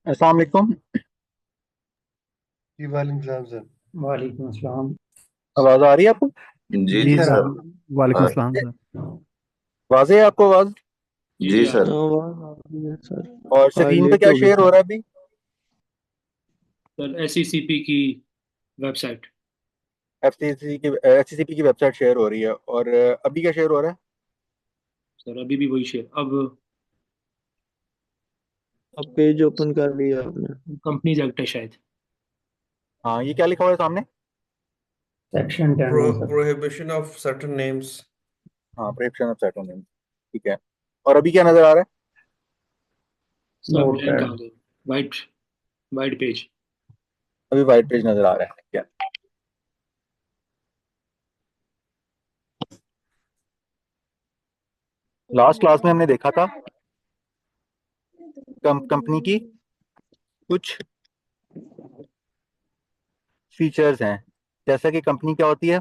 अस्सलाम वालेकुम। जी वालेकुम सलाम सर। वालेकुम अस्सलाम। आवाज आ रही है आपको? जी जी जी सर। सर। वालेकुम हाँ, अस्सलाम सर। वाज़ेह है आपको आवाज? जी सर। आवाज आ रही है सर। और आज स्क्रीन पे लेट क्या हो गई शेयर हो थी। रहा है अभी? सर एसईसीपी की वेबसाइट। एचसीसीपी की वेबसाइट शेयर हो रही है। और अभी क्या शेयर हो रहा है? सर अभी भी वही शेयर। अब अब पेज ओपन कर लिया आपने। कंपनीज एक्ट है शायद। हाँ, ये क्या लिखा हुआ है सामने? सेक्शन 10 है sir. Prohibition of certain names. हाँ, प्रेडिक्शन ऑफ सेटलमेंट। ठीक है। और अभी क्या नजर आ रहा है? सब नोट ब्लैंक पैड। आ गए। White white page. अभी वाइट पेज नजर आ रहा है। ठीक है। लास्ट क्लास में हमने देखा था कंपनी की कुछ फीचर्स हैं। जैसा कि कंपनी क्या होती है?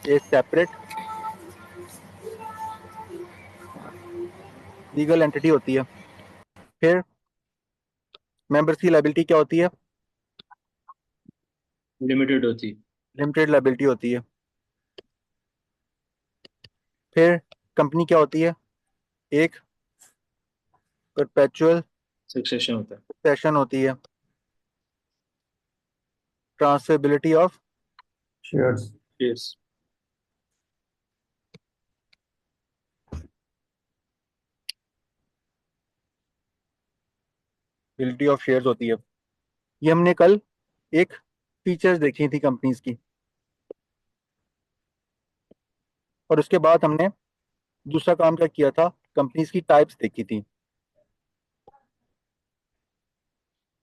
एक सेपरेट लीगल एंटिटी होती है। फिर मेंबर्स की लायबिलिटी क्या होती है? लिमिटेड होती। लिमिटेड लायबिलिटी होती है। फिर कंपनी क्या होती है? एक परपेचुअल सक्सेशन होता है। सेशन होती है। Transferability of shares. यस। बिलिटी ऑफ शेयर्स होती है। ये हमने कल एक फीचर्स देखी थी कंपनीज की। और उसके बाद हमने दूसरा काम क्या किया था? कंपनीज की टाइप्स देखी थी।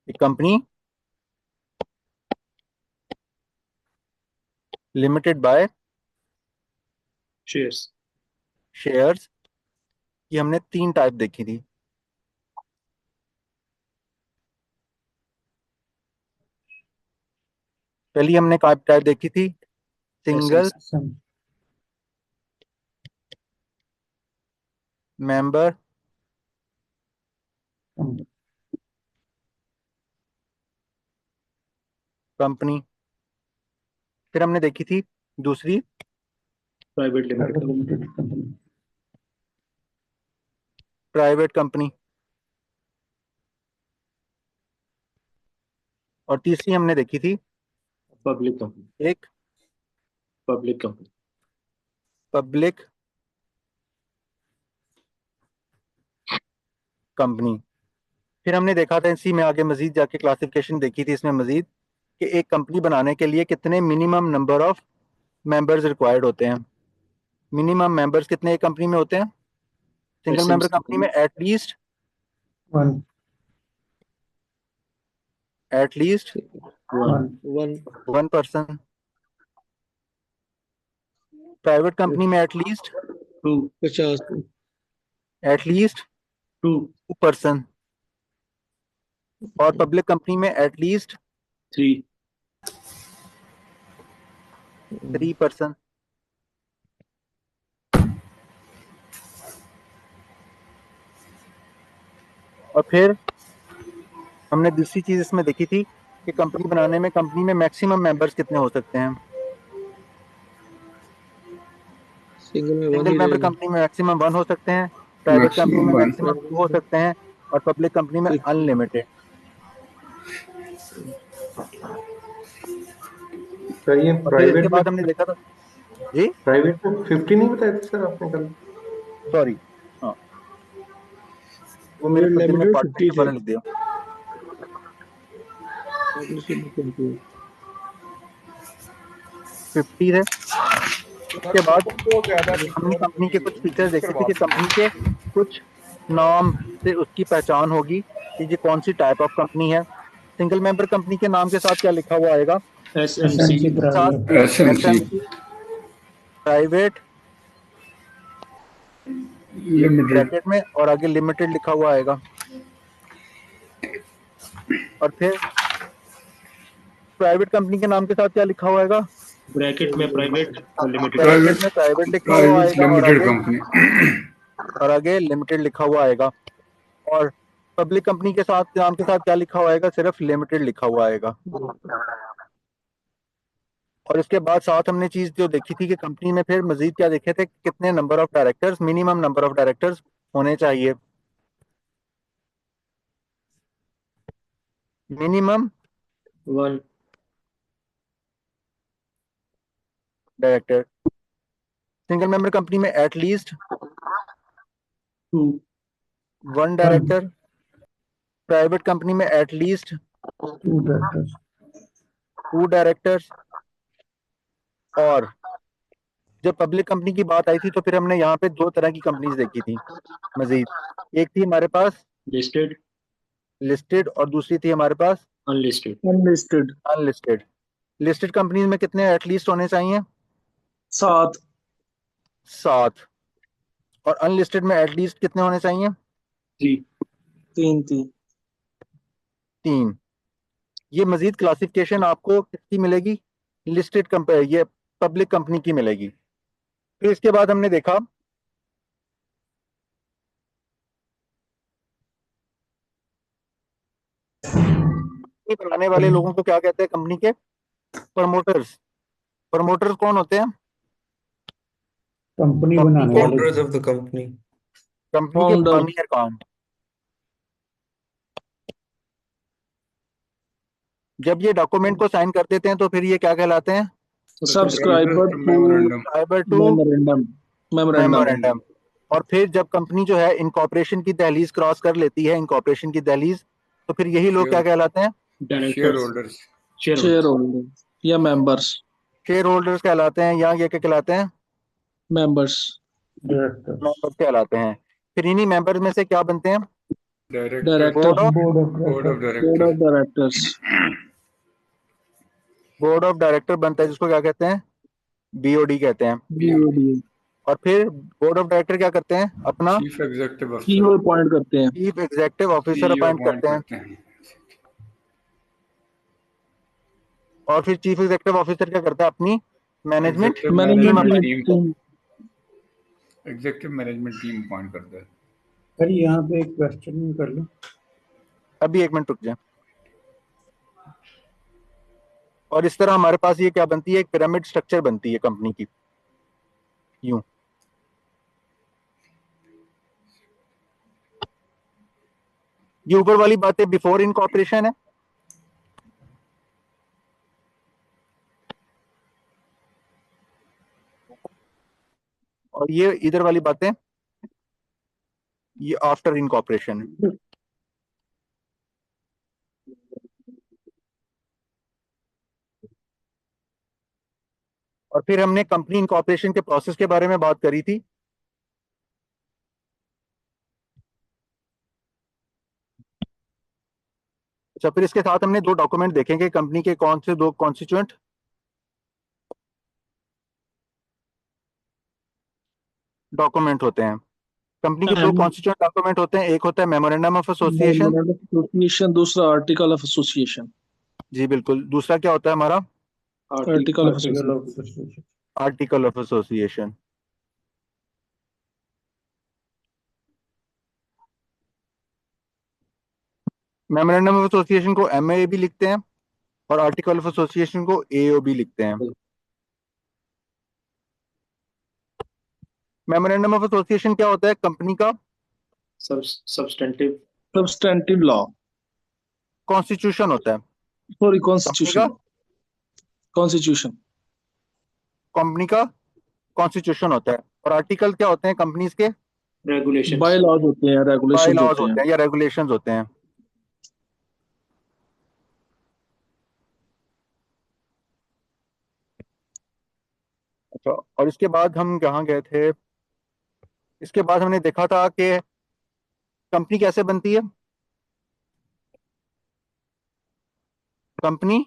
एक company limited by shares. Shares की हमने तीन टाइप देखी थी। पहली हमने टाइप देखी थी सिंगल एसएमसी। Member company. फिर हमने देखी थी दूसरी private limited. Limited company. Private company. और तीसरी हमने देखी थी पब्लिक कंपनी। एक पब्लिक कंपनी। Public company. फिर हमने देखा था इसी में आगे मजीद जाके क्लासिफिकेशन देखी थी इसमें मजीद कि एक कंपनी बनाने के लिए कितने minimum number of members required होते हैं। मिनिमम मेंबर्स कितने एक कंपनी में होते हैं? सिंगल मेंबर एसएमसी कंपनी में at least one. At least one. One. One. 1 person. Private company में एटलीस्ट टू। 50। टू। 2 पर्सन। और पब्लिक कंपनी में एटलीस्ट थ्री। 3 पर्सन। और फिर हमने दूसरी चीज इसमें देखी थी कि कंपनी बनाने में कंपनी में मैक्सिमम मेंबर्स कितने हो सकते हैं। सिंगल में वन सिंगल ही मेंबर रहेगा। कंपनी में मैक्सिमम 1 हो सकते हैं। प्राइवेट कंपनी मैक्सिमम में वन। मैक्सिमम 2 हो सकते हैं। और पब्लिक कंपनी में अनलिमिटेड। सर ये और फिर इसके प्राइवेट में बाद हमने देखा था। जी, 50 नहीं बताया था सर आपने कल। सॉरी। हाँ, वो मेरे प्राइवेट दिल में लिमिटेड पार्टनर 50 थे। दोबारा लिख दिया। पार्टनरशिप में 20। 50 है। सर उसके बाद वो ज्यादा हमने डिस्टर्ब कंपनी के कुछ फीचर्स मिस देखे थे करवा कि कंपनी के कुछ नाम से उसकी पहचान होगी कि ये कौन सी टाइप ऑफ कंपनी है। सिंगल मेंबर कंपनी के नाम के साथ क्या लिखा हुआ आएगा? एसएमसी। SMC private. साथ SMC SMC private limited. Bracket में और आगे लिमिटेड लिखा हुआ आएगा। और फिर प्राइवेट कंपनी के नाम के साथ क्या लिखा हुआ आएगा? ब्रैकेट में प्राइवेट और लिमिटेड। ब्रैकेट प्राइवेट में प्राइवेट लिखा हुआ प्राइवेट आएगा लिमिटेड कंपनी। और आगे लिमिटेड लिखा हुआ आएगा। और पब्लिक कंपनी के साथ नाम के साथ क्या लिखा हुआ आएगा? सिर्फ लिमिटेड लिखा हुआ आएगा। और इसके बाद साथ हमने चीज जो देखी थी कि कंपनी में फिर मजीद क्या देखे थे, कितने number of directors, minimum number of directors होने चाहिए। Minimum 1, director. Single member company में एटलीस्ट 2, 1 डायरेक्टर। प्राइवेट कंपनी में एटलीस्ट 2 directors. 2 डायरेक्टर्स। और जब पब्लिक कंपनी की बात आई थी तो फिर हमने यहाँ पे 2 तरह की कंपनीज देखी थी मजीद। एक थी हमारे पास listed, लिस्टेड और दूसरी थी हमारे पास unlisted. Unlisted unlisted. Listed companies में कितने एटलीस्ट होने चाहिए? 7 7। और अनलिस्टेड में एटलीस्ट कितने होने चाहिए? 3, 3 3 3। ये मजीद क्लासिफिकेशन आपको किसकी मिलेगी? लिस्टेड कंपनी, ये पब्लिक कंपनी की मिलेगी। फिर इसके बाद हमने देखा कंपनी बनाने वाले लोगों को क्या कहते हैं? कंपनी के प्रमोटर्स। प्रमोटर्स कौन होते हैं? कंपनी Company बनाने के- वाले Founders of the company. Company के Founder. बानी अरकान। जब ये डॉक्यूमेंट को साइन कर देते हैं तो फिर ये क्या कहलाते हैं? Subscriber to subscriber to memorandum memorandum. और फिर जब कंपनी जो है इनकॉर्पोरेशन की दहलीज क्रॉस कर लेती है, इनकॉर्पोरेशन की दहलीज, तो फिर यही लोग क्या कहलाते हैं? Directors, Shareholders. shareholders. Share holder या मेंबर्स शेयर होल्डर्स कहलाते हैं, या ये क्या कहलाते हैं? Members directors. मेंबर्स कहलाते हैं। फिर इन्हीं मेंबर्स में से क्या बनते हैं? Director board of Board of Board of directors. Board of directors. Directors board of director बनता है, जिसको क्या कहते हैं? बीओडी कहते हैं। बीओडी और फिर बोर्ड ऑफ डायरेक्टर क्या करते हैं? अपना Chief Executive Officer. CEO appoint करते हैं chief executive officer CEO appoint appoint करते हैं। करते हैं। और फिर चीफ एग्जीक्यूटिव ऑफिसर क्या करता है? अपनी management Executive management management team. Team Executive management team appoint करता है। सर यहाँ पे एक क्वेश्चन कर लो। अभी 1 मिनट रुक जाए। और इस तरह हमारे पास ये क्या बनती है? एक पिरामिड स्ट्रक्चर बनती है कंपनी की, यूं। ये ऊपर वाली बातें बिफोर इनकॉर्पोरेशन है, और ये इधर वाली बातें ये आफ्टर इनकॉर्पोरेशन है। और फिर हमने कंपनी इनकॉर्पोरेशन के प्रोसेस के बारे में बात करी थी। अच्छा, फिर इसके साथ हमने 2 डॉक्यूमेंट देखेंगे कंपनी के, कौन से 2 कॉन्स्टिट्यूएंट डॉक्यूमेंट होते हैं। कंपनी के 2 कॉन्स्टिट्यूएंट डॉक्यूमेंट होते हैं। एक होता है मेमोरेंडम ऑफ एसोसिएशन। एसोसिएशन, दूसरा आर्टिकल ऑफ एसोसिएशन। जी बिल्कुल। दूसरा क्या होता है हमारा? Article of Article of association. Article of association. Memorandum of association को एमए भी लिखते हैं और आर्टिकल ऑफ एसोसिएशन को एओ भी लिखते हैं। मेमोरेंडम ऑफ एसोसिएशन क्या होता है? कंपनी का Substantive, सब्सटेंटिव लॉ, कॉन्स्टिट्यूशन होता है। सॉरी कंपनी कॉन्स्टिट्यूशन, का कॉन्स्टिट्यूशन कंपनी का कॉन्स्टिट्यूशन होता है। और आर्टिकल क्या होते हैं? कंपनीज के regulations. बाय लॉज होते हैं, रेगुलेशंस बाय लॉज होते होते हैं। हैं या रेगुलेशंस होते हैं। अच्छा, और इसके बाद हम कहाँ गए थे? इसके बाद हमने देखा था कि कंपनी कैसे बनती है। कंपनी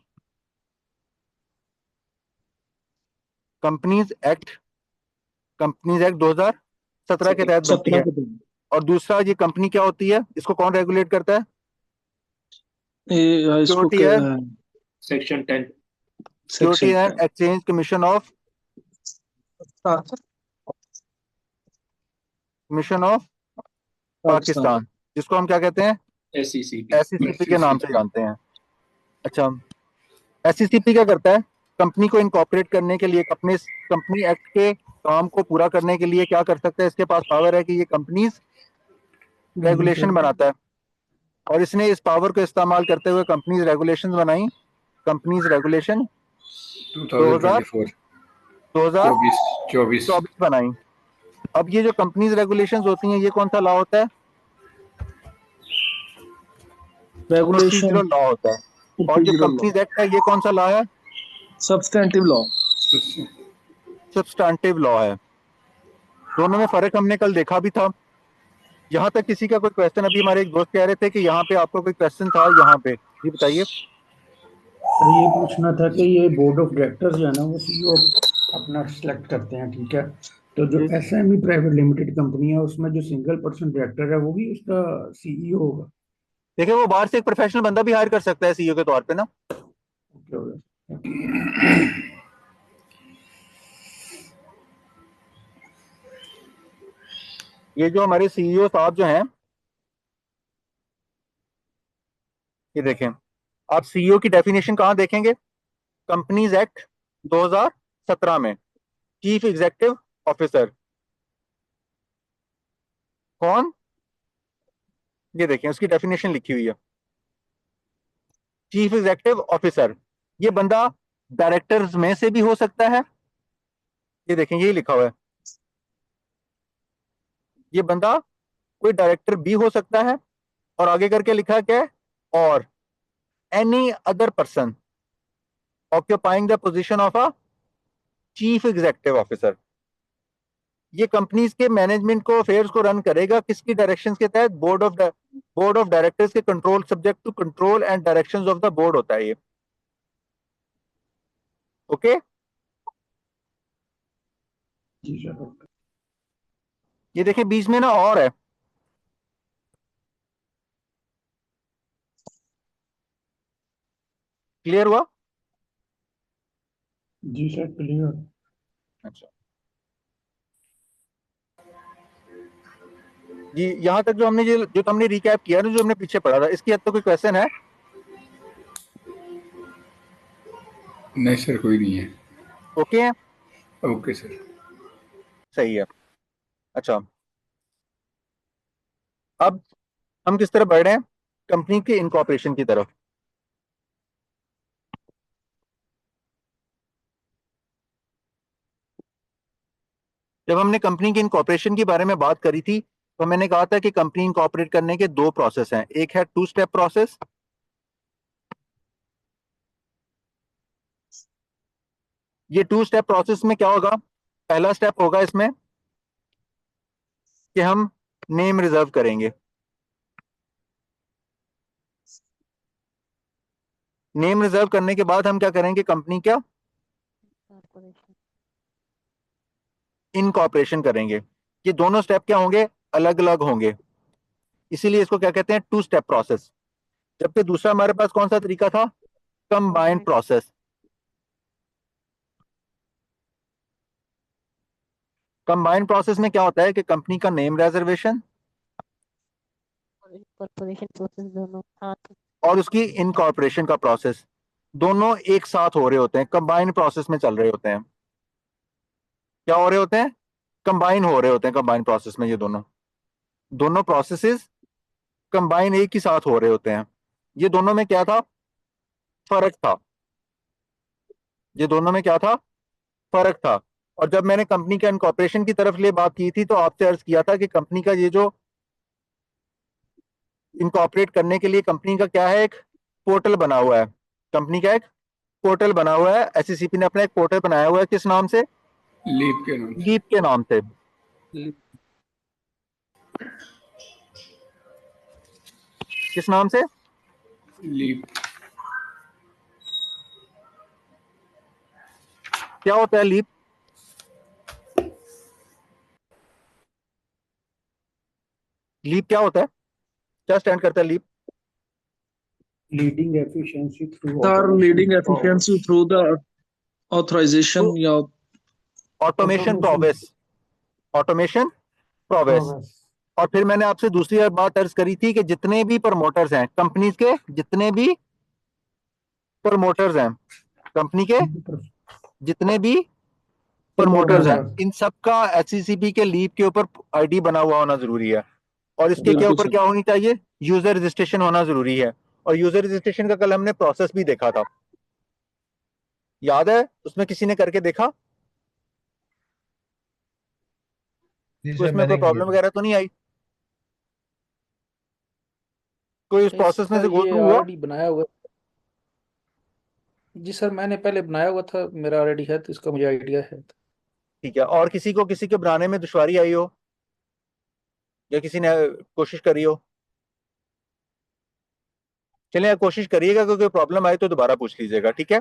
कंपनीज एक्ट 2017 के तहत बनती 17 है। के दिन और दूसरा, ये कंपनी क्या होती है? इसको कौन रेगुलेट करता है? ये इसको सिक्योरिटी है, Section 10. Security and exchange commission of Pakistan, जिसको हम क्या कहते हैं? SECP. SECP के नाम से जानते हैं। अच्छा, SECP क्या करता है? कंपनी को इनकॉर्पोरेट करने के लिए, अपने कंपनी एक्ट के काम को पूरा करने के लिए क्या कर सकता है? इसके पास पावर है कि ये कंपनीज रेगुलेशन बनाता है, और इसने इस पावर को इस्तेमाल करते हुए कंपनीज रेगुलेशन बनाई। कंपनीज रेगुलेशन 2024 2024 बनाई। अब ये जो कंपनीज रेगुलेशंस होती हैं, ये कौन सा लॉ होता है? रेगुलेशन लॉ होता है। और जो कंपनीज एक्ट है, ये कौन सा लॉ है? Substantive law. सब्सटेंटिव लॉ है। दोनों में फर्क हमने कल देखा भी था। यहाँ तक किसी का कोई क्वेश्चन? अभी हमारे एक दोस्त कह रहे थे कि यहाँ पे आपको कोई क्वेश्चन था यहाँ पे, जी बताइए। ये पूछना था कि ये बोर्ड ऑफ डायरेक्टर्स जो है ना, वो सीईओ अपना सिलेक्ट करते हैं, ठीक है? तो जो SME प्राइवेट लिमिटेड कंपनी है, उसमें जो सिंगल पर्सन डायरेक्टर है, वो भी उसका सीईओ होगा? देखिए, वो बाहर से एक प्रोफेशनल बंदा भी हायर कर सकता है सीईओ के तौर पे ना। ये जो हमारे सीईओ साहब जो हैं, ये देखें, आप सीईओ की डेफिनेशन कहाँ देखेंगे? कंपनीज एक्ट 2017 में। चीफ एग्जीक्यूटिव ऑफिसर कौन? ये देखें, उसकी डेफिनेशन लिखी हुई है, चीफ एग्जीक्यूटिव ऑफिसर। ये बंदा डायरेक्टर्स में से भी हो सकता है। ये देखें, यही लिखा हुआ है, ये बंदा कोई डायरेक्टर भी हो सकता है। और आगे करके लिखा क्या है? और any other person occupying the position of a chief executive officer. ये कंपनीज के मैनेजमेंट को, अफेयर्स को रन करेगा किसकी डायरेक्शंस के तहत? बोर्ड ऑफ डायरेक्टर्स के control, subject to control and directions of the board होता है ये। ओके, जी सर। ये देखिए बीच में ना और है, क्लियर हुआ? जी सर, क्लियर। अच्छा जी, यहां तक जो हमने जो हमने रिकैप किया ना, जो हमने पीछे पढ़ा था, इसकी हद तक कोई क्वेश्चन है? नहीं सर, कोई नहीं है। ओके है, ओके सर। सही है। अच्छा, अब हम किस तरफ बढ़ रहे हैं? कंपनी के इनकॉर्पोरेशन की तरफ। जब हमने कंपनी के इनकॉर्पोरेशन के बारे में बात करी थी, तो मैंने कहा था कि कंपनी इनकॉर्पोरेट करने के दो प्रोसेस हैं। एक है 2 स्टेप प्रोसेस। ये 2 स्टेप प्रोसेस में क्या होगा? पहला स्टेप होगा इसमें कि हम नेम रिजर्व करेंगे। नेम रिजर्व करने के बाद हम क्या करेंगे? कंपनी क्या इनकॉर्पोरेशन करेंगे। ये दोनों स्टेप क्या होंगे? अलग अलग होंगे, इसीलिए इसको क्या कहते हैं? 2 स्टेप प्रोसेस। जबकि दूसरा हमारे पास कौन सा तरीका था? Combined process. कंबाइंड प्रोसेस में क्या होता है कि कंपनी का नेम रिजर्वेशन कॉर्पोरेशन प्रोसेस दोनों साथ। और उसकी इनकॉर्पोरेशन का प्रोसेस दोनों एक साथ हो रहे होते हैं, कंबाइंड प्रोसेस में चल रहे होते हैं। क्या हो रहे होते हैं? कंबाइन हो रहे होते हैं। कंबाइंड प्रोसेस में ये दोनों प्रोसेसेस कंबाइन एक ही साथ हो रहे होते हैं। ये दोनों में क्या था? फर्क था। ये दोनों में क्या था? फर्क था। और जब मैंने कंपनी का इनकॉर्पोरेशन की तरफ ले बात की थी, तो आपसे अर्ज किया था कि कंपनी का ये जो इनकॉर्पोरेट करने के लिए कंपनी का क्या है? एक पोर्टल बना हुआ है। कंपनी का एक पोर्टल बना हुआ है। SECP ने अपना एक पोर्टल बनाया हुआ है, किस नाम से? लीप के नाम से। लीप के नाम से। किस नाम से? लीप। क्या होता है लीप? लीप क्या होता है? क्या स्टैंड करता है LEAP? Leading efficiency through leading efficiency through the authorisation या ऑटोमेशन प्रोग्रेस। Automation progress. और फिर मैंने आपसे दूसरी बात अर्ज करी थी कि जितने भी प्रमोटर्स हैं कंपनीज के, जितने भी प्रमोटर्स हैं कंपनी के, जितने भी प्रमोटर्स हैं, इन सब का एचसीसीपी के लीव के ऊपर आईडी बना हुआ होना जरूरी है। और इसके क्या बिल्कुल ऊपर सर। क्या होनी चाहिए? यूजर रजिस्ट्रेशन होना जरूरी है। और यूजर रजिस्ट्रेशन का कल हमने प्रोसेस भी देखा था, याद है? उसमें किसी ने करके देखा? तो इसमें कोई प्रॉब्लम वगैरह तो नहीं आई? कोई उस प्रोसेस में सर से गो ये थ्रू हुआ? ऑलरेडी बनाया हुआ। जी सर, मैंने पहले बनाया हुआ था, मेरा ऑलरेडी है, तो इसका मुझे आइडिया है। ठीक है। और किसी को किसी के बनाने में दुश्वारी आई हो या किसी ने कोशिश करी हो? चलिए कोशिश करिएगा, क्योंकि प्रॉब्लम आए तो दोबारा पूछ लीजिएगा, ठीक है?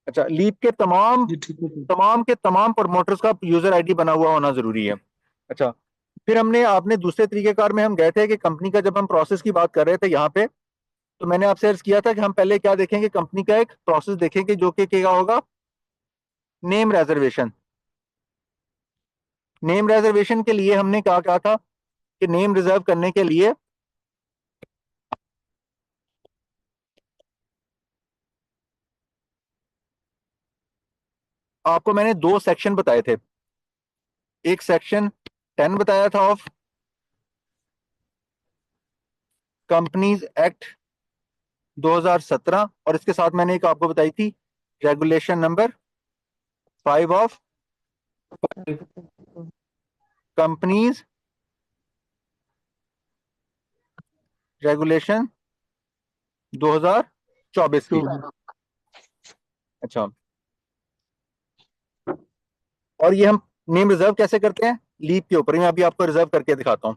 अच्छा, लीप के तमाम जी ठीक है सर। तमाम के तमाम प्रमोटर्स का यूजर आईडी बना हुआ होना जरूरी है। अच्छा, फिर आपने दूसरे तरीकेकार में हम गए थे कि कंपनी का जब हम प्रोसेस की बात कर रहे थे यहाँ पे, तो मैंने आपसे अर्ज किया था कि हम पहले क्या देखेंगे, कंपनी का एक प्रोसेस देखेंगे जो कि क्या होगा, नेम रेजर्वेशन। नेम रेजर्वेशन के लिए हमने क्या कहा था कि नेम रिजर्व करने के लिए आपको मैंने 2 सेक्शन बताए थे। एक सेक्शन 10 बताया था ऑफ कंपनीज एक्ट 2017, और इसके साथ मैंने एक आपको बताई थी regulation number 5 of companies regulation 2024 की। अच्छा, और ये हम नेम रिजर्व कैसे करते हैं? लीप के ऊपर। मैं अभी आपको रिजर्व करके दिखाता हूं।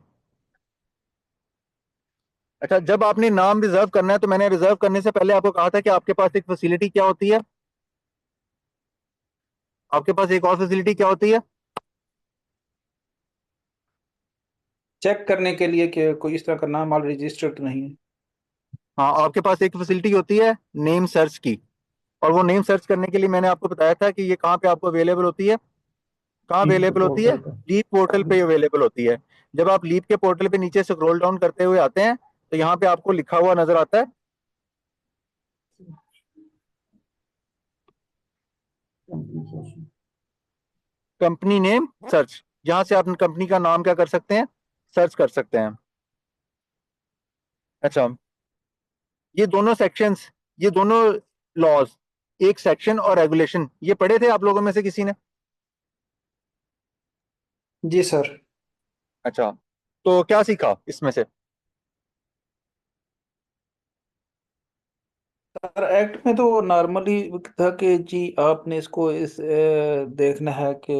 अच्छा, जब आपने नाम रिजर्व करना है, तो मैंने रिजर्व करने से पहले आपको कहा था कि आपके पास एक फैसिलिटी क्या होती है, आपके पास एक और फैसिलिटी क्या होती है? चेक करने के लिए कि कोई इस तरह का नाम ऑलरेडी रजिस्टर्ड तो नहीं है। हाँ, आपके पास एक फैसिलिटी होती है नेम सर्च की। और वो नेम सर्च करने के लिए मैंने आपको बताया था कि ये कहाँ पे आपको अवेलेबल होती है, कहाँ अवेलेबल होती है? लीप पोर्टल पे अवेलेबल होती है। जब आप लीप के पोर्टल पे नीचे स्क्रॉल डाउन करते हुए आते हैं, तो यहाँ पे आपको लिखा हुआ नजर आता है कंपनी नेम सर्च। यहां से आप कंपनी का नाम क्या कर सकते हैं, सर्च कर सकते हैं। अच्छा, ये दोनों सेक्शंस, ये दोनों लॉज, एक सेक्शन और रेगुलेशन, ये पढ़े थे आप लोगों में से किसी ने? जी सर। अच्छा, तो क्या सीखा इसमें से? सर एक्ट में तो नॉर्मली था कि जी आपने इसको देखना है कि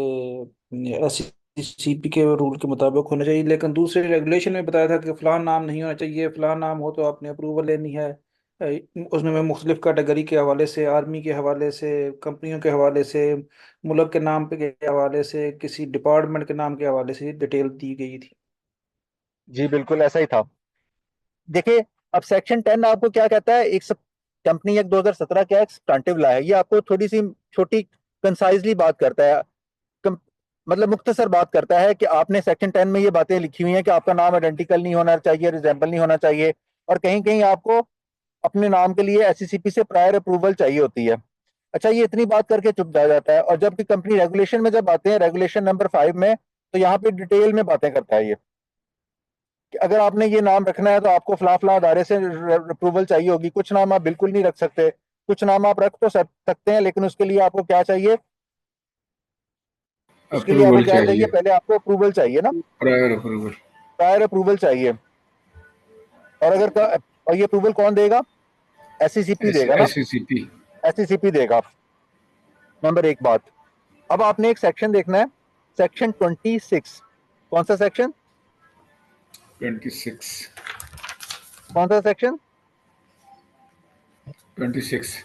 एससीसीपी के रूल के मुताबिक होना चाहिए, लेकिन दूसरे रेगुलेशन में बताया था कि फलान नाम नहीं होना चाहिए, फलान नाम हो तो आपने अप्रूवल लेनी है। उसमें मैं मुख्तलिफ कैटेगरी के हवाले से, आर्मी के हवाले से, कंपनियों के हवाले से, मुल्क के नाम पे के हवाले से, किसी डिपार्टमेंट के नाम के हवाले से डिटेल दी गई थी। जी बिल्कुल ऐसा ही था। देखिए, अब सेक्शन 10 आपको क्या कहता है, एक कंपनी एक्ट 2017 क्या एक सब्सटेंटिव लॉ है। ये आपको थोड़ी सी छोटी कंसाइजली बात करता है, मतलब मुख्तसर बात करता है कि आपने सेक्शन 10 में ये बातें लिखी हुई हैं कि आपका नाम आइडेंटिकल नहीं होना चाहिए, रिजेंबल नहीं होना चाहिए, और कहीं कहीं आपको अपने नाम के लिए एससीसीपी से प्रायर अप्रूवल चाहिए होती है। अच्छा, ये इतनी बात करके चुप जा जाता है, और जबकि कंपनी रेगुलेशन में जब आते हैं, रेगुलेशन नंबर 5 में, तो यहाँ पे डिटेल में बातें करता है ये कि अगर आपने ये नाम रखना है तो आपको फला फला अदारे से अप्रूवल चाहिए होगी। कुछ नाम आप बिल्कुल नहीं रख सकते, कुछ नाम आप रख तो सकते हैं, लेकिन उसके लिए आपको क्या चाहिए? उसके लिए आपको अप्रूवल क्या चाहिए? चाहिए, पहले आपको अप्रूवल चाहिए ना, प्रायर अप्रूवल। प्रायर अप्रूवल चाहिए। और और ये अप्रूवल कौन देगा? एससीसीपी देगा ना, एससीसीपी। एससीसीपी देगा। नंबर एक बात। अब आपने एक सेक्शन देखना है, सेक्शन 26। कौन सा सेक्शन? 26। कौन सा सेक्शन? 26।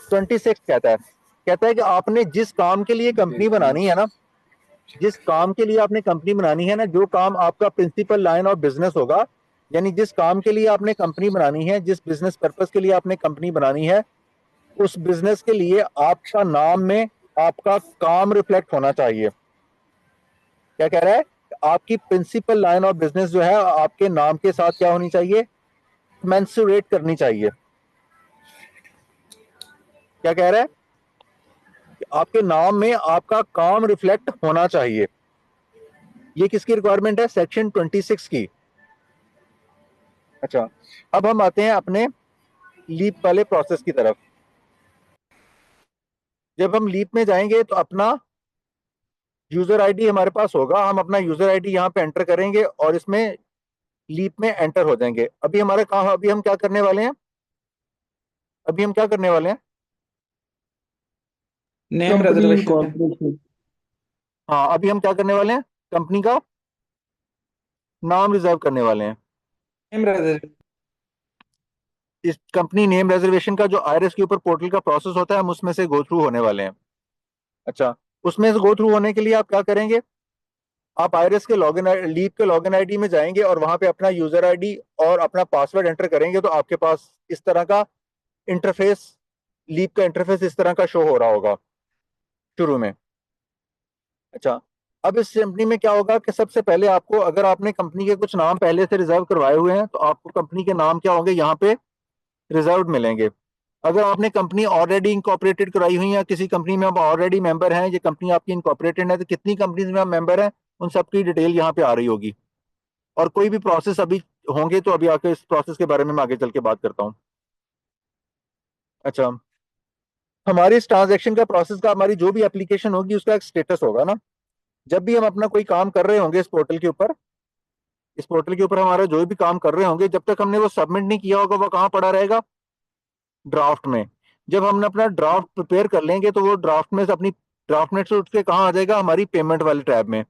26 कहता है कि आपने जिस काम के लिए कंपनी बनानी है ना, जिस काम के लिए आपने कंपनी बनानी है ना, जो काम आपका प्रिंसिपल लाइन ऑफ बिजनेस होगा, यानी जिस काम के लिए आपने कंपनी बनानी है, जिस बिजनेस पर्पस के लिए आपने कंपनी बनानी है, उस बिजनेस के लिए आपका नाम में आपका काम रिफ्लेक्ट होना चाहिए। क्या कह रहा है? आपकी प्रिंसिपल लाइन ऑफ बिजनेस जो है आपके नाम के साथ क्या होनी चाहिए, मेंसुरेट करनी चाहिए। क्या कह रहा है कि आपके नाम में आपका काम रिफ्लेक्ट होना चाहिए। ये किसकी रिक्वायरमेंट है, सेक्शन 26 की। अच्छा, अब हम आते हैं अपने लीप वाले प्रोसेस की तरफ। जब हम लीप में जाएंगे तो अपना यूजर आईडी हमारे पास होगा, हम अपना यूजर आईडी यहाँ पे एंटर करेंगे और इसमें लीप में एंटर हो जाएंगे। अभी हमारा काम, अभी हम क्या करने वाले हैं, अभी हम क्या करने वाले हैं, नेम company रिजर्वेशन। incorporation. हाँ अभी हम क्या करने वाले हैं, कंपनी का नाम रिजर्व करने वाले हैं। Name reservation. इस कंपनी नेम रिजर्वेशन का जो आईआरएस के ऊपर पोर्टल का प्रोसेस होता है हम उसमें से गो थ्रू होने वाले हैं। अच्छा, उसमें से गो थ्रू होने के लिए आप क्या करेंगे, आप आईआरएस के लॉगिन लीप के लॉगिन आईडी में जाएंगे और वहां पे अपना यूजर आईडी और अपना पासवर्ड एंटर करेंगे तो आपके पास इस तरह का इंटरफेस, लीप का इंटरफेस इस तरह का शो हो रहा होगा शुरू में। अच्छा, अब इस कंपनी में क्या होगा कि सबसे पहले आपको, अगर आपने कंपनी के कुछ नाम पहले से रिजर्व करवाए हुए हैं तो आपको कंपनी के नाम क्या होंगे यहाँ पे रिजर्व मिलेंगे। अगर आपने कंपनी ऑलरेडी इंकॉर्पोरेटेड कराई हुई है, किसी कंपनी में आप ऑलरेडी मेंबर हैं, ये कंपनी आपकी इंकॉर्पोरेटेड है, तो कितनी कंपनीज में आप मेंबर हैं उन सबकी डिटेल यहाँ पे आ रही होगी। और कोई भी प्रोसेस अभी होंगे तो अभी आके इस प्रोसेस के बारे में मैं आगे चल के बात करता हूँ। अच्छा, हमारी इस ट्रांजेक्शन का प्रोसेस का, हमारी जो भी एप्लीकेशन होगी उसका एक स्टेटस होगा ना। जब भी हम अपना कोई काम कर रहे होंगे इस पोर्टल के ऊपर, इस पोर्टल के ऊपर हमारा जो भी काम कर रहे होंगे, जब तक हमने वो सबमिट नहीं किया होगा वो कहाँ पड़ा रहेगा, ड्राफ्ट में। जब हमने अपना ड्राफ्ट प्रिपेयर कर लेंगे तो वो ड्राफ्ट में से अपनी ड्राफ्ट में से उठ के कहाँ आ जाएगा, हमारी पेमेंट वाले टैब में।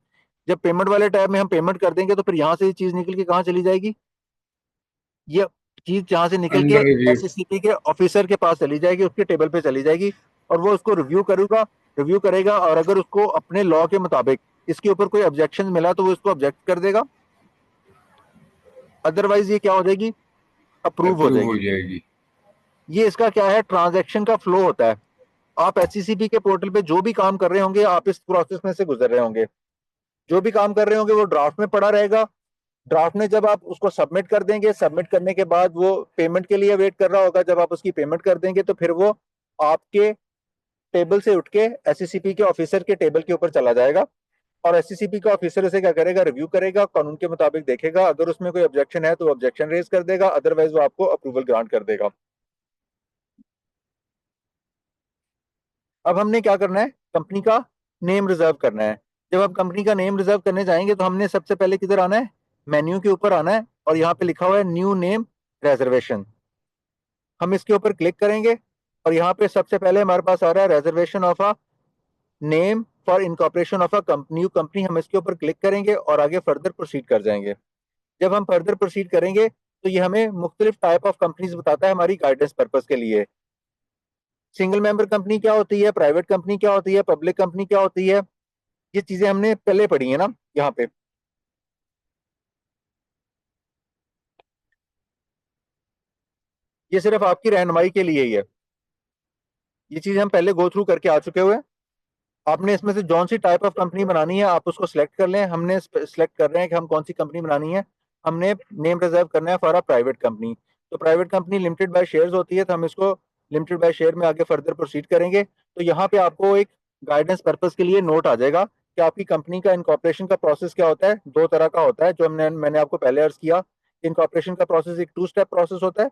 जब पेमेंट वाले टैब में हम पेमेंट कर देंगे तो फिर यहाँ से ये चीज निकल के कहाँ चली जाएगी, ये चीज जहाँ से निकल के अंडर रिव्यू। एसएससीपी के ऑफिसर के पास चली जाएगी, उसके टेबल पे चली जाएगी और वो उसको रिव्यू करेगा और अगर उसको अपने लॉ के मुताबिक इसके ऊपर कोई ऑब्जेक्शन मिला तो वो इसको ऑब्जेक्ट कर देगा, अदरवाइज ये क्या हो जाएगी, अप्रूव हो अप्रूव हो जाएगी। जाएगी। ये इसका क्या है, ट्रांजैक्शन का फ्लो होता है। आप एचसीसीपी के पोर्टल पे जो भी काम कर रहे होंगे आप इस प्रोसेस में से गुजर रहे होंगे। जो भी काम कर रहे होंगे वो ड्राफ्ट में पड़ा रहेगा। ड्राफ्ट में जब आप उसको सबमिट कर देंगे, सबमिट करने के बाद वो पेमेंट के लिए वेट कर रहा होगा। जब आप उसकी पेमेंट कर देंगे तो फिर वो आपके टेबल से उठ के एससीसीपी के ऑफिसर के टेबल के ऊपर चला जाएगा और एससीसीपी का ऑफिसर उसे क्या करेगा, रिव्यू करेगा, कानून के मुताबिक देखेगा। अगर उसमें कोई ऑब्जेक्शन है तो ऑब्जेक्शन रेज कर देगा, अदरवाइज वो आपको अप्रूवल ग्रांट कर देगा। अब हमने क्या करना है, कंपनी का नेम रिजर्व करना है। जब हम कंपनी का नेम रिजर्व करने जाएंगे तो हमने सबसे पहले किधर आना है, मेन्यू के ऊपर आना है और यहाँ पे लिखा हुआ है न्यू नेम रिजर्वेशन। हम इसके ऊपर क्लिक करेंगे और यहाँ पे सबसे पहले हमारे पास आ रहा है reservation of a name for incorporation of a new company. हम इसके ऊपर क्लिक करेंगे और आगे फर्दर प्रोसीड कर जाएंगे। जब हम फर्दर प्रोसीड करेंगे तो ये हमें मुख्तलिफ टाइप ऑफ कंपनीज बताता है हमारी गाइडेंस पर्पज के लिए। सिंगल मेंबर कंपनी क्या होती है, प्राइवेट कंपनी क्या होती है, पब्लिक कंपनी क्या होती है, ये चीजें हमने पहले पढ़ी है ना यहाँ पे। ये सिर्फ आपकी रहनुमाई के लिए ही है, ये चीजें हम पहले गो थ्रू करके आ चुके हुए हैं। आपने इसमें से जौन सी टाइप ऑफ कंपनी बनानी है आप उसको सिलेक्ट कर लें। हमने सिलेक्ट कर रहे हैं कि हम कौन सी कंपनी बनानी है। हमने नेम रिजर्व करना है फॉर अ प्राइवेट कंपनी। तो private company limited by shares होती है तो हम इसको लिमिटेड बाय शेयर में आगे फर्दर प्रोसीड करेंगे। तो यहाँ पे आपको एक गाइडेंस पर्पज के लिए नोट आ जाएगा कि आपकी कंपनी का इनकॉर्पोरेशन का प्रोसेस क्या होता है। दो तरह का होता है, जो मैंने आपको पहले अर्ज किया। इनकॉर्पोरेशन का प्रोसेस एक 2 स्टेप प्रोसेस होता है,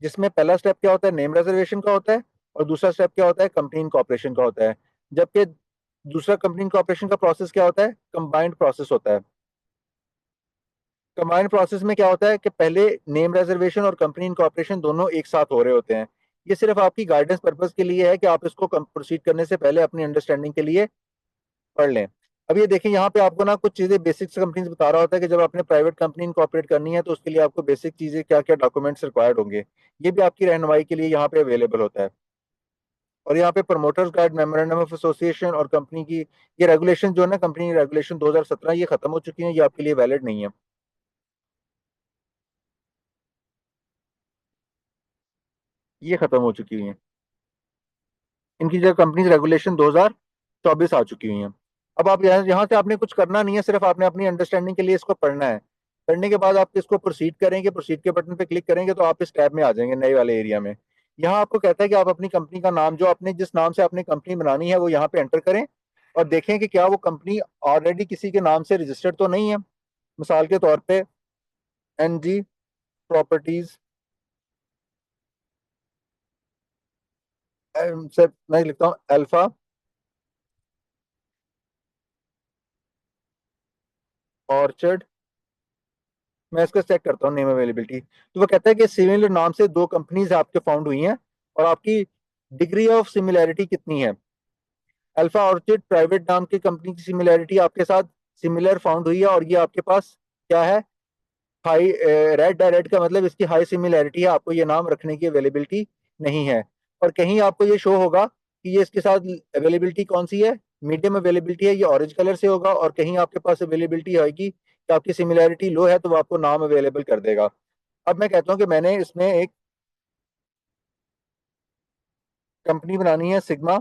जिसमें पहला स्टेप क्या होता है, नेम रिजर्वेशन का होता है और दूसरा स्टेप क्या होता है, कंपनी इनकॉर्पोरेशन का होता है। जबकि दूसरा कंपनी इनकॉर्पोरेशन का प्रोसेस क्या होता है, कंबाइंड प्रोसेस होता है। कंबाइंड प्रोसेस में क्या होता है कि पहले नेम रिजर्वेशन और कंपनी इनकॉर्पोरेशन दोनों एक साथ हो रहे होते हैं। ये सिर्फ आपकी गाइडेंस पर्पज के लिए है कि आप इसको प्रोसीड करने से पहले अपनी अंडरस्टैंडिंग के लिए पढ़ लें। अब ये देखिए यहाँ पे आपको ना कुछ चीजें बेसिक्स कंपनीज बता रहा होता है कि जब आपने प्राइवेट कंपनी इनकॉर्पोरेट करनी है तो उसके लिए आपको बेसिक चीजें क्या क्या डॉक्यूमेंट्स रिक्वायर्ड होंगे, ये भी आपकी रहनुमाई के लिए यहाँ पे अवेलेबल होता है। और यहाँ पे promoters guide, memorandum of association और कंपनी की ये रेगुलेशन जो है ना, कंपनी रेगुलेशन 2017, ये खत्म हो चुकी है, ये आपके लिए वैलिड नहीं है। ये खत्म हो चुकी हैं, इनकी जो कंपनी रेगुलेशन 2024 आ चुकी हुई हैं। अब आप यहाँ से आपने कुछ करना नहीं है, सिर्फ आपने अपनी अंडरस्टैंडिंग के लिए इसको पढ़ना है। पढ़ने के बाद आप इसको प्रोसीड करेंगे, प्रोसीड के बटन पे क्लिक करेंगे तो आप इस टैब में आ जाएंगे, नए वाले एरिया में। यहाँ आपको कहता है कि आप अपनी कंपनी का नाम, जो आपने जिस नाम से अपनी कंपनी बनानी है, वो यहाँ पे एंटर करें और देखें कि क्या वो कंपनी ऑलरेडी किसी के नाम से रजिस्टर्ड तो नहीं है। मिसाल के तौर पे NG प्रॉपर्टीज से मैं लिखता हूँ अल्फा ऑर्चर्ड। मैं इसको चेक करता हूँ नेम अवेलेबिलिटी, तो वो कहता है कि सिमिलर नाम से 2 कंपनीज आपके फाउंड हुई हैं और आपकी डिग्री ऑफ सिमिलैरिटी कितनी है। अल्फा ऑर्चिड प्राइवेट नाम की कंपनी की सिमिलैरिटी आपके साथ सिमिलर फाउंड हुई है और ये आपके पास क्या है, हाई रेड डायरेक्ट का मतलब इसकी हाई सिमिलैरिटी है, आपको ये नाम रखने की अवेलेबिलिटी नहीं है। और कहीं आपको ये शो होगा कि ये इसके साथ अवेलेबिलिटी कौन सी है, मीडियम अवेलेबिलिटी है, ये ऑरेंज कलर से होगा। और कहीं आपके पास अवेलेबिलिटी होगी कि आपकी सिमिलैरिटी लो है, तो वो आपको नाम अवेलेबल कर देगा। अब मैं कहता हूँ कि मैंने इसमें एक कंपनी बनानी है सिग्मा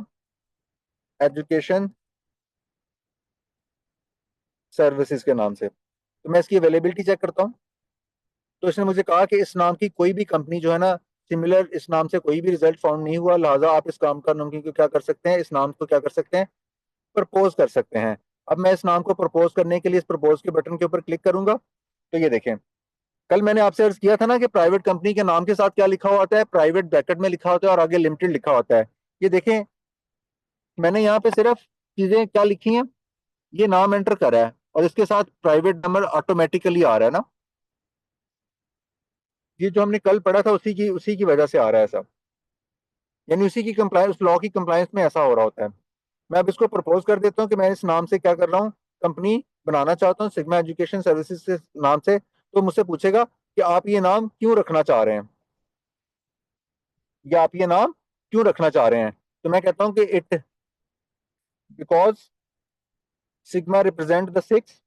एजुकेशन सर्विसेज के नाम से, तो मैं इसकी अवेलेबिलिटी चेक करता हूँ। तो इसने मुझे कहा कि इस नाम की कोई भी कंपनी जो है ना, सिमिलर इस नाम से कोई भी रिजल्ट फाउंड नहीं हुआ, लिहाजा आप इस काम का नाम को क्या कर सकते हैं, इस नाम को क्या कर सकते हैं, प्रपोज कर सकते हैं। अब मैं इस नाम को प्रपोज करने के लिए इस प्रपोज के बटन के ऊपर क्लिक करूंगा। तो ये देखें, कल मैंने आपसे अर्ज किया था ना कि प्राइवेट कंपनी के नाम के साथ क्या लिखा हुआ होता है, प्राइवेट ब्रैकेट में लिखा होता है और आगे लिमिटेड लिखा होता है। ये देखें, मैंने यहाँ पे सिर्फ चीजें क्या लिखी हैं, ये नाम एंटर करा है और इसके साथ प्राइवेट नंबर ऑटोमेटिकली आ रहा है ना। ये जो हमने कल पढ़ा था उसी की वजह से आ रहा है सब, यानी उसी की कंप्लायंस, उस लॉ की कंप्लायंस में ऐसा हो रहा होता है। मैं अब इसको प्रपोज कर देता हूँ कि मैं इस नाम से क्या कर रहा हूँ, कंपनी बनाना चाहता हूँ सिग्मा एजुकेशन सर्विसेज के नाम से। तो मुझसे पूछेगा कि आप ये नाम क्यों रखना चाह रहे हैं, या आप ये नाम क्यों रखना चाह रहे हैं। तो मैं कहता हूँ कि it because sigma represent the 6।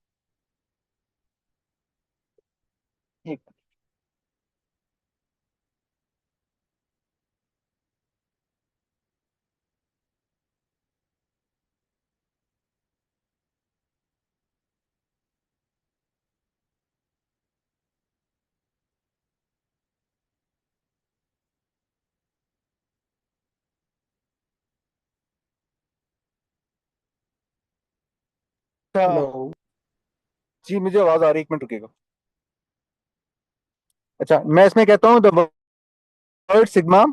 Hello. जी मुझे आवाज आ रही है, 1 मिनट रुकेगा। अच्छा, मैं इसमें कहता हूँ the word sigma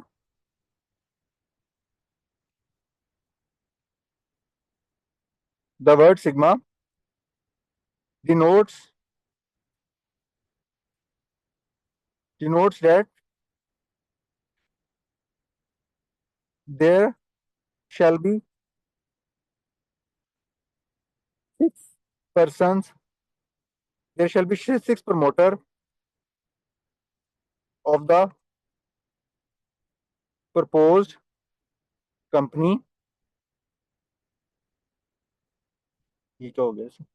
the word sigma denotes denotes that there shall be 6 persons, there shall be 6 promoter of the proposed company। ये क्या हो गया इसमें?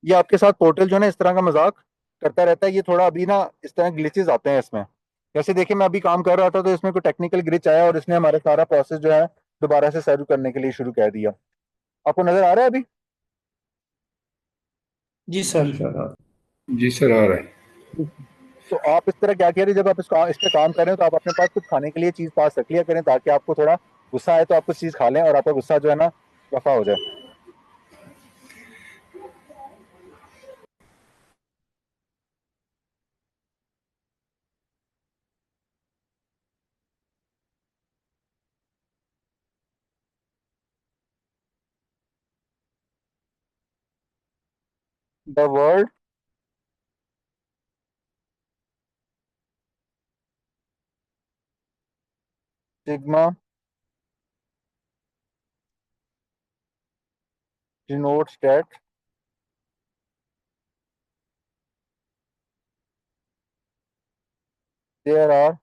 ये आपके साथ पोर्टल जो है ना इस तरह का मजाक करता रहता है, ये थोड़ा अभी ना इस तरह ग्लिचेस आते हैं इसमें। जैसे देखिए, मैं अभी काम कर रहा था तो इसमें कोई टेक्निकल ग्लिच आया और इसने हमारा सारा प्रोसेस जो है दोबारा से सर्व करने के लिए शुरू कर दिया। आपको नजर आ रहा है अभी? जी जी सर। सर। जी सर, आ रहा है। तो आप इस तरह क्या करें, जब आप इस पे काम करें तो आप अपने पास कुछ खाने के लिए चीज पास रख लिया करें, ताकि आपको थोड़ा गुस्सा आए तो आप कुछ चीज खा लें और आपका गुस्सा जो है ना रफा हो जाए। The world sigma denotes that there are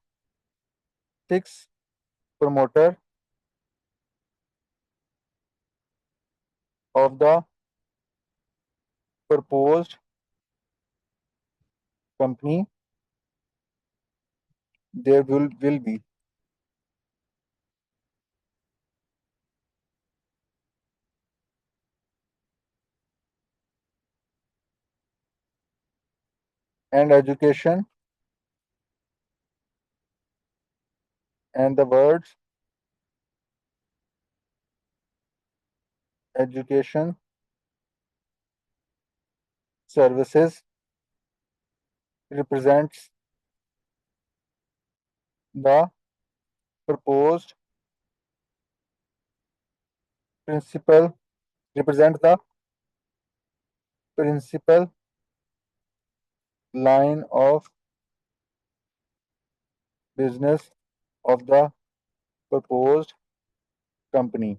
6 promoter of the proposed company there will be and education and the words education services represents the proposed principal represent the principal line of business of the proposed company।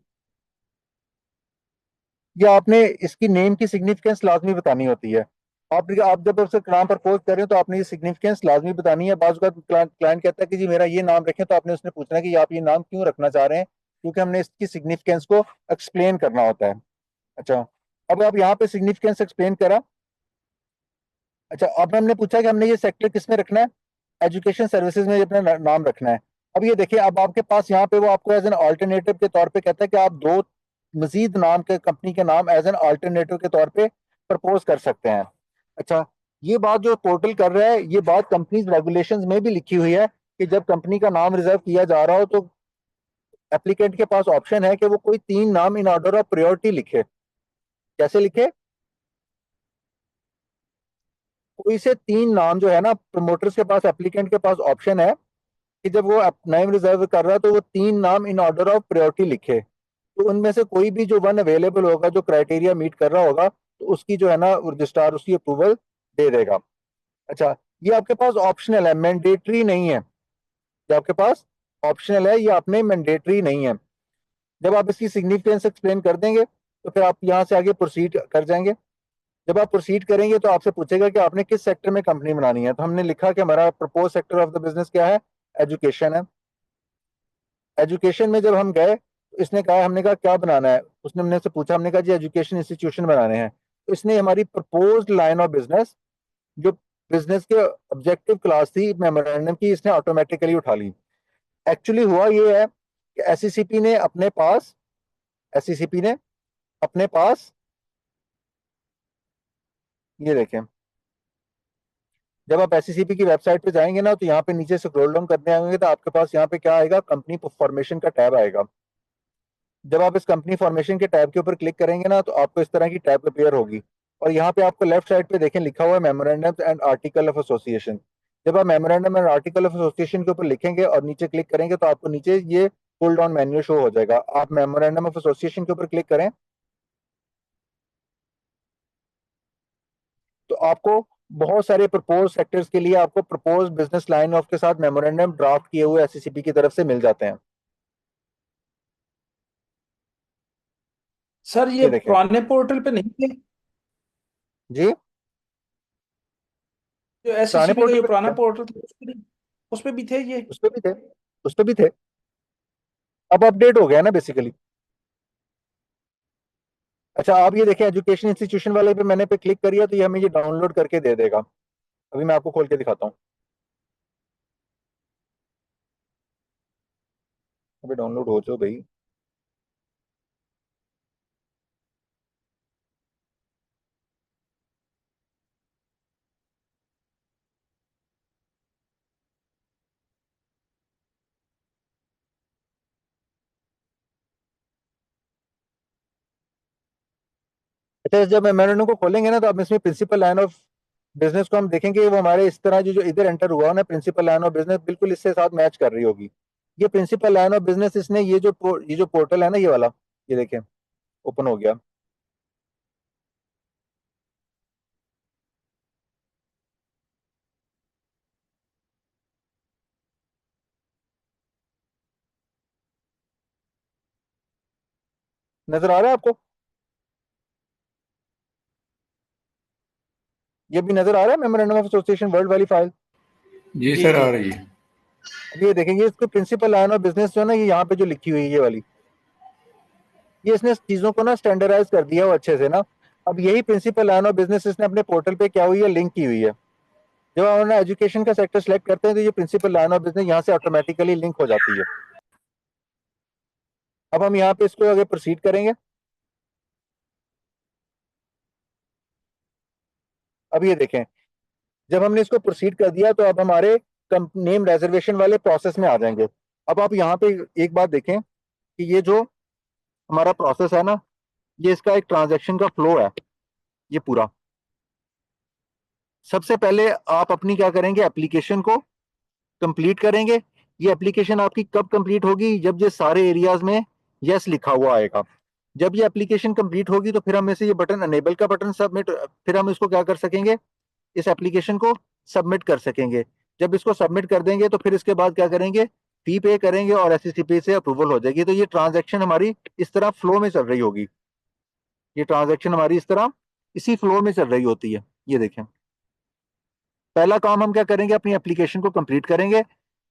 या आपने इसकी name की significance लाजमी बतानी होती है। आप जब उसका नाम प्रपोज कर रहे हो तो आपने ये सिग्निफिकेंस लाजमी बतानी है। बाज़ क्लाइंट कहता है कि जी मेरा ये नाम रखें, तो आपने उसने पूछना है कि आप ये नाम क्यों रखना चाह रहे हैं, क्योंकि हमने इसकी सिग्निफिकेंस को एक्सप्लेन करना होता है। अच्छा, अब आप यहाँ पे सिग्निफिकेंस एक्सप्लेन करा। अच्छा, अब हमने पूछा कि हमने ये सेक्टर किस में रखना है, एजुकेशन सर्विसेज में अपना नाम रखना है। अब ये देखिए, अब आपके पास यहाँ पे वो आपको एज एन अल्टरनेटिव के तौर पे कहता है कि आप दो मजीद नाम के कंपनी के नाम एज एन अल्टरनेटिव के तौर पे प्रपोज कर सकते हैं। अच्छा, ये बात जो पोर्टल कर रहा है, ये बात कंपनीज रेगुलेशंस में भी लिखी हुई है कि जब कंपनी का नाम रिजर्व किया जा रहा हो तो एप्लीकेंट के पास ऑप्शन है कि वो कोई 3 नाम इन ऑर्डर ऑफ प्रायोरिटी लिखे। कैसे लिखे? कोई से 3 नाम जो है ना, प्रमोटर्स के पास, एप्लीकेंट के पास ऑप्शन है कि जब वो नेम रिजर्व कर रहा है तो वो 3 नाम इन ऑर्डर ऑफ प्रायोरिटी लिखे। तो उनमें से कोई भी जो वन अवेलेबल होगा, जो क्राइटेरिया मीट कर रहा होगा, तो उसकी जो है ना रजिस्ट्रार उसकी अप्रूवल दे देगा। अच्छा, ये आपके पास ऑप्शनल है, मैंडेटरी नहीं है। ये आपके पास ऑप्शनल है, ये आपने मैंडेटरी नहीं है। जब आप इसकी सिग्निफिकेंस एक्सप्लेन कर देंगे तो फिर आप यहाँ से आगे प्रोसीड कर जाएंगे। जब आप प्रोसीड करेंगे तो आपसे पूछेगा कि आपने किस सेक्टर में कंपनी बनानी है। तो हमने लिखा कि हमारा propose sector of the business क्या है, एजुकेशन है। एजुकेशन में जब हम गए तो इसने कहा, हमने कहा क्या बनाना है, उसने हमने से पूछा, हमने कहा जी एजुकेशन इंस्टीट्यूशन बनाने हैं। तो इसने हमारी प्रपोज्ड लाइन ऑफ बिजनेस, जो बिजनेस के ऑब्जेक्टिव क्लास थी मेमोरेंडम की, इसने ऑटोमेटिकली उठा ली। एक्चुअली हुआ ये है कि एसईसीपी ने अपने पास ये देखें, जब आप एसईसीपी की वेबसाइट पे जाएंगे ना तो यहाँ पे नीचे स्क्रॉल डाउन करने आएंगे तो आपके पास यहाँ पे क्या आएगा, कंपनी फॉर्मेशन का टैब आएगा। जब आप इस कंपनी फॉर्मेशन के टैब के ऊपर क्लिक करेंगे ना तो आपको इस तरह की टैब अपीयर होगी, और यहाँ पे आपको लेफ्ट साइड पे देखें लिखा हुआ है memorandum and article of association. जब आप memorandum and article of association के ऊपर लिखेंगे और नीचे क्लिक करेंगे तो आपको नीचे ये पुल डाउन मेन्यू शो हो जाएगा। आप मेमोरेंडम ऑफ एसोसिएशन के ऊपर क्लिक करें तो आपको बहुत सारे प्रपोज सेक्टर्स के लिए आपको प्रपोज बिजनेस लाइन ऑफ के साथ मेमोरेंडम ड्राफ्ट किए हुए एससीसीपी की तरफ से मिल जाते हैं। सर ये ये देखें पुराने पोर्टल पे नहीं थे? जी, जो पुराने एससीसीपी का पोर्टल जो पे पुराना थे, पोर्टल था उस पे भी थे ये? उस पे भी थे, उस पे भी थे। अब अपडेट हो गया ना बेसिकली। अच्छा, आप ये देखें एजुकेशन इंस्टीट्यूशन वाले पे मैंने पे क्लिक करिए तो ये हमें ये डाउनलोड करके दे देगा। अभी मैं आपको खोल के दिखाता हूँ। अभी डाउनलोड हो जाओ भाई। अच्छा, जब मेमोरेंडम को खोलेंगे ना तो आप इसमें प्रिंसिपल लाइन ऑफ बिजनेस को हम देखेंगे, वो हमारे इस तरह जो इधर एंटर हुआ ना, प्रिंसिपल लाइन ऑफ बिजनेस बिल्कुल इससे साथ मैच कर रही होगी। ये प्रिंसिपल लाइन ऑफ बिजनेस, इसने ये जो पोर्टल है ना, ये वाला, ये देखें ओपन हो गया। नजर आ रहा है आपको? ये भी नजर आ रहा है मेमोरेंडम ऑफ एसोसिएशन वर्ल्ड वाली फाइल? जी जी सर, जी। आ रही है। अब ये देखेंगे इसको प्रिंसिपल लाइन ऑफ बिजनेस जो है ना, ये यहाँ पे जो लिखी हुई है ये वाली, ये इसने चीजों को ना स्टैंडर्डाइज कर दिया वो अच्छे से ना। अब यही प्रिंसिपल लाइन ऑफ बिजनेस इसने अपने पोर्टल पे क्या हुई है, लिंक की हुई है। जब हम अपना एजुकेशन का सेक्टर सेलेक्ट करते हैं तो ये प्रिंसिपल लाइन ऑफ बिजनेस यहाँ से ऑटोमेटिकली लिंक हो जाती है। अब हम यहाँ पे इसको आगे प्रोसीड करेंगे। अब ये देखें, जब हमने इसको प्रोसीड कर दिया तो अब हमारे नेम रिजर्वेशन वाले प्रोसेस में आ जाएंगे। अब आप यहाँ पे एक बात देखें कि ये जो हमारा प्रोसेस है ना, ये इसका एक ट्रांजैक्शन का फ्लो है ये पूरा। सबसे पहले आप अपनी क्या करेंगे, एप्लीकेशन को कंप्लीट करेंगे। ये एप्लीकेशन आपकी कब कंप्लीट होगी, जब ये सारे एरियाज में यस लिखा हुआ आएगा। जब ये एप्लीकेशन कंप्लीट होगी तो फिर हम इसे ये बटन अनेबल का बटन सबमिट, फिर हम इसको क्या कर सकेंगे, इस एप्लीकेशन को सबमिट कर सकेंगे। जब इसको सबमिट कर देंगे तो फिर इसके बाद क्या करेंगे, फी पे करेंगे और एससीसीपी से अप्रूवल हो जाएगी। तो ये ट्रांजैक्शन हमारी इस तरह फ्लो में चल रही होगी। ये ट्रांजैक्शन हमारी इस तरह इसी फ्लो में चल रही होती है। ये देखें, पहला काम हम क्या करेंगे, अपनी एप्लीकेशन को कंप्लीट करेंगे,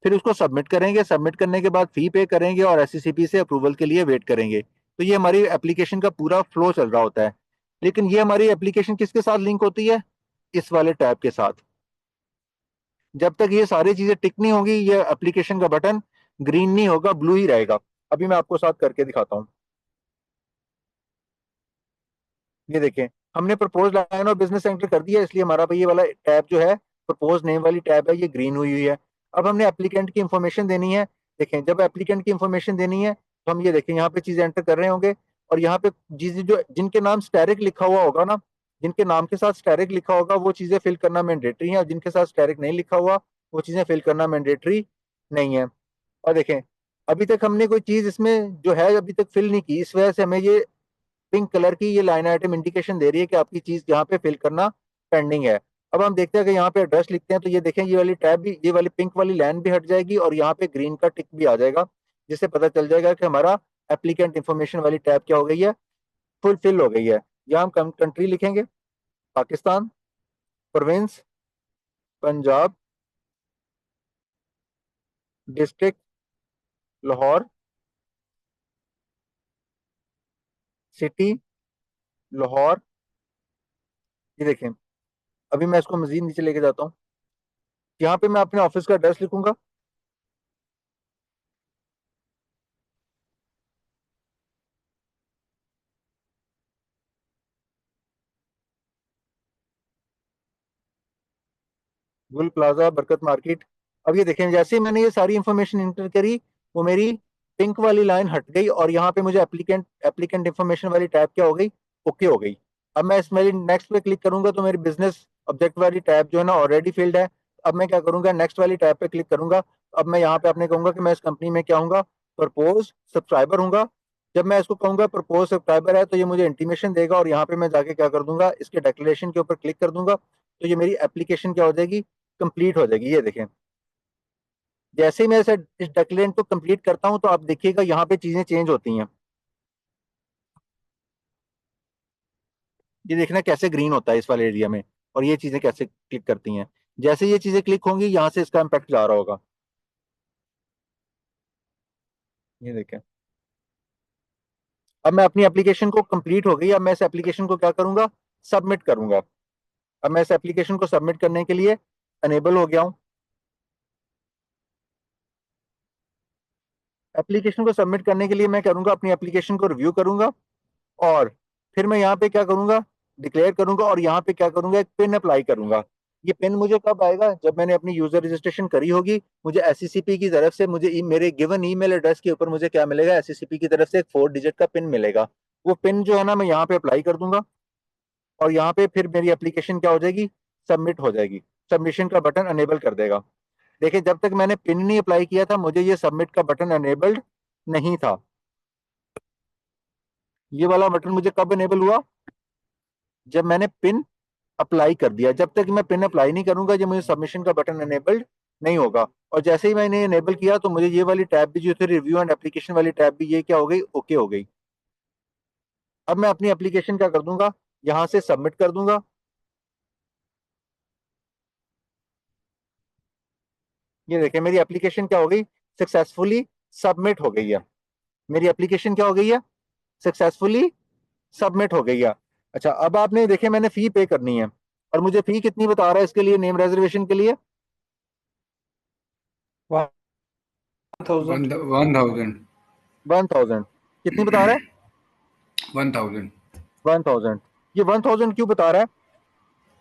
फिर उसको सबमिट करेंगे। सबमिट करने के बाद फी पे करेंगे और एससीसीपी से अप्रूवल के लिए वेट करेंगे। तो ये हमारी एप्लीकेशन का पूरा फ्लो चल रहा होता है। लेकिन ये हमारी एप्लीकेशन किसके साथ लिंक होती है, इस वाले टैब के साथ। जब तक ये सारी चीजें टिक नहीं होंगी, ये एप्लीकेशन का बटन ग्रीन नहीं होगा, ब्लू ही रहेगा। अभी मैं आपको साथ करके दिखाता हूं। ये देखें, हमने प्रपोज लाइन और बिजनेस एंटर कर दिया, इसलिए हमारा भाई ये वाला टैब जो है, प्रपोज नेम वाली टैब है, ये ग्रीन हुई है। अब हमने एप्लीकेंट की इंफॉर्मेशन देनी है। देखें, जब एप्लीकेंट की इंफॉर्मेशन देनी है तो हम ये देखें यहाँ पे चीज एंटर कर रहे होंगे और यहाँ पे जो जिनके नाम स्टैरिक लिखा हुआ होगा ना, जिनके नाम के साथ स्टैरिक लिखा होगा वो चीजें फिल करना मैंडेटरी है, और जिनके साथ स्टैरिक नहीं लिखा हुआ वो चीजें फिल करना मैंडेटरी नहीं है। और देखें, अभी तक हमने कोई चीज इसमें जो है अभी तक फिल नहीं की, इस वजह से हमें ये पिंक कलर की ये लाइन आइटम इंडिकेशन दे रही है कि आपकी चीज यहाँ पे फिल करना पेंडिंग है। अब हम देखते हैं कि यहाँ पे एड्रेस लिखते हैं तो ये देखें, ये वाली टैब भी, ये वाली पिंक वाली लाइन भी हट जाएगी और यहाँ पे ग्रीन का टिक भी आ जाएगा, जिससे पता चल जाएगा कि हमारा एप्लीकेंट इंफॉर्मेशन वाली टैब क्या हो गई है, फुलफिल हो गई है। यहाँ हम कंट्री लिखेंगे, Pakistan, province Punjab, district Lahore, city Lahore. ये देखें, अभी मैं इसको मजीद नीचे लेके जाता हूँ। यहाँ पे मैं अपने ऑफिस का एड्रेस लिखूंगा, गुल प्लाजा, बरकत मार्केट। अब ये देखें, जैसे ही मैंने ये सारी इंफॉर्मेशन इंटर करी, वो मेरी पिंक वाली लाइन हट गई और यहाँ पे मुझे एप्लीकेंट इंफॉर्मेशन वाली टैब क्या हो गई, ओके हो गई। अब मैं इसमें नेक्स्ट पे क्लिक करूंगा तो मेरी बिजनेस ऑब्जेक्ट वाली टैब जो है ना ऑलरेडी फिल्ड है। अब मैं क्या करूंगा, नेक्स्ट वाली टैब पे क्लिक करूंगा। अब मैं यहाँ पे अपने कहूंगा कि मैं इस कंपनी में क्या हूँ, प्रपोज सब्सक्राइबर हूँ। जब मैं इसको कहूंगा प्रपोज सब्सक्राइबर है तो ये मुझे इंटीमेशन देगा और यहाँ पे मैं जाके क्या कर दूंगा, इसके डिक्लेरेशन के ऊपर क्लिक कर दूंगा तो ये मेरी एप्लीकेशन क्या हो जाएगी, कंप्लीट हो जाएगी। ये देखें, जैसे ही मैं इस डॉक्यूमेंट को कंप्लीट करता हूं तो आप देखिएगा यहाँ पे चीजें चेंज होती हैं। ये देखना कैसे ग्रीन होता है इस वाले एरिया में और ये चीजें कैसे क्लिक करती हैं। जैसे ये चीजें क्लिक होंगी यहाँ से इसका इम्पैक्ट जा रहा होगा। ये देखें, अब मैं अपनी एप्लीकेशन को कंप्लीट हो गई। अब मैं इस एप्लीकेशन को क्या करूंगा, सबमिट करूंगा। अब मैं इस एप्लीकेशन को सबमिट करने के लिए अनेबल हो गया हूं। एप्लीकेशन को सबमिट करने के लिए मैं करूंगा, अपनी एप्लीकेशन को रिव्यू करूंगा और फिर मैं यहाँ पे क्या करूंगा, डिक्लेयर करूंगा और यहाँ पे क्या करूंगा, एक पिन अप्लाई करूंगा। ये पिन मुझे कब आएगा, जब मैंने अपनी यूजर रजिस्ट्रेशन करी होगी। मुझे एससीसीपी की तरफ से मुझे मेरे गिवन ईमेल एड्रेस के ऊपर मुझे क्या मिलेगा, एससीसीपी की तरफ से एक 4 डिजिट का पिन मिलेगा। वो पिन जो है ना मैं यहाँ पे अप्लाई कर दूंगा और यहाँ पे फिर मेरी एप्लीकेशन क्या हो जाएगी, सबमिट हो जाएगी। सबमिशन का बटन अनेबल कर देगा। देखिए, जब तक मैंने पिन नहीं अप्लाई किया था मुझे ये सबमिट का बटन अनेबल्ड नहीं था। ये वाला बटन मुझे कब अनेबल हुआ, जब मैंने पिन अप्लाई कर दिया। जब तक मैं पिन अप्लाई नहीं करूंगा ये मुझे सबमिशन का बटन अनेबल्ड नहीं होगा। और जैसे ही मैंने अनेबल किया तो मुझे ये वाली टैब भी जो थी, रिव्यू एंड एप्लीकेशन वाली टैब भी, ये क्या हो गई, ओके हो गई। अब मैं अपनी एप्लीकेशन क्या कर दूंगा, यहां से सबमिट कर दूंगा। ये देखें, मेरी एप्लीकेशन क्या हो गई, सक्सेसफुली सबमिट हो गई है। मेरी एप्लीकेशन क्या हो गई है, सक्सेसफुली सबमिट हो गई है। अच्छा, अब आपने देखे मैंने फी पे करनी है और मुझे फी कितनी बता रहा है इसके लिए, नेम रिजर्वेशन के लिए? 1000। 1000 1000 कितनी बता रहा है? 1000 1000। ये 1000 क्यों बता रहा है?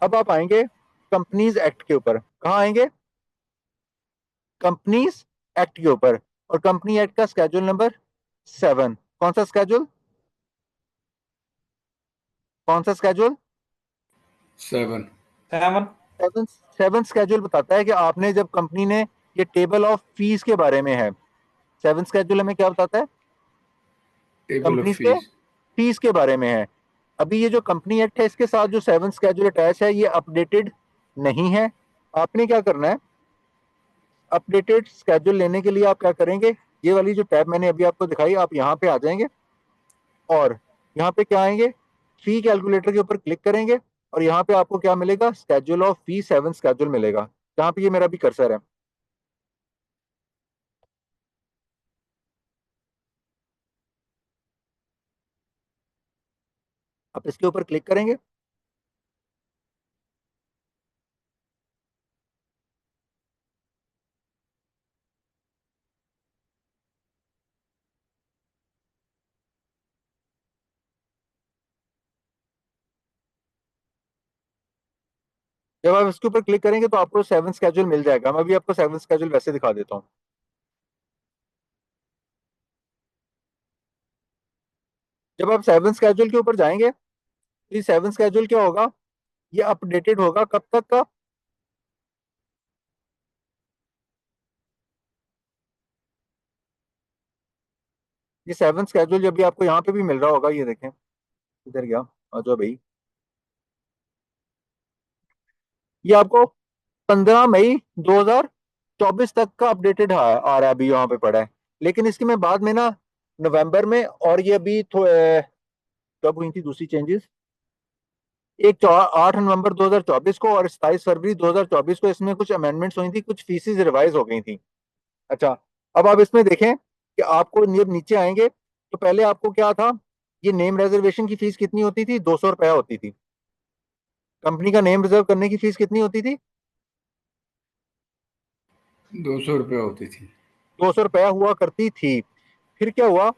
अब आप आएंगे कंपनीज एक्ट के ऊपर। कहाँ आएंगे? कंपनीज एक्ट के ऊपर। और कंपनी एक्ट का स्केड्यूल नंबर 7। कौन सा स्केड्यूल? कौन सा स्केड्यूल? 7 7। 7 स्केड्यूल बताता है कि आपने जब कंपनी ने, ये टेबल ऑफ फीस के बारे में है। 7 स्केड्यूल हमें क्या बताता है? टेबल ऑफ कंपनीज के फीस। फीस के बारे में है। अभी ये जो कंपनी एक्ट है इसके साथ जो 7 स्केड्यूल अटैच है ये अपडेटेड नहीं है। आपने क्या करना है, अपडेटेड स्केड्यूल लेने के लिए आप क्या करेंगे, ये वाली जो टैब मैंने अभी आपको दिखाई, आप यहाँ पे आ जाएंगे और यहाँ पे क्या आएंगे, फी कैलकुलेटर के ऊपर क्लिक करेंगे और यहाँ पे आपको क्या मिलेगा, स्केड्यूल ऑफ फी 7 स्केड्यूल मिलेगा। जहाँ पे ये मेरा भी कर्सर है। आप इसके ऊपर क्लिक करेंगे। जब आप इसके ऊपर क्लिक करेंगे तो आपको 7 स्केड्यूल मिल जाएगा। मैं भी आपको 7 स्केड्यूल वैसे दिखा देता हूँ। जब आप 7 स्केड्यूल के ऊपर जाएंगे तो ये 7 स्केड्यूल क्या होगा, ये अपडेटेड होगा कब तक का, ये 7 स्केड्यूल जब भी आपको यहाँ पे भी मिल रहा होगा, ये देखें इधर गया, आ जाओ भाई, ये आपको 15 मई 2024 तक का अपडेटेड आ रहा है, अभी यहाँ पे पड़ा है। लेकिन इसकी मैं बाद में ना नवंबर में, और ये अभी कब हुई थी दूसरी चेंजेस, 8 नवंबर 2024 को और 27 फरवरी 2024 को इसमें कुछ अमेंडमेंट्स हुई थी, कुछ फीसेस रिवाइज हो गई थी। अच्छा, अब आप इसमें देखें कि आपको नीचे आएंगे तो पहले आपको क्या था, ये नेम रिजर्वेशन की फीस कितनी होती थी, 200 रुपया होती थी। कंपनी का नेम रिजर्व करने की फीस कितनी होती थी? 200 रुपये होती थी। 200 रुपया हुआ करती थी। फिर क्या हुआ,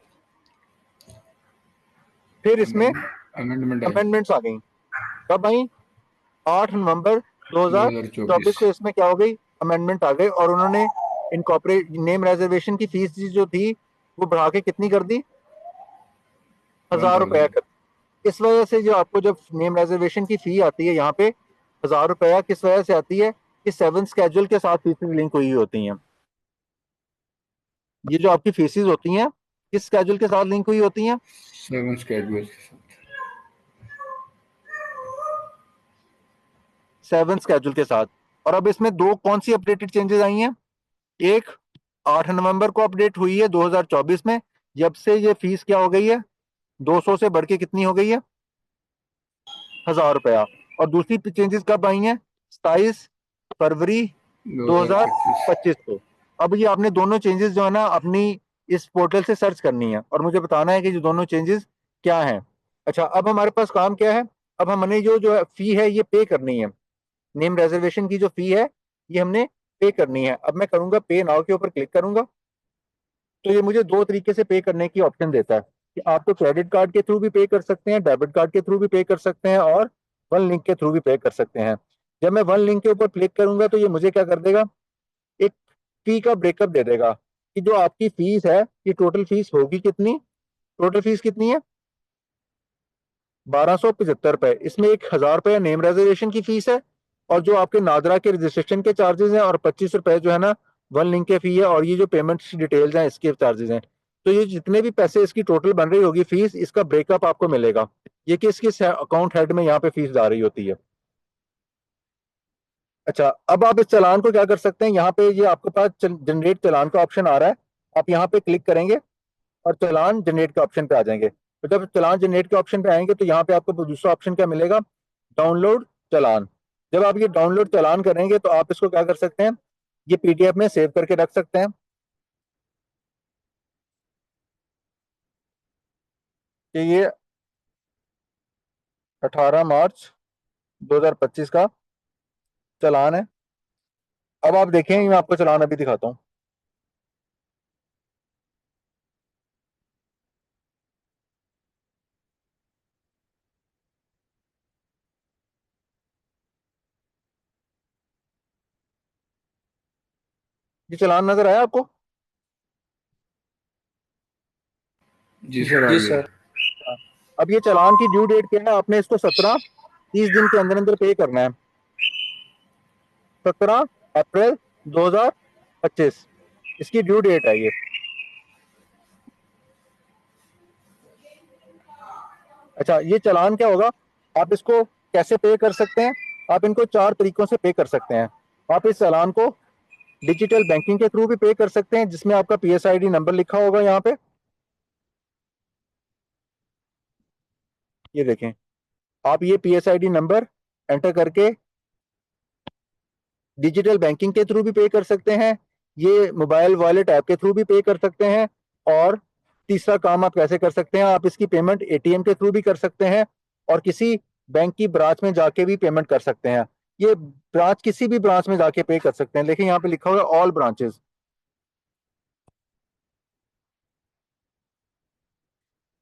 फिर इसमें अमेंडमेंट आई अमेंडमेंट्स आ गई। कब आई? 8 नवंबर 2024 2024। को इसमें क्या हो गई, अमेंडमेंट आ गई और उन्होंने इनकॉर्पोरेट नेम रिजर्वेशन की फीस जो थी वो बढ़ा के कितनी कर दी, 1000 रुपया 1000। कर दी। इस वजह से जो आपको जब नेम रिजर्वेशन की फी आती है यहाँ पे 1000 रुपया, किस वजह से आती है कि 7 स्केड्यूल के साथ फीसेस लिंक हुई होती हैं। ये जो आपकी फीसेस होती हैं किस स्केड्यूल के साथ लिंक हुई होती हैं? 7 स्केड्यूल के साथ। 7 स्केड्यूल के साथ। और अब इसमें दो कौन सी अपडेटेड चेंजेस आई हैं, एक 8 नवंबर को अपडेट हुई है 2024 में, जब से ये फीस क्या हो गई है, 200 से बढ़ के कितनी हो गई है, 1000 रुपया। और दूसरी चेंजेस कब आई हैं, 27 फरवरी 2025। 2025 को। अब ये आपने दोनों चेंजेस जो है ना अपनी इस पोर्टल से सर्च करनी है और मुझे बताना है कि ये दोनों चेंजेस क्या हैं। अच्छा, अब हमारे पास काम क्या है, अब हमने जो जो फी है ये पे करनी है, नेम रिजर्वेशन की जो फी है ये हमने पे करनी है। अब मैं करूंगा पे नाउ के ऊपर क्लिक करूंगा तो ये मुझे दो तरीके से पे करने की ऑप्शन देता है कि आप तो क्रेडिट कार्ड के थ्रू भी पे कर सकते हैं, डेबिट कार्ड के थ्रू भी पे कर सकते हैं और वन लिंक के थ्रू भी पे कर सकते हैं। जब मैं वन लिंक के ऊपर क्लिक करूंगा तो ये मुझे क्या कर देगा, एक फी का ब्रेकअप दे देगा कि जो आपकी फीस है ये टोटल फीस होगी कितनी, टोटल फीस कितनी है, 1275 रुपए। इसमें 1000 रुपया नेम रिजर्वेशन की फीस है और जो आपके नादरा के रजिस्ट्रेशन के चार्जेस हैं और 25 रुपए जो है ना वन लिंक के फी है और ये जो पेमेंट डिटेल्स हैं इसके चार्जेस हैं। तो ये जितने भी पैसे इसकी टोटल बन रही होगी फीस, इसका ब्रेकअप आपको मिलेगा, ये कि इसके अकाउंट हेड में यहाँ पे फीस जा रही होती है। अच्छा, अब आप इस चालान को क्या कर सकते हैं, यहाँ पे ये आपके पास जनरेट चालान का ऑप्शन आ रहा है, आप यहाँ पे क्लिक करेंगे और चालान जनरेट के ऑप्शन पे आ जाएंगे। तो जब चालान जनरेट के ऑप्शन पे आएंगे तो यहाँ पे आपको दूसरा ऑप्शन क्या मिलेगा, डाउनलोड चालान। जब आप ये डाउनलोड चालान करेंगे तो आप इसको क्या कर सकते हैं, ये पीडीएफ में सेव करके रख सकते हैं कि ये 18 मार्च 2025 का चालान है। अब आप देखें, मैं आपको चालान अभी दिखाता हूँ। ये चालान नजर आया आपको? जी सर, आ जी गया। सर। अब ये चालान की ड्यू डेट क्या है? आपने इसको 30 दिन के अंदर अंदर पे करना है। 17 अप्रैल 2025 इसकी ड्यू डेट है ये। अच्छा, ये चालान क्या होगा? आप इसको कैसे पे कर सकते हैं? आप इनको 4 तरीकों से पे कर सकते हैं। आप इस चालान को डिजिटल बैंकिंग के थ्रू भी पे कर सकते हैं, जिसमें आपका PSID नंबर लिखा होगा यहाँ पे। ये देखें, आप ये PSID नंबर एंटर करके डिजिटल बैंकिंग के थ्रू भी पे कर सकते हैं, ये मोबाइल वॉलेट ऐप के थ्रू भी पे कर सकते हैं। और तीसरा काम आप कैसे कर सकते हैं? आप इसकी पेमेंट ATM के थ्रू भी कर सकते हैं और किसी बैंक की ब्रांच में जाके भी पेमेंट कर सकते हैं। ये ब्रांच किसी भी ब्रांच में जाके पे कर सकते हैं। देखिए यहाँ पे लिखा हुआ है ऑल ब्रांचेस।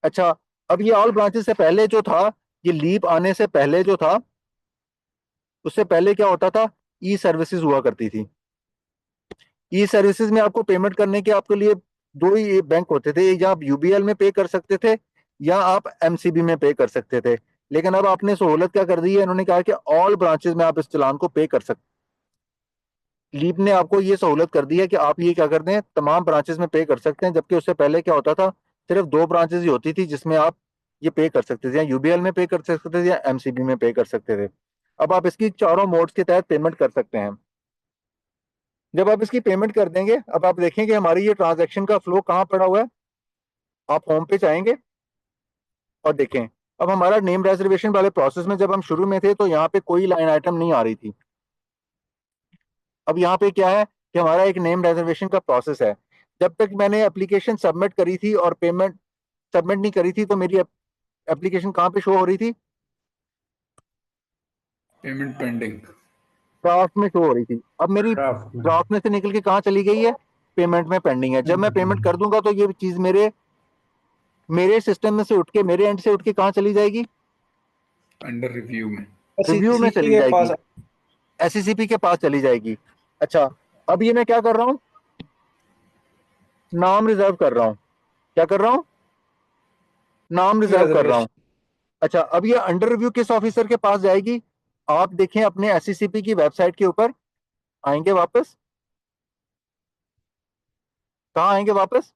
अच्छा, अब ये ऑल ब्रांचेस से पहले जो था, ये लीप आने से पहले जो था, उससे पहले क्या होता था? ई सर्विसेज हुआ करती थी। ई सर्विसेज में आपको पेमेंट करने के आपके लिए दो ही बैंक होते थे, या आप UBL में पे कर सकते थे या आप MCB में पे कर सकते थे। लेकिन अब आपने सहूलत क्या कर दी है? इन्होंने कहा कि ऑल ब्रांचेस में आप इस चालान को पे कर सकते। लीप ने आपको ये सहूलत कर दी है कि आप ये क्या करते हैं, तमाम ब्रांचेस में पे कर सकते हैं। जबकि उससे पहले क्या होता था? सिर्फ 2 ब्रांचेस ही होती थी जिसमें आप ये पे कर सकते थे, या UBL में पे कर सकते थे या MCB में पे कर सकते थे। अब आप इसकी चारों मोड्स के तहत पेमेंट कर सकते हैं। जब आप इसकी पेमेंट कर देंगे, अब आप देखेंगे हमारी ये ट्रांजैक्शन का फ्लो कहाँ पड़ा हुआ है। आप होम पे जाएंगे और देखें, अब हमारा नेम रिजर्वेशन वाले प्रोसेस में जब हम शुरू में थे तो यहाँ पे कोई लाइन आइटम नहीं आ रही थी। अब यहाँ पे क्या है कि हमारा एक नेम रिजर्वेशन का प्रोसेस है। जब तक मैंने एप्लीकेशन सबमिट करी थी और पेमेंट सबमिट नहीं करी थी, तो मेरी एप्लीकेशन कहाँ पे शो हो रही थी? Payment pending. ड्राफ्ट में शो हो रही थी। अब मेरी ड्राफ्ट में। ड्राफ्ट में से निकल के कहाँ चली गई है? पेमेंट में पेंडिंग है। जब मैं पेमेंट कर दूंगा तो ये चीज मेरे मेरे सिस्टम में से उठ के, मेरे एंड से उठ के कहाँ चली जाएगी? अंडर रिव्यू में। रिव्यू में SEC चली के जाएगी, पास। SECP के पास चली जाएगी। अच्छा, अब ये मैं क्या कर रहा हूँ? नाम रिजर्व कर रहा हूँ। क्या कर रहा हूँ? नाम रिजर्व कर रहा हूँ। रिजर्वेशन। अच्छा, अब ये अंडर रिव्यू किस ऑफिसर के पास जाएगी? आप देखें अपने SECP की वेबसाइट के ऊपर आएंगे वापस। कहाँ आएंगे वापस?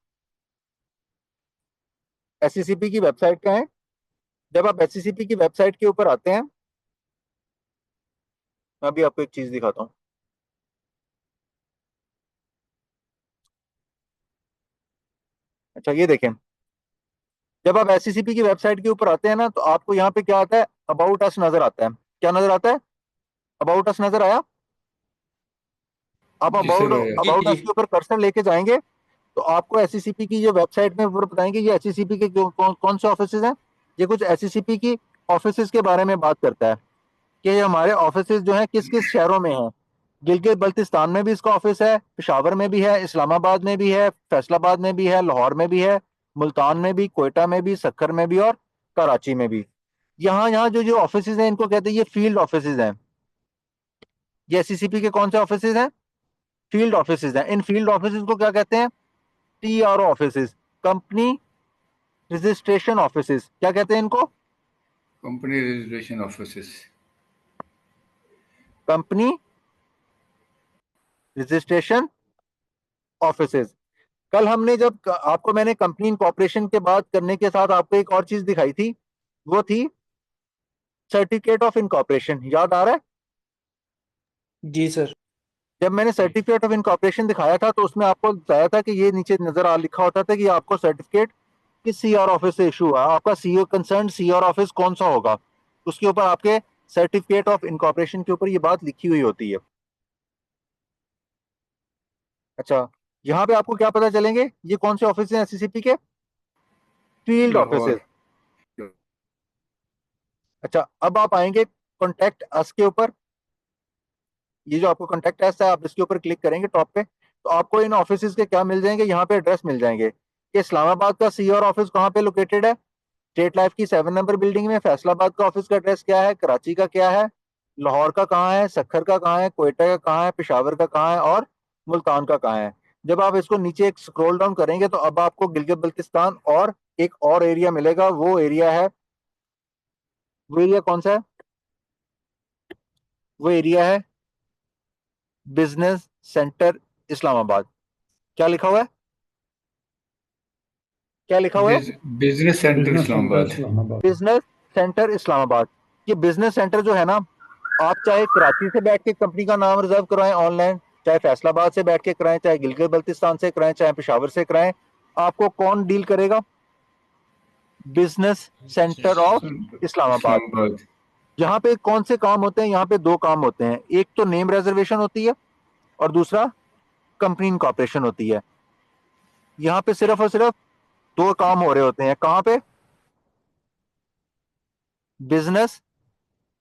SECP की वेबसाइट का है। जब आप SECP की वेबसाइट के ऊपर आते हैं, मैं अभी आपको एक चीज दिखाता हूँ। अच्छा, ये देखें, जब आप SECP की वेबसाइट के ऊपर आते हैं ना, तो आपको यहाँ पे क्या आता है? अबाउट अस नजर आता है। क्या नजर आता है? अबाउट अस नजर आया? आप जी अबाउट सर, आया। जी अबाउट जी। अस के ऊपर कर्सर लेके जाएंगे तो आपको SECP की जो वेबसाइट में ऊपर बताएंगे ये SECP के कौन से ऑफिस हैं। ये कुछ SECP की ऑफिस के बारे में बात करता है कि ये हमारे ऑफिस जो हैं किस किस शहरों में हैं। गिलगित बल्तिस्तान में भी इसका ऑफिस है, पेशावर में भी है, इस्लामाबाद में भी है, फैसलाबाद में भी है, लाहौर में भी है, मुल्तान में भी, कोयटा में भी, सक्खर में भी और कराची में भी। यहाँ यहाँ जो जो ऑफिस हैं इनको कहते हैं ये फील्ड ऑफिस हैं। ये SECP के कौन से ऑफिस हैं? फील्ड ऑफिस हैं। इन फील्ड ऑफिस को क्या कहते हैं? TRO office, company registration office. क्या कहते हैं इनको? Company registration offices. Company registration offices. कल हमने जब आपको मैंने कंपनी इनकॉर्पोरेशन के बात करने के साथ आपको एक और चीज दिखाई थी, वो थी सर्टिफिकेट ऑफ इनकॉर्पोरेशन। याद आ रहा है? जी सर। जब मैंने सर्टिफिकेट ऑफ इनकॉर्पोरेशन दिखाया था तो उसमें आपको बताया था कि ये नीचे नजर आ लिखा होता था कि आपको सर्टिफिकेट किस CR ऑफिस से इशू हुआ, आपका CEO कंसर्न CR ऑफिस कौन सा होगा, उसके ऊपर आपके सर्टिफिकेट ऑफ इनकॉर्पोरेशन के ऊपर ये बात लिखी हुई होती है। अच्छा, यहाँ पे आपको क्या पता चलेंगे ये कौन से ऑफिस हैं SECP के? Field office. लाहौर। अच्छा, अब आप आएंगे कॉन्टैक्ट अस के ऊपर, ये जो आपको कॉन्टैक्ट अस है आप इसके ऊपर क्लिक करेंगे टॉप पे, तो आपको इन ऑफिस के क्या मिल जाएंगे, यहाँ पे एड्रेस मिल जाएंगे कि इस्लामाबाद का सीआर ऑफिस कहाँ पे लोकेटेड है, स्टेट लाइफ की 7 नंबर बिल्डिंग में। फैसलाबाद का ऑफिस का एड्रेस क्या है, कराची का क्या है, लाहौर का कहाँ है, सखर का कहाँ है, कोयटा का कहाँ है, पेशावर का कहाँ है और मुल्तान का कहाँ है। जब आप इसको नीचे एक स्क्रॉल डाउन करेंगे तो अब आपको गिलगित बल्तिस्तान और एक और एरिया मिलेगा। वो एरिया है, वो एरिया कौन सा है, वो एरिया है बिजनेस सेंटर इस्लामाबाद। क्या लिखा हुआ है, क्या लिखा हुआ है, business centre business centre Islamabad. Islamabad. Business centre Islamabad. ये बिजनेस सेंटर जो है ना, आप चाहे कराची से बैठ के कंपनी का नाम रिजर्व करवाएं ऑनलाइन, चाहे फैसलाबाद से बैठ के कराएं, चाहे गिलगित बल्तिस्तान से कराएं, चाहे पेशावर से कराएं, आपको कौन डील करेगा, business centre of Islamabad. Islamabad. यहाँ पे कौन से काम होते हैं, यहाँ पे दो काम होते हैं, एक तो नेम रिजर्वेशन होती है और दूसरा कंपनी इनकॉर्पोरेशन होती है। यहाँ पे सिर्फ और सिर्फ दो काम हो रहे होते हैं। कहाँ पे, बिजनेस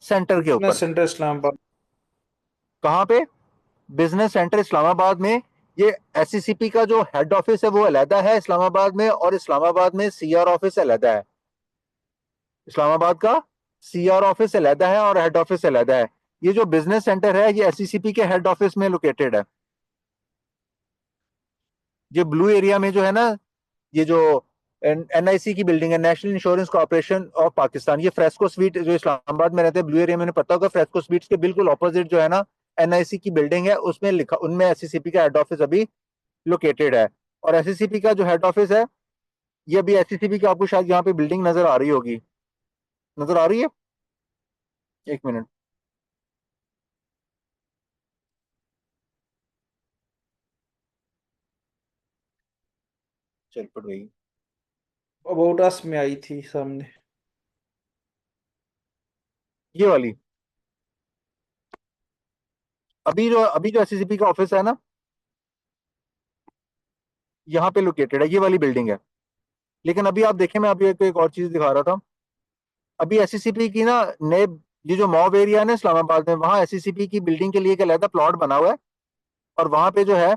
सेंटर के ऊपर। Business centre Islamabad. कहाँ पे, बिजनेस सेंटर इस्लामाबाद में। ये एससीसीपी का जो हेड ऑफिस है वो अलहदा है इस्लामाबाद में, और इस्लामाबाद में सीआर ऑफिस अलहदा है। इस्लामाबाद का सीआर ऑफिस अलहदा है और हेड ऑफिस अलहदा है। ये जो बिजनेस सेंटर है ये एससीसीपी के हेड ऑफिस में लोकेटेड है। ये ब्लू एरिया में जो है ना, ये जो एनआईसी की बिल्डिंग है, national insurance corporation of Pakistan, ये फ्रेस्को स्वीट जो इस्लामाबाद में रहते हैं ब्लू एरिया में, पता होगा फ्रेस्को स्वीट्स के बिल्कुल ऑपोजिट जो है ना एनआईसी की बिल्डिंग है, उसमें लिखा, उनमें एससीसीपी का हेड ऑफिस अभी लोकेटेड है। और एससीसीपी का जो हेड ऑफिस है ये अभी एससीसीपी की आपको शायद यहाँ पे बिल्डिंग नजर आ रही होगी, नजर आ रही है, एक मिनट, चल पड़ गई, अबाउट अस में आई थी सामने। ये वाली। अभी जो एससीसीपी का ऑफिस है ना यहाँ पे लोकेटेड है, ये वाली बिल्डिंग है। लेकिन अभी आप देखें, मैं अभी एक और चीज दिखा रहा था, अभी एससीसीपी की ना नए, ये जो मॉब एरिया है ना इस्लामाबाद में, वहाँ एससीसीपी की बिल्डिंग के लिए एक अलहदा प्लॉट बना हुआ है, और वहां पे जो है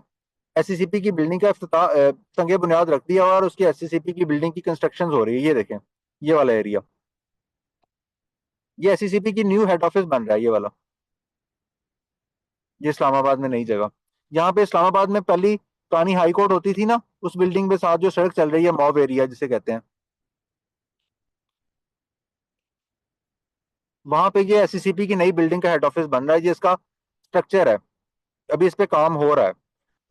एससीसीपी की बिल्डिंग का संगे बुनियाद रख दिया और उसकी एससीसीपी की बिल्डिंग की कंस्ट्रक्शन हो रही है। ये देखें, ये वाला एरिया, ये एससीसीपी की न्यू हेड ऑफिस बन रहा है, ये वाला, ये इस्लामाबाद में नई जगह। यहाँ पे इस्लामाबाद में पहली पुरानी हाई कोर्ट होती थी ना, उस बिल्डिंग के साथ जो सड़क चल रही है मॉब एरिया जिसे कहते हैं, वहां पे ये एससीसीपी की नई बिल्डिंग का हेड ऑफिस बन रहा है, ये इसका स्ट्रक्चर है, अभी इस पे काम हो रहा है।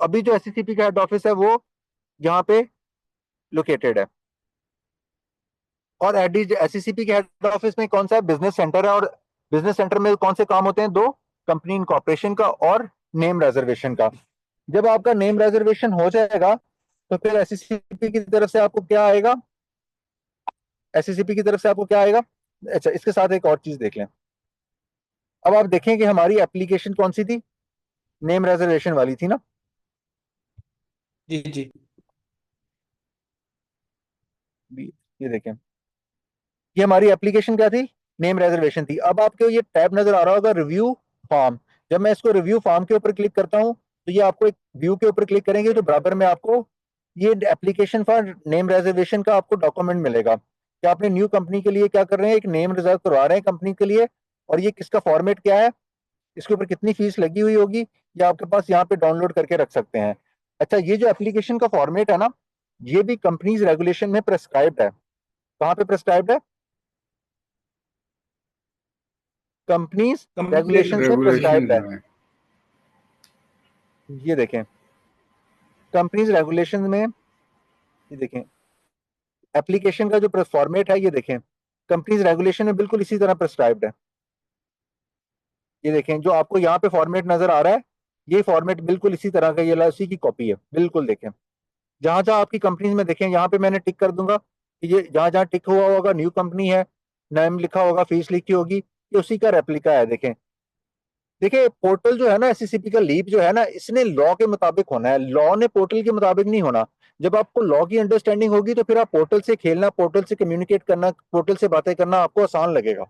अभी जो एससीसीपी का हेड ऑफिस है वो यहाँ पे लोकेटेड है। और एससीसीपी के हेड ऑफिस में कौन सा है, बिजनेस सेंटर है, और बिजनेस सेंटर में कौन से काम होते हैं, दो, कंपनी इनकॉर्पोरेशन का और नेम रिजर्वेशन का। जब आपका नेम रिजर्वेशन हो जाएगा तो फिर एससीसीपी की तरफ से आपको क्या आएगा, एससीसीपी की तरफ से आपको क्या आएगा। अच्छा, इसके साथ एक और चीज देख लें। अब आप देखें कि हमारी एप्लीकेशन कौन सी थी, नेम रिजर्वेशन वाली थी ना। जी जी। ये देखें, ये हमारी एप्लीकेशन क्या थी, नेम रिजर्वेशन थी। अब आपको ये टैब नजर आ रहा होगा रिव्यू फॉर्म। जब मैं इसको रिव्यू फॉर्म के ऊपर क्लिक करता हूं तो ये आपको एक व्यू के ऊपर क्लिक करेंगे तो बराबर में आपको ये एप्लीकेशन फॉर नेम रिजर्वेशन का आपको डॉक्यूमेंट मिलेगा कि आपने न्यू कंपनी के लिए क्या कर रहे हैं, एक नेम रिजर्व करवा रहे हैं कंपनी के लिए, और ये किसका फॉर्मेट क्या है, इसके ऊपर कितनी फीस लगी हुई होगी, ये आपके पास यहाँ पे डाउनलोड करके रख सकते हैं। अच्छा, ये जो एप्लीकेशन का फॉर्मेट है ना, ये भी कंपनीज रेगुलेशन में प्रेस्क्राइब्ड है। कहाँ पे प्रेस्क्राइब्ड है, कंपनीज रेगुलेशन से प्रेस्क्राइब्ड है। रेगुलेशन में ये देखें, कंपनीज रेगुलेशन में, ये देखें एप्लीकेशन का जो फॉर्मेट है, ये देखें कंपनीज रेगुलेशन में बिल्कुल इसी तरह प्रेस्क्राइब्ड है। ये देखें जो आपको यहाँ पे फॉर्मेट नजर आ रहा है, ये फॉर्मेट बिल्कुल इसी तरह का, ये उसी की कॉपी है बिल्कुल। देखें जहां जहां आपकी कंपनीज में, देखें यहाँ पे मैंने टिक कर दूंगा कि ये जहां जहां टिक हुआ होगा न्यू कंपनी है, नेम लिखा होगा, फीस लिखी होगी, ये उसी का रेप्लिका है। देखें, देखिए पोर्टल जो है ना एससीसीपी का लीप जो है ना, इसने लॉ के मुताबिक होना है, लॉ ने पोर्टल के मुताबिक नहीं होना। जब आपको लॉ की अंडरस्टैंडिंग होगी तो फिर आप पोर्टल से खेलना, पोर्टल से कम्युनिकेट करना, पोर्टल से बातें करना आपको आसान लगेगा।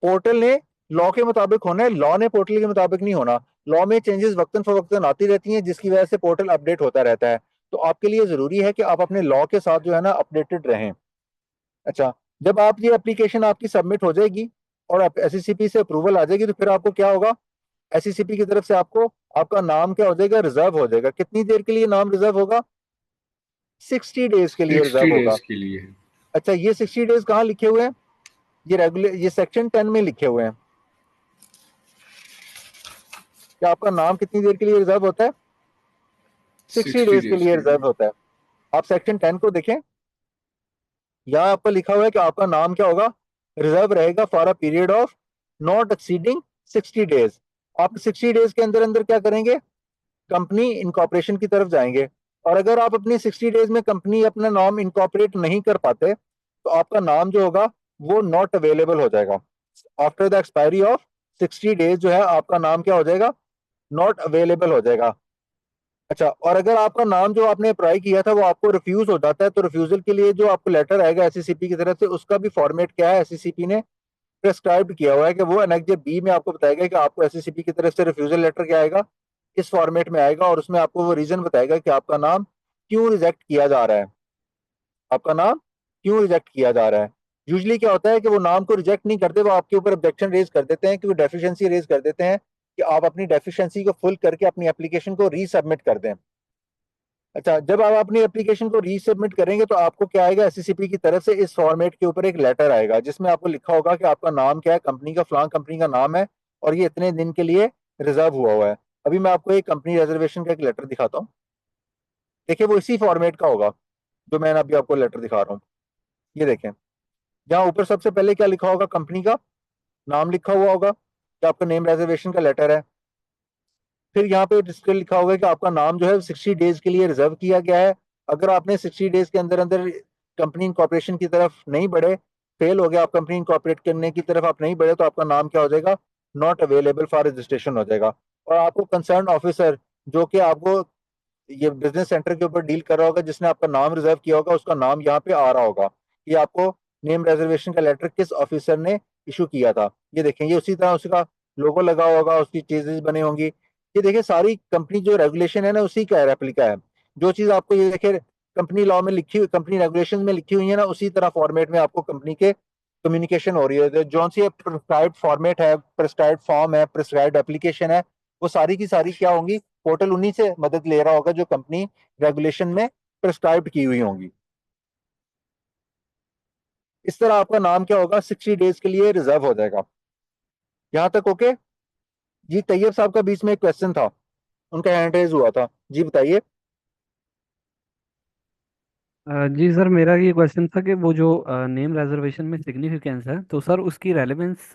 पोर्टल ने लॉ के मुताबिक होना है, लॉ ने पोर्टल के मुताबिक नहीं होना। लॉ में चेंजेस वक्तन फवक्तन आती रहती हैं, जिसकी वजह से पोर्टल अपडेट होता रहता है। तो आपके लिए जरूरी है कि आप अपने लॉ के साथ जो है ना अपडेटेड रहें। अच्छा, जब आप ये एप्लीकेशन आपकी सबमिट हो जाएगी और आप एससीसीपी से अप्रूवल आ जाएगी, तो फिर आपको क्या होगा, एससीसीपी की तरफ से आपको आपका नाम क्या हो जाएगा, रिजर्व हो जाएगा। कितनी देर के लिए नाम रिजर्व होगा? 60 डेज के लिए 60 रिजर्व होगा। डेज के लिए। अच्छा, ये 60 डेज कहाँ लिखे हुए हैं? ये सेक्शन 10 में लिखे हुए हैं कि आपका नाम कितनी देर के लिए रिजर्व होता है? 60 60 डेज के डेज लिए के लिए। रिजर्व होता है। आप सेक्शन 10 को देखें, यहाँ आपका लिखा हुआ है कि आपका नाम क्या होगा, रिजर्व रहेगा for a period of not exceeding 60 days. आप 60 डेज के अंदर अंदर क्या करेंगे, कंपनी इनकॉर्पोरेशन की तरफ जाएंगे। और अगर आप अपनी 60 डेज में कंपनी अपना नाम इनकॉर्पोरेट नहीं कर पाते, तो आपका नाम जो होगा वो नॉट अवेलेबल हो जाएगा। After the expiry of 60 days जो है आपका नाम क्या हो जाएगा, नॉट अवेलेबल हो जाएगा। अच्छा, और अगर आपका नाम जो आपने अप्लाई किया था वो आपको रिफ्यूज हो जाता है, तो रिफ्यूजल के लिए जो आपको लेटर आएगा एससीसीपी की तरफ से, उसका भी फॉर्मेट क्या है, एससीसीपी ने प्रेस्क्राइब किया हुआ है कि वो एनेक्स बी में आपको बताएगा कि आपको एससीसीपी की तरफ से रिफ्यूजल लेटर क्या आएगा, इस फॉर्मेट में आएगा। और उसमें आपको वो रीजन बताएगा कि आपका नाम क्यों रिजेक्ट किया जा रहा है, आपका नाम क्यों रिजेक्ट किया जा रहा है। यूजली क्या होता है कि वो नाम को रिजेक्ट नहीं करते, वो आपके ऊपर ऑब्जेक्शन रेज कर देते हैं, कि वो डेफिशिएंसी रेज कर देते हैं कि आप अपनी डेफिशिएंसी को फुल करके अपनी एप्लीकेशन को रीसबमिट कर दें। अच्छा, जब आप अपनी एप्लीकेशन को रीसबमिट करेंगे तो आपको क्या आएगा, एससीसीपी की तरफ से इस फॉर्मेट के ऊपर एक लेटर आएगा, जिसमें आपको लिखा होगा कि आपका नाम क्या है, कंपनी का फलां कंपनी का नाम है, और ये इतने दिन के लिए रिजर्व हुआ है। अभी मैं आपको एक कंपनी रिजर्वेशन का एक लेटर दिखाता हूँ। देखिए, वो इसी फॉर्मेट का होगा जो मैंने अभी आपको लेटर दिखा रहा हूँ। ये देखें, जहाँ ऊपर सबसे पहले क्या लिखा होगा, कंपनी का नाम लिखा हुआ होगा कि आपका नेम रिजर्वेशन का लेटर है। फिर यहाँ पे डिस्प्ले लिखा होगा कि आपका नाम जो है 60 डेज के लिए रिजर्व किया गया है। अगर आपने 60 डेज के अंदर अंदर कंपनी इनकॉर्पोरेशन की तरफ नहीं बढ़े, फेल हो गया, आप कंपनी इनकॉर्पोरेट करने की तरफ आप नहीं बढ़े, तो आपका नाम क्या हो जाएगा, नॉट अवेलेबल फॉर रजिस्ट्रेशन हो जाएगा। और आपको कंसर्न ऑफिसर, जो कि आपको ये बिजनेस सेंटर के ऊपर डील कर रहा होगा, जिसने आपका नाम रिजर्व किया होगा, उसका नाम यहाँ पे आ रहा होगा कि आपको नेम रिजर्वेशन का लेटर किस ऑफिसर ने इशू किया था। ये देखें, ये उसी तरह उसका लोगो लगा होगा, उसकी चीजें बनी होंगी। ये देखिए, सारी कंपनी जो रेगुलेशन है ना उसी का रेप्लिका है। जो चीज आपको ये देखिए कंपनी लॉ में लिखी हुई, कंपनी रेगुलेशन में लिखी हुई है ना, उसी तरह फॉर्मेट में आपको कंपनी के कम्युनिकेशन हो रही है। जो सी प्रिस्क्राइब्ड फॉर्मेट है, प्रिस्क्राइब्ड फॉर्म है, प्रिस्क्राइब्ड एप्लीकेशन है, वो सारी की सारी क्या होंगी, पोर्टल उन्हीं से मदद ले रहा होगा जो कंपनी रेगुलेशन में प्रिस्क्राइब की हुई होंगी। इस तरह आपका नाम क्या होगा, 60 डेज के लिए रिजर्व हो जाएगा। यहां तक ओके? जी, तैयब साहब का बीच में एक क्वेश्चन था, उनका हैंड रेज हुआ था, जी बताइए। जी सर, मेरा ये क्वेश्चन था कि वो जो नेम रिजर्वेशन में सिग्निफिकेंस है, तो सर उसकी रेलेवेंस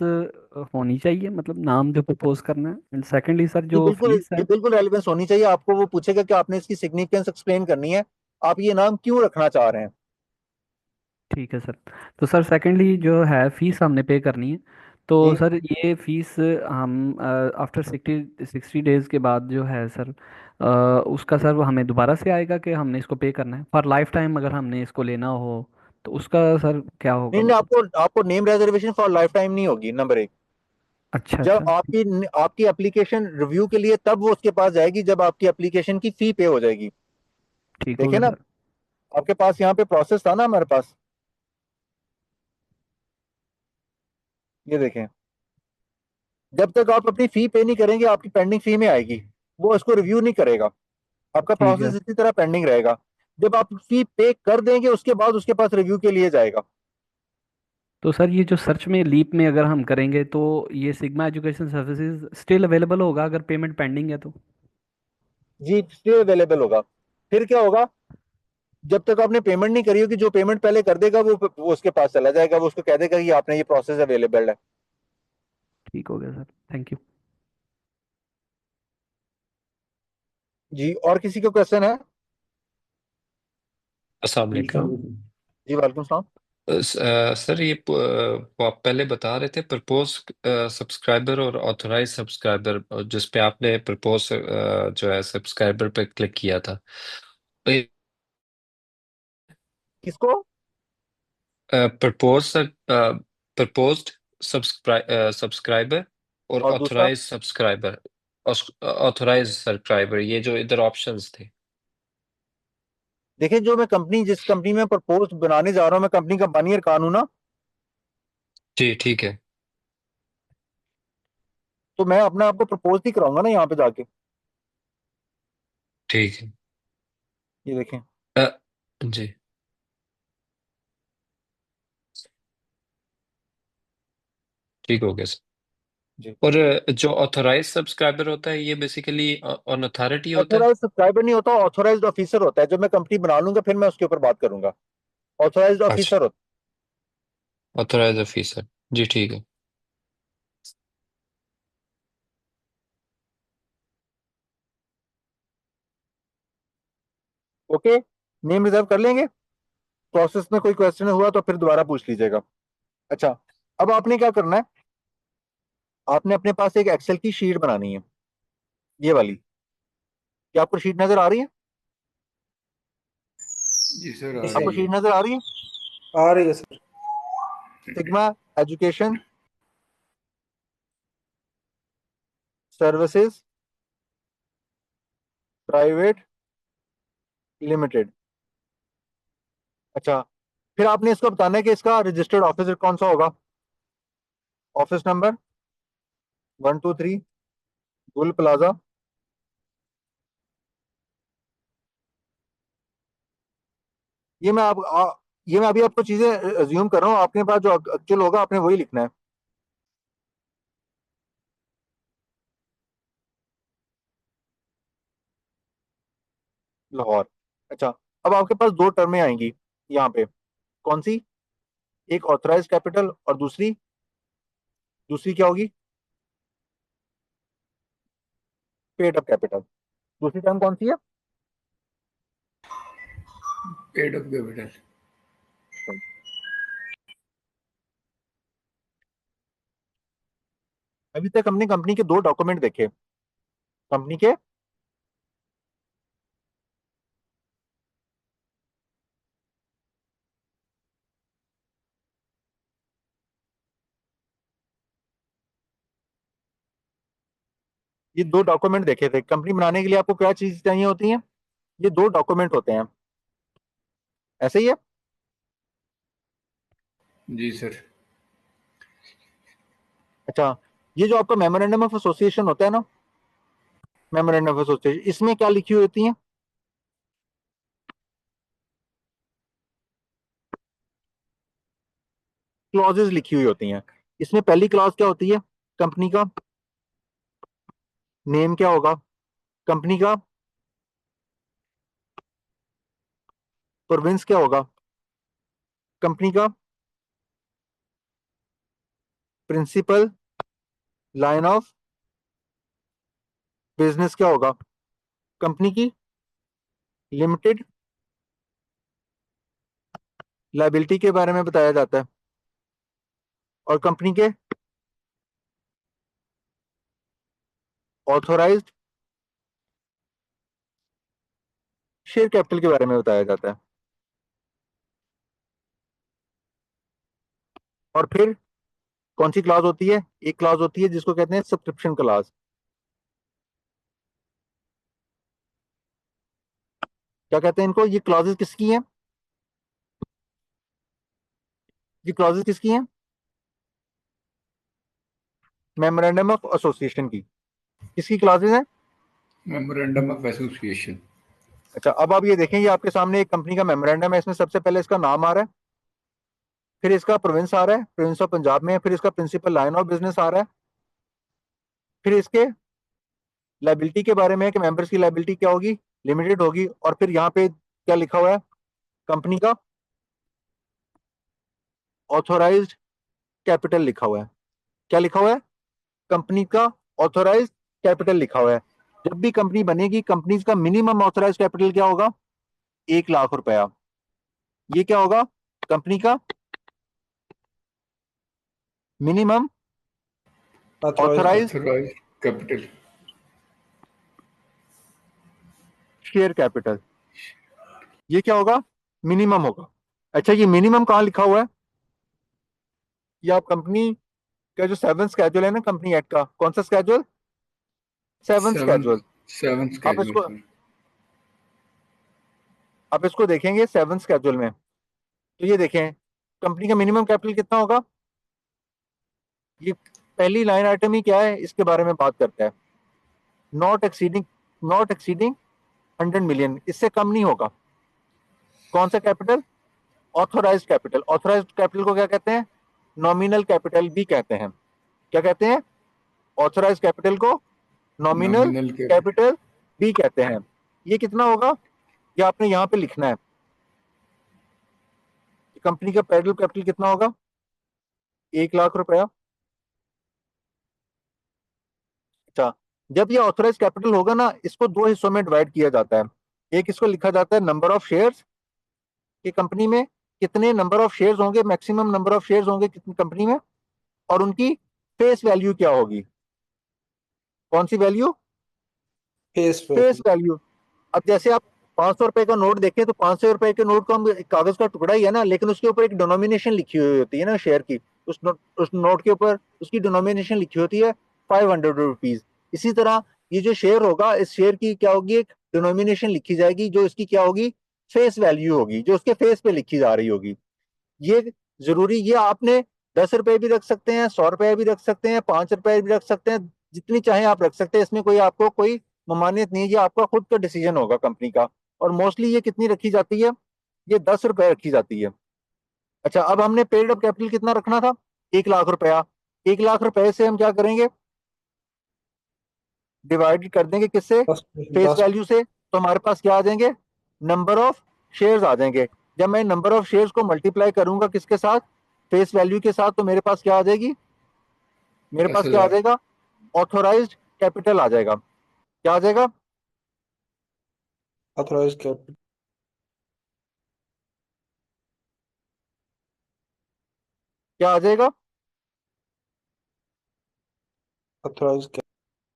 होनी चाहिए, मतलब नाम जो प्रपोज करना है। एंड सेकेंडली सर, जी जो बिल्कुल, फीस जी है। बिल्कुल रेलिवेंस होनी चाहिए। आपको वो पूछेगा कि आपने इसकी सिग्निफिकेंस एक्सप्लेन करनी है, आप ये नाम क्यों रखना चाह रहे हैं। ठीक है सर। तो सर सेकेंडली जो है फीस हमने पे करनी है, तो जी सर ये फीस हम आफ्टर 60 डेज के बाद जो है सर, उसका सर वो हमें दोबारा से आएगा कि हमने इसको पे करना है फॉर लाइफ टाइम, अगर हमने इसको लेना हो तो उसका सर क्या होगा नहीं नहीं, मतलब। आपको आपको name reservation for life time नहीं होगी, नंबर एक। अच्छा जब अच्छा। आपकी आपकी एप्लीकेशन रिव्यू के लिए तब वो उसके पास जाएगी, जब आपकी एप्लीकेशन की फी पे हो जाएगी। ठीक हो देखिए गया ना, सर। आपके पास यहाँ पे प्रोसेस था ना हमारे पास, ये देखें, जब तक आप अपनी फी पे नहीं करेंगे आपकी पेंडिंग फी में आएगी, वो इसको रिव्यू नहीं करेगा, आपका ठीक है। प्रोसेस इसी तरह पेंडिंग रहेगा। जब आप फी पे कर देंगे उसके बाद उसके पास रिव्यू के लिए जाएगा। तो सर ये जो सर्च में लीप में अगर हम करेंगे, तो ये sigma education services still available होगा अगर पेमेंट पेंडिंग है तो। जी, स्टिल अवेलेबल होगा। फिर क्या होगा, जब तक आपने पेमेंट नहीं करी होगी, जो पेमेंट पहले कर देगा वो उसके पास चला जाएगा, वो उसको कह देगा कि आपने ये प्रोसेस अवेलेबल है। ठीक हो गया सर, थैंक यू। जी, और किसी का क्वेश्चन है? अस्सलाम जी वालेकुम। सर। जी वालेकुम सलाम। सर ये वो आप पहले बता रहे थे प्रपोज सब्सक्राइबर और ऑथराइज सब्सक्राइबर, जिस पे आपने प्रपोज जो है सब्सक्राइबर पे क्लिक किया था। किसको? प्रपोज प्रपोज्ड सब्सक्राइबर और और दूसरा ऑथराइज सब्सक्राइबर, ऑथराइज सब्सक्राइबर, ये जो इधर ऑप्शंस थे। देखिए, जो मैं कंपनी जिस कंपनी में प्रपोज बनाने जा रहा हूँ, मैं कंपनी का बानियर कान हूं ना, जी ठीक है। तो मैं अपने आप को प्रपोज ही कराऊंगा ना यहाँ पे जाके। ठीक है। ये देखें, जी ठीक हो गया सर। जी। और जो ऑथराइज सब्सक्राइबर होता है ये बेसिकली ऑन अथॉरिटी होता है। ऑथोराइज सब्सक्राइबर नहीं होता, ऑथोराइज्ड ऑफिसर होता है। जब मैं कंपनी बना लूंगा फिर मैं उसके ऊपर बात करूंगा। ऑथोराइज्ड अच्छा, ऑफिसर होता ऑथराइज ऑफिसर, जी ठीक है। है। ओके, नेम रिजर्व कर लेंगे। प्रोसेस में कोई क्वेश्चन हुआ तो फिर दोबारा पूछ लीजिएगा। अच्छा, अब आपने क्या करना है, आपने अपने पास एक एक्सेल की शीट बनानी है, ये वाली। क्या आपको शीट नजर आ रही है? जी सर, आ जी आपको सर, रही शीट है। नजर आ रही है? आ रही है sir. Sigma education services private limited. अच्छा, फिर आपने इसको बताना है कि इसका रजिस्टर्ड ऑफिसर कौन सा होगा। ऑफिस नंबर 123 गुल प्लाजा। ये मैं ये मैं अभी आपको चीजें अज्यूम कर रहा हूँ, आपके पास जो एक्चुअल होगा आपने वही लिखना है। लाहौर। अच्छा, अब आपके पास दो टर्में आएंगी यहाँ पे। कौन सी? एक ऑथराइज कैपिटल और दूसरी दूसरी क्या होगी? Paid up capital. दूसरी टर्म कौन सी है? Paid up capital. अभी तक हमने कंपनी के दो डॉक्यूमेंट देखे। कंपनी के ये दो डॉक्यूमेंट देखे थे। कंपनी बनाने के लिए आपको क्या चीज चाहिए होती है? ये दो डॉक्यूमेंट होते हैं, ऐसे ही है। जी सर। अच्छा, ये जो आपका मेमोरेंडम ऑफ एसोसिएशन होता है ना, मेमोरेंडम ऑफ एसोसिएशन, इसमें क्या लिखी हुई होती है? क्लॉजेज लिखी हुई होती हैं। इसमें पहली क्लॉज क्या होती है? कंपनी का नेम क्या होगा, कंपनी का प्रोविंस क्या होगा, कंपनी का प्रिंसिपल लाइन ऑफ बिजनेस क्या होगा, कंपनी की लिमिटेड लाइबिलिटी के बारे में बताया जाता है, और कंपनी के ऑथोराइज्ड शेयर कैपिटल के बारे में बताया जाता है। और फिर कौन सी क्लॉज होती है? एक क्लॉज होती है जिसको कहते हैं सब्सक्रिप्शन क्लॉज। क्या कहते हैं इनको? ये क्लॉजेज किसकी हैं? ये क्लॉजेज किसकी हैं? मेमोरेंडम ऑफ एसोसिएशन की। किसकी क्लॉजेज हैं? Memorandum of association. अच्छा, अब आप ये देखें, ये आपके सामने एक कंपनी का मेमोरेंडम है। इसमें सबसे पहले इसका नाम आ रहा है, फिर इसका प्रोविंस आ रहा है, प्रोविंस ऑफ पंजाब में है, फिर इसका प्रिंसिपल लाइन ऑफ बिजनेस आ रहा है, फिर इसके लाइबिलिटी के बारे में है कि मेंबर्स की लाइबिलिटी क्या होगी, लिमिटेड होगी, और फिर यहाँ पे क्या लिखा हुआ है? कंपनी का ऑथोराइज्ड कैपिटल लिखा हुआ है। क्या लिखा हुआ है? कंपनी का ऑथोराइज्ड कैपिटल लिखा हुआ है। जब भी कंपनी बनेगी, कंपनी का मिनिमम ऑथोराइज्ड कैपिटल क्या होगा? 1 लाख रुपया। ये क्या होगा? कंपनी का minimum authorised authorised authorised capital. Share capital. ये क्या होगा? मिनिमम होगा। अच्छा, ये मिनिमम कहाँ लिखा हुआ है? ये आप कंपनी का जो 7 स्केड्यूल है ना कंपनी एक्ट का, कौन सा स्केड्यूल? 7 स्केड्यूल। सेवन आप स्केड्यूल इसको आप इसको देखेंगे 7 स्केड्यूल में, तो ये देखें कंपनी का मिनिमम कैपिटल कितना होगा। ये पहली लाइन आइटम ही क्या है, इसके बारे में बात करता है। नॉट एक्सीडिंग 100 मिलियन, इससे कम नहीं होगा। कौन सा capital? Authorised capital. Authorised capital को क्या कहते हैं? नॉमिनल कैपिटल भी कहते हैं। क्या कहते हैं? ऑथोराइज्ड कैपिटल को नॉमिनल नॉमिनल के कैपिटल भी कहते हैं। ये कितना होगा, ये आपने यहां पे लिखना है। कंपनी का पेरिड कैपिटल कितना होगा? 1 लाख रुपया। अच्छा, जब ये ऑथोराइज कैपिटल होगा ना, इसको 2 हिस्सों में डिवाइड किया जाता है। एक इसको लिखा जाता है नंबर ऑफ शेयर्स, कि कंपनी में कितने नंबर ऑफ शेयर्स होंगे, मैक्सिमम नंबर ऑफ शेयर्स होंगे कितनी कंपनी में, और उनकी फेस वैल्यू क्या होगी। कौन सी वैल्यू? Face value. अब जैसे आप 500 रुपए का नोट देखें, तो 500 रुपए के नोट को हम कागज का टुकड़ा ही है ना, लेकिन उसके ऊपर एक डिनोमिनेशन लिखी हुई होती है ना शेयर की। उस नोट के ऊपर उसकी डिनोमिनेशन लिखी होती है 500 रुपीज। इसी तरह ये जो शेयर होगा, इस शेयर की क्या होगी, एक डिनोमिनेशन लिखी जाएगी जो इसकी क्या होगी, फेस वैल्यू होगी, जो उसके फेस पे लिखी जा रही होगी। ये जरूरी, ये आपने 10 रुपए भी रख सकते हैं, 100 रुपए भी रख सकते हैं, 5 रुपए भी रख सकते हैं, जितनी चाहे आप रख सकते हैं। इसमें कोई आपको कोई ममानियत नहीं है, ये आपका खुद का डिसीजन होगा कंपनी का। और मोस्टली ये कितनी रखी जाती है? ये 10 रुपए रखी जाती है। अच्छा, अब हमने पेड अप कैपिटल कितना रखना था? 1 लाख रुपया। 1 लाख रुपए से हम क्या करेंगे, डिवाइड कर देंगे किससे? फेस वैल्यू से। तो हमारे पास क्या आ जाएंगे, नंबर ऑफ शेयर्स आ जाएंगे। जब मैं नंबर ऑफ शेयर्स को मल्टीप्लाई करूंगा किसके साथ? फेस वैल्यू के साथ, तो मेरे पास क्या आ जाएगी, मेरे पास क्या आ 10,000 जाएगा, ऑथोराइज्ड कैपिटल आ जाएगा। क्या आ जाएगा? Authorise capital. क्या आ जाएगा? ऑथराइज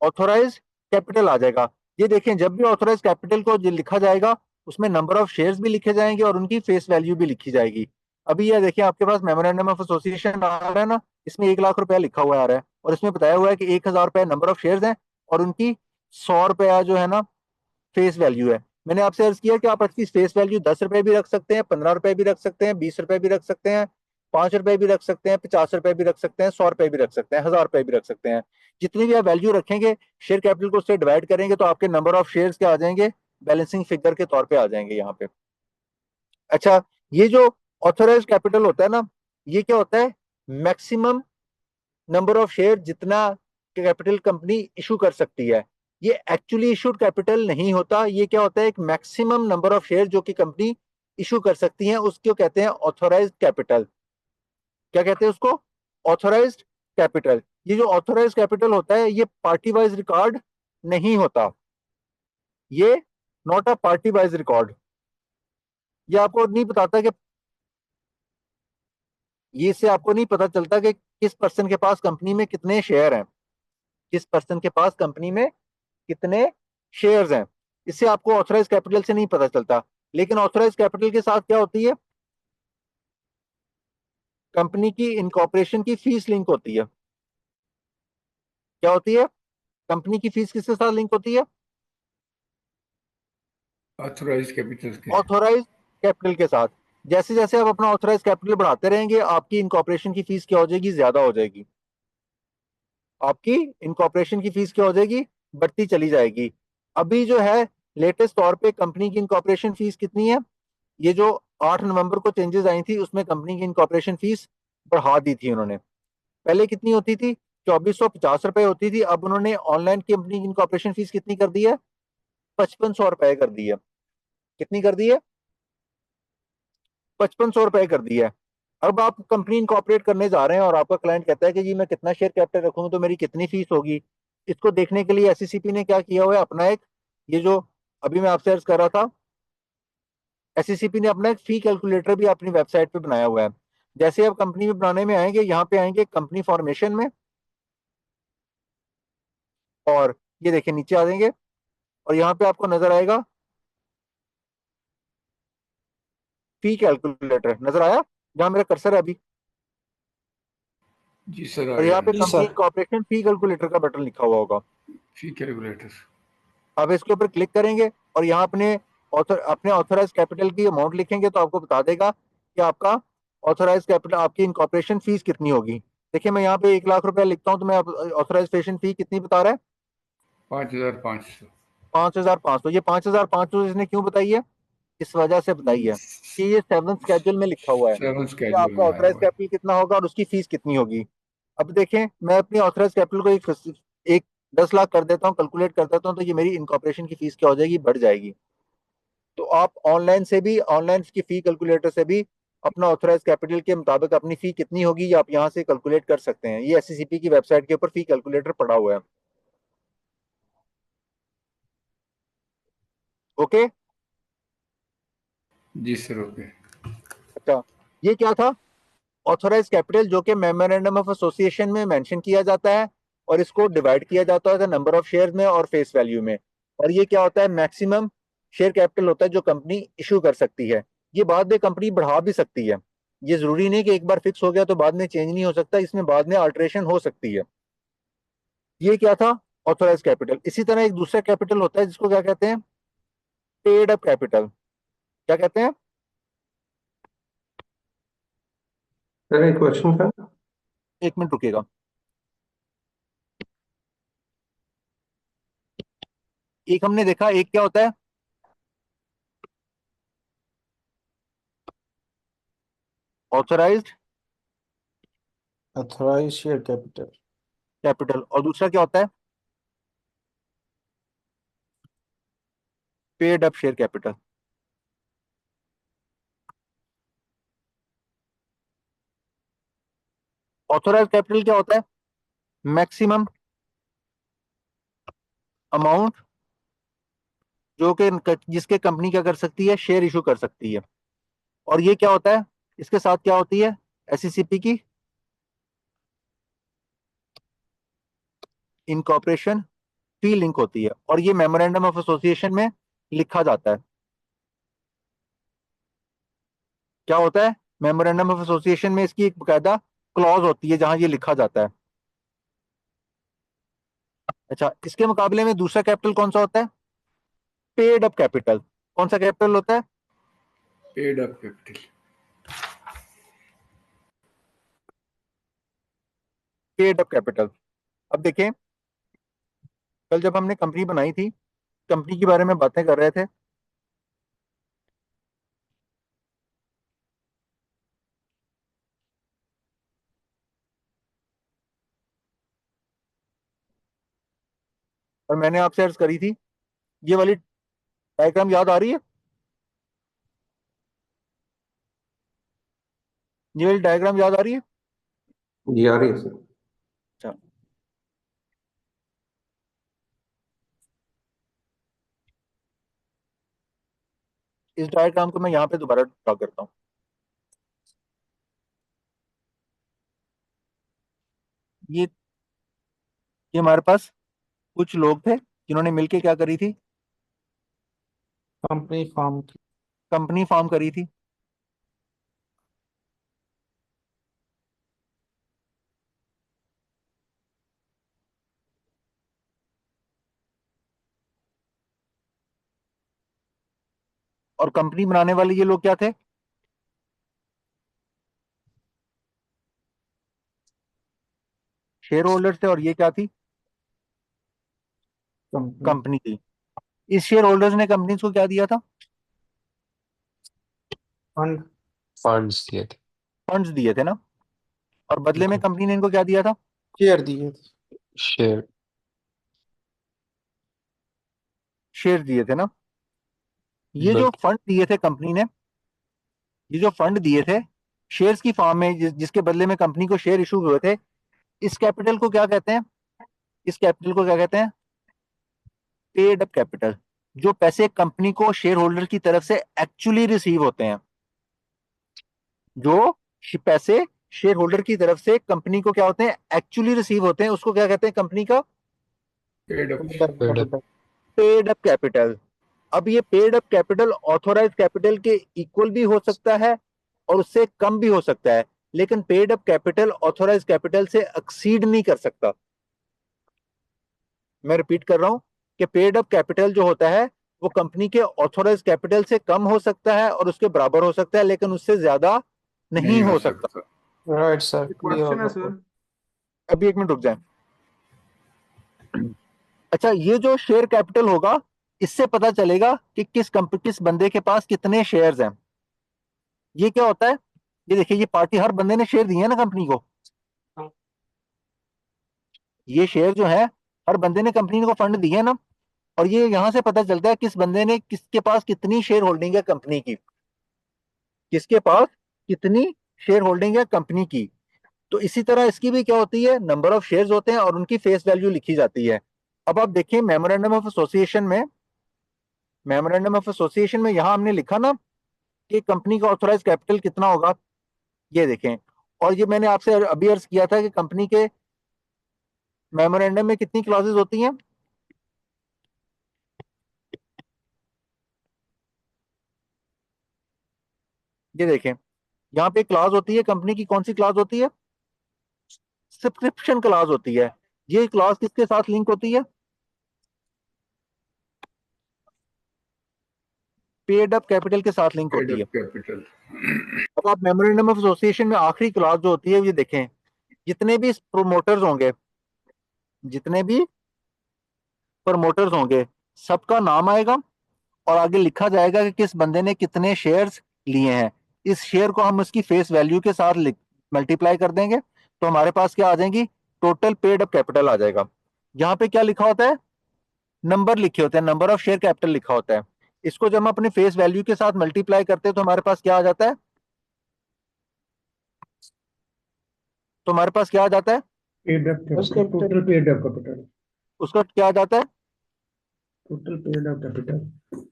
ऑथोराइज कैपिटल आ जाएगा। ये देखें, जब भी ऑथोराइज कैपिटल को जो लिखा जाएगा, उसमें नंबर ऑफ शेयर्स भी लिखे जाएंगे और उनकी फेस वैल्यू भी लिखी जाएगी। अभी ये देखिए, आपके पास मेमोरेंडम ऑफ एसोसिएशन आ रहा है ना, इसमें 1 लाख रुपया लिखा हुआ आ रहा है, और इसमें बताया हुआ है कि 1,000 रुपया नंबर ऑफ शेयर्स हैं, और उनकी 100 रुपया जो है ना फेस वैल्यू है। मैंने आपसे अर्ज किया कि आप इसकी फेस वैल्यू 10 रुपए भी रख सकते हैं, 15 रुपए भी रख सकते हैं, 20 रुपए भी रख सकते हैं, 5 रुपए भी रख सकते हैं, 50 रुपए भी रख सकते हैं, 100 रुपए भी रख सकते हैं, 1000 रुपए भी रख सकते हैं। जितनी भी आप वैल्यू रखेंगे, शेयर कैपिटल को उससे डिवाइड करेंगे, तो आपके नंबर ऑफ शेयर्स क्या आ जाएंगे, बैलेंसिंग फिगर के तौर पर आ जाएंगे यहाँ पे। अच्छा, ये जो ऑथोराइज कैपिटल होता है ना, ये क्या होता है, मैक्सिमम नंबर ऑफ शेयर जितना कैपिटल कंपनी इशू कर सकती है। ये एक्चुअली इशूड कैपिटल नहीं होता, ये क्या होता है, एक मैक्सिमम नंबर ऑफ शेयर जो कि कंपनी इशू कर सकती है, उसको कहते हैं ऑथोराइज्ड कैपिटल। क्या कहते हैं उसको? Authorised capital. ये जो ऑथोराइज्ड कैपिटल होता है, ये पार्टी वाइज रिकॉर्ड नहीं होता, ये not a party wise record. ये आपको नहीं बताता कि, ये से आपको नहीं पता चलता कि किस पर्सन के पास कंपनी में कितने शेयर हैं, किस पर्सन के पास कंपनी में कितने शेयर्स हैं। इससे आपको ऑथराइज कैपिटल से नहीं पता चलता। लेकिन ऑथराइज कैपिटल के साथ क्या होती है, कंपनी की इनकॉर्पोरेशन की फीस लिंक होती है। क्या होती है? कंपनी की फीस किसके साथ लिंक होती है? ऑथोराइज कैपिटल के। ऑथोराइज कैपिटल के साथ। जैसे जैसे आप अपना ऑथराइज कैपिटल बढ़ाते रहेंगे, आपकी इनकॉर्पोरेशन की फीस क्या हो जाएगी, ज्यादा हो जाएगी। आपकी इनकॉर्पोरेशन की फीस क्या हो जाएगी, बढ़ती चली जाएगी। अभी जो है लेटेस्ट तौर पे कंपनी की इनकॉर्पोरेशन फीस कितनी है, ये जो 8 नवंबर को चेंजेस आई थी, उसमें कंपनी की इनकॉर्पोरेशन फीस बढ़ा दी थी उन्होंने। पहले कितनी होती थी, 2450 रुपए होती थी। अब उन्होंने ऑनलाइन कंपनी की इनकॉर्पोरेशन फीस कितनी कर दी है, 5500 रुपए कर दी है। कितनी कर दी है? 5500 रुपए कर दी है। अब आप कंपनी इनकॉर्पोरेट करने जा रहे हैं, और आपका क्लाइंट कहता है कि जी मैं कितना शेयर कैपिटल रखूंगा तो मेरी कितनी फीस होगी। इसको देखने के लिए एससीसीपी ने क्या किया हुआ है, अपना एक, ये जो अभी मैं आपसे अर्ज कर रहा था, एससीसीपी ने अपना एक फी कैलकुलेटर भी अपनी वेबसाइट पे बनाया हुआ है। जैसे आप कंपनी में बनाने में आएंगे, यहाँ पे आएंगे कंपनी फॉर्मेशन में, और ये देखिए नीचे आ जाएंगे, और यहाँ पे आपको नजर आएगा फी कैलकुलेटर, नजर आया जहां मेरा कर्सर है अभी? जी सर, और आ यहाँ पे गया। जी कंपनी सर। कॉर्पोरेशन फी कैलकुलेटर का बटन लिखा हुआ होगा। फी कैलकुलेटर। आप इसके ऊपर क्लिक करेंगे और यहाँ अपने ऑथराइज कैपिटल की अमाउंट लिखेंगे तो आपको बता देगा कि आपका ऑथराइज कैपिटल, आपकी इनकॉर्पोरेशन फीस कितनी होगी। देखिए मैं यहाँ पे 1 लाख रुपया लिखता हूँ तो मैं ऑथराइजेशन फी कितनी बता रहा है, 5,500। 5,500। ये 5,500 इसने क्यों बताई है, इस वजह से बताई है कि ये 7th स्केड्यूल में लिखा हुआ है 7 कि स्केड्यूल आपका में आया ऑथराइज हुआ है। कैपिटल कितना होगा और उसकी फीस कितनी होगी। अब देखें मैं अपनी ऑथराइज कैपिटल को एक 10 लाख कर देता हूँ, कैलकुलेट कर देता हूँ, तो ये मेरी इनकॉर्पोरेशन की फीस क्या हो जाएगी, बढ़ जाएगी। तो आप ऑनलाइन की फी कैलकुलेटर से भी अपना ऑथराइज कैपिटल के मुताबिक अपनी फी कितनी होगी ये आप यहाँ से कैलकुलेट कर सकते हैं। ये एससीसीपी की वेबसाइट के ऊपर फी कैलकुलेटर पड़ा हुआ है। ओके। जी सर, ओके। अच्छा, ये क्या था, ऑथराइज कैपिटल जो कि मेमोरेंडम ऑफ एसोसिएशन में मेंशन किया जाता है और इसको डिवाइड किया जाता है नंबर ऑफ शेयर में और फेस वैल्यू में। और ये क्या होता है, मैक्सिमम शेयर कैपिटल होता है जो कंपनी इशू कर सकती है। ये बाद में कंपनी बढ़ा भी सकती है, ये जरूरी नहीं कि एक बार फिक्स हो गया तो बाद में चेंज नहीं हो सकता, इसमें बाद में अल्टरेशन हो सकती है। ये क्या था, ऑथराइज कैपिटल। इसी तरह एक दूसरा कैपिटल होता है जिसको क्या कहते हैं, पेड अप कैपिटल। क्या कहते हैं, सर एक क्वेश्चन था। 1 मिनट रुकिएगा। एक हमने देखा, एक क्या होता है, authorised authorise share capital. Capital, और दूसरा क्या होता है, paid up share capital. Authorise capital क्या होता है, मैक्सिमम अमाउंट जो कि जिसके कंपनी क्या कर सकती है, शेयर इशू कर सकती है। और ये क्या होता है, इसके साथ क्या होती है, एससीसीपी की इनकॉर्पोरेशन फी लिंक होती है और ये मेमोरेंडम ऑफ एसोसिएशन में लिखा जाता है। क्या होता है, मेमोरेंडम ऑफ एसोसिएशन में इसकी एक बकायदा क्लॉज होती है जहां ये लिखा जाता है। अच्छा, इसके मुकाबले में दूसरा कैपिटल कौन सा होता है, पेड अप कैपिटल। कौन सा कैपिटल होता है, paid up capital. Paid up capital. अब देखें, कल जब हमने कंपनी बनाई थी, कंपनी के बारे में बातें कर रहे थे, और मैंने आपसे अर्ज करी थी, ये वाली डायग्राम याद आ रही है, ये वाली डायग्राम याद आ रही है। जी आ रही है सर। अच्छा, इस डायग्राम को मैं यहाँ पे दोबारा ड्रा करता हूँ। ये ये हमारे पास कुछ लोग थे जिन्होंने मिलके क्या करी थी, कंपनी फॉर्म की। कंपनी फॉर्म करी थी। और कंपनी बनाने वाले ये लोग क्या थे, शेयर होल्डर थे, और ये क्या थी, कंपनी कंपनी थी। इस शेयर होल्डर्स ने कंपनी को क्या दिया था, फंड। फंड्स दिए थे। फंड्स दिए थे ना, और बदले में कंपनी ने इनको क्या दिया था, शेयर दिए। शेयर। शेयर दिए थे ना। ये जो बिल्कुल। फंड दिए थे कंपनी ने, ये जो फंड दिए थे शेयर्स की फॉर्म में, जिसके बदले में कंपनी को शेयर इशू हुए थे, इस कैपिटल को क्या कहते हैं, इस कैपिटल को क्या कहते हैं, पेड अप कैपिटल। जो पैसे कंपनी को शेयर होल्डर की तरफ से एक्चुअली रिसीव होते हैं, जो पैसे शेयर होल्डर की तरफ से कंपनी को क्या होते हैं, एक्चुअली रिसीव होते हैं, उसको क्या कहते हैं, कंपनी का paid up. Paid up capital. अब ये paid up capital authorise capital के इक्वल भी हो सकता है और उससे कम भी हो सकता है। लेकिन paid up capital authorise capital से एक्सीड नहीं कर सकता। मैं रिपीट कर रहा हूं कि पेड अप कैपिटल जो होता है वो कंपनी के ऑथोराइज कैपिटल से कम हो सकता है और उसके बराबर हो सकता है, लेकिन उससे ज्यादा नहीं हो सकता। राइट सर, क्लियर क्वेश्चन है होगा। सर। अभी एक मिनट रुक जाए। अच्छा, ये जो शेयर कैपिटल होगा इससे पता चलेगा कि किस बंदे के पास कितने शेयर्स हैं। ये क्या होता है, ये देखिए, ये पार्टी, हर बंदे ने शेयर दिए हैं ना कंपनी को। ये शेयर जो है हर बंदे ने कंपनी को फंड दिए है ना, और ये यहां से पता चलता है किस बंदे ने, किसके पास कितनी शेयर होल्डिंग है कंपनी की, किसके पास कितनी शेयर होल्डिंग है कंपनी की। तो इसी तरह इसकी भी क्या होती है, नंबर ऑफ शेयर्स होते हैं और उनकी फेस वैल्यू लिखी जाती है। अब आप देखिए मेमोरेंडम ऑफ एसोसिएशन में, यहां हमने लिखा ना कि कंपनी का ऑथोराइज कैपिटल कितना होगा, ये देखें। और ये मैंने आपसे अभी अर्ज किया था कि कंपनी के मेमोरेंडम में कितनी क्लॉजेज होती हैं। ये देखें, यहाँ पे क्लास होती है कंपनी की, कौन सी क्लास होती है, सब्सक्रिप्शन क्लास होती है। ये क्लास किसके साथ लिंक होती है, पेड अप कैपिटल के साथ लिंक पेड होती है। Up capital. अब आप मेमोरेंडम ऑफ एसोसिएशन में आखिरी क्लास जो होती है ये देखें, जितने भी प्रोमोटर्स होंगे, जितने भी प्रमोटर्स होंगे, सबका नाम आएगा और आगे लिखा जाएगा कि किस बंदे ने कितने शेयर्स लिए हैं। इस शेयर को हम उसकी फेस वैल्यू के साथ मल्टीप्लाई कर देंगे तो हमारे पास क्या आ जाएंगी, टोटल पेड अप कैपिटल आ जाएगा। यहाँ पे क्या लिखा होता है, नंबर लिखे होते हैं, नंबर ऑफ शेयर कैपिटल लिखा होता है। इसको जब हम अपने फेस वैल्यू के साथ मल्टीप्लाई करते हैं तो हमारे पास क्या आ जाता है, तो हमारे पास क्या आ जाता है, paid up capital, total paid up capital, उसका क्या आ जाता है, टोटल पेड अप कैपिटल।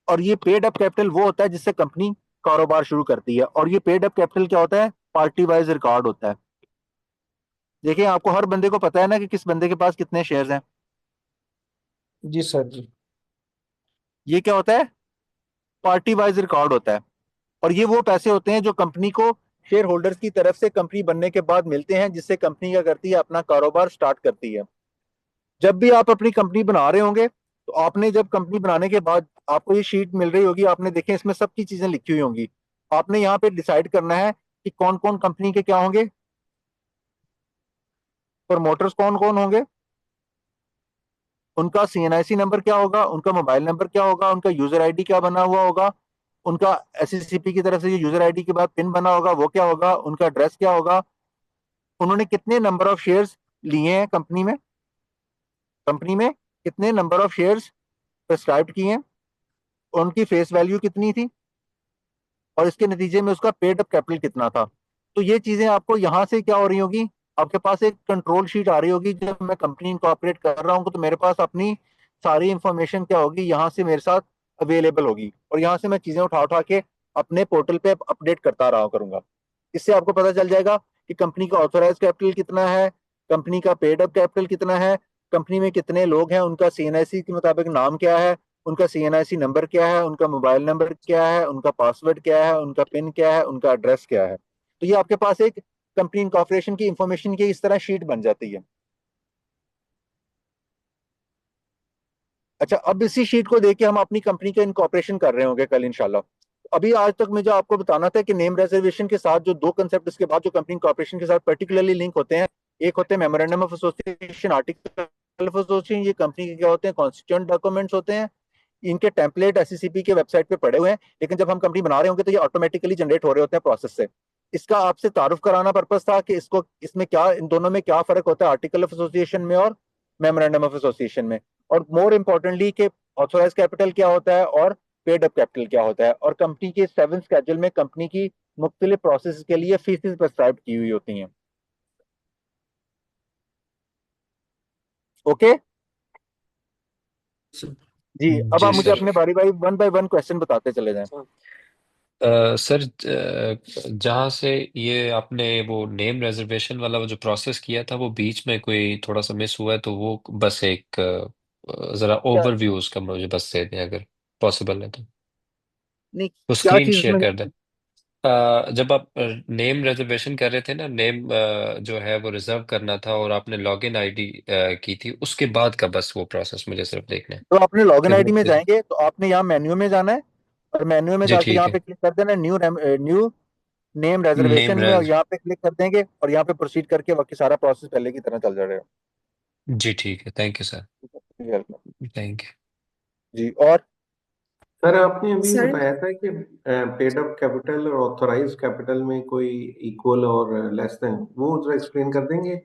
और ये पेड अप कैपिटल वो होता है जिससे कंपनी कारोबार शुरू करती है। और ये पेड अप कैपिटल क्या होता है, पार्टी वाइज रिकॉर्ड होता है। देखिए आपको हर बंदे को पता है ना कि किस बंदे के पास कितने शेयर्स हैं। जी सर जी। ये क्या होता है, पार्टी वाइज रिकॉर्ड होता है। और ये वो पैसे होते हैं जो कंपनी को शेयर होल्डर्स की तरफ से कंपनी बनने के बाद मिलते हैं, जिससे कंपनी क्या करती है, अपना कारोबार स्टार्ट करती है। जब भी आप अपनी कंपनी बना रहे होंगे तो आपने, जब कंपनी बनाने के बाद आपको ये शीट मिल रही होगी, आपने देखें इसमें सबकी चीजें लिखी हुई होंगी। आपने यहाँ पे डिसाइड करना है कि कौन कौन कंपनी के क्या होंगे, प्रमोटर्स कौन कौन होंगे, उनका सीएनआईसी नंबर क्या होगा, उनका मोबाइल नंबर क्या होगा, उनका यूजर आईडी क्या बना हुआ होगा, उनका एससीसीपी की तरफ से जो यूजर आईडी के बाद पिन बना होगा वो क्या होगा, उनका एड्रेस क्या होगा, उन्होंने कितने नंबर ऑफ शेयर्स लिए हैं कंपनी में, कितने नंबर ऑफ शेयर्स प्रेस्क्राइब किए हैं, उनकी फेस वैल्यू कितनी थी, और इसके नतीजे में उसका पेड अप कैपिटल कितना था। तो ये चीजें आपको यहाँ से क्या हो रही होगी, आपके पास एक कंट्रोल शीट आ रही होगी। जब मैं कंपनी इनकॉर्पोरेट कर रहा हूँ तो मेरे पास अपनी सारी इंफॉर्मेशन क्या होगी, यहाँ से मेरे साथ अवेलेबल होगी, और यहाँ से मैं चीजें उठा उठा के अपने पोर्टल पे अपडेट करता रहा करूंगा। इससे आपको पता चल जाएगा कि कंपनी का ऑथोराइज कैपिटल कितना है, कंपनी का पेड अप कैपिटल कितना है, कंपनी में कितने लोग हैं, उनका सीएनआईसी के मुताबिक नाम क्या है, उनका सीएनआईसी नंबर क्या है, उनका मोबाइल नंबर क्या है, उनका पासवर्ड क्या है, उनका पिन क्या है, उनका एड्रेस क्या है। तो ये आपके पास एक कंपनी इनकॉर्पोरेशन की इंफॉर्मेशन की इस तरह शीट बन जाती है। अच्छा, अब इसी शीट को देख के हम अपनी कंपनी का इनकॉर्पोरेशन कर रहे होंगे कल इंशाल्लाह। अभी आज तक मुझे आपको बताना था कि नेम रिजर्वेशन के साथ जो दो कंसेप्ट इसके बाद जो कंपनी इनकॉर्पोरेशन के साथ पर्टिकुलरली लिंक होते हैं, एक होते हैं memorandum of association, article of association. ये कंपनी के क्या होते हैं, कॉन्स्टिट्यूएंट डॉक्यूमेंट्स होते हैं। इनके टेम्पलेट एससीसीपी के वेबसाइट पे पड़े हुए हैं, लेकिन जब हम कंपनी बना रहे होंगे तो ये ऑटोमेटिकली जनरेट हो रहे होते हैं प्रोसेस से। इसका आपसे तारुफ कराना पर्पस था कि इसको, इसमें क्या, इन दोनों में क्या फर्क होता है आर्टिकल ऑफ एसोसिएशन में और मेमोरेंडम ऑफ एसोसिएशन में, और मोर इंपॉर्टेंटली कि ऑथोराइज कैपिटल क्या होता है और पेड अप कैपिटल क्या होता है। और कंपनी के 7 स्केड्यूल में कंपनी की मुख्तलिफ प्रोसेस के लिए फीसेस प्रेस्क्राइब की हुई होती हैं। ओके जी, अब जी आप मुझे सर। अपने बारी बारी वन बाय वन क्वेश्चन बताते चले जाएं। सर, जहाँ से ये आपने वो नेम रिजर्वेशन वाला वो जो प्रोसेस किया था वो बीच में कोई थोड़ा सा मिस हुआ है, तो वो बस एक जरा क्या, ओवरव्यू उसका मुझे बस दे दें अगर पॉसिबल है तो। नहीं, वो क्या स्क्रीन चीज शेयर में, कर दें। जब आप नेम रिजर्वेशन कर रहे थे ना, नेम जो है वो रिजर्व करना था और आपने लॉगिन आईडी की थी, उसके बाद का बस वो प्रोसेस मुझे सिर्फ देखना है तो आपने लॉगिन कि वो आईडी में जाएंगे तो आपने यहाँ मेन्यू में जाना है, और मेन्यू में जी जाके ठीक यहाँ है। पे क्लिक कर देना न्यू नेम नेम रिजर्वेशन में, और रेज यहाँ पे क्लिक कर देंगे और यहाँ पे प्रोसीड करके बाकी सारा प्रोसेस पहले की तरह चल जाएगा। जी ठीक है, thank you sir, welcome thank जी। और सर आपने अभी सर बताया था कि पेड अप कैपिटल और ऑथराइज कैपिटल में कोई इक्वल और लेस देन, वो जरा एक्सप्लेन कर देंगे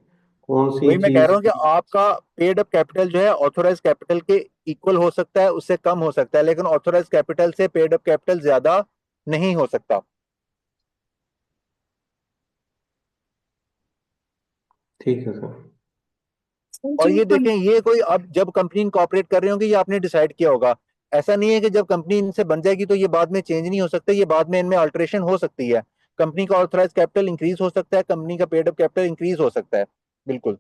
कौन सी वही मैं कह चीज। रहा हूँ कि आपका पेड अप कैपिटल जो है ऑथोराइज कैपिटल के इक्वल हो सकता है, उससे कम हो सकता है, लेकिन ऑथोराइज कैपिटल से पेड अप कैपिटल ज्यादा नहीं हो सकता। ठीक है सर। सर और जो ये हम देखें, ये कोई अब जब कंपनी इनकॉर्पोरेट कर रहे होंगे ये आपने डिसाइड किया होगा। ऐसा नहीं है कि जब कंपनी इनसे बन जाएगी तो ये बाद में चेंज नहीं हो सकता, ये बाद में इनमें अल्टरेशन हो सकती है। कंपनी का ऑथराइज कैपिटल इंक्रीज हो सकता है, कंपनी का पेड अप कैपिटल इंक्रीज हो सकता है। बिल्कुल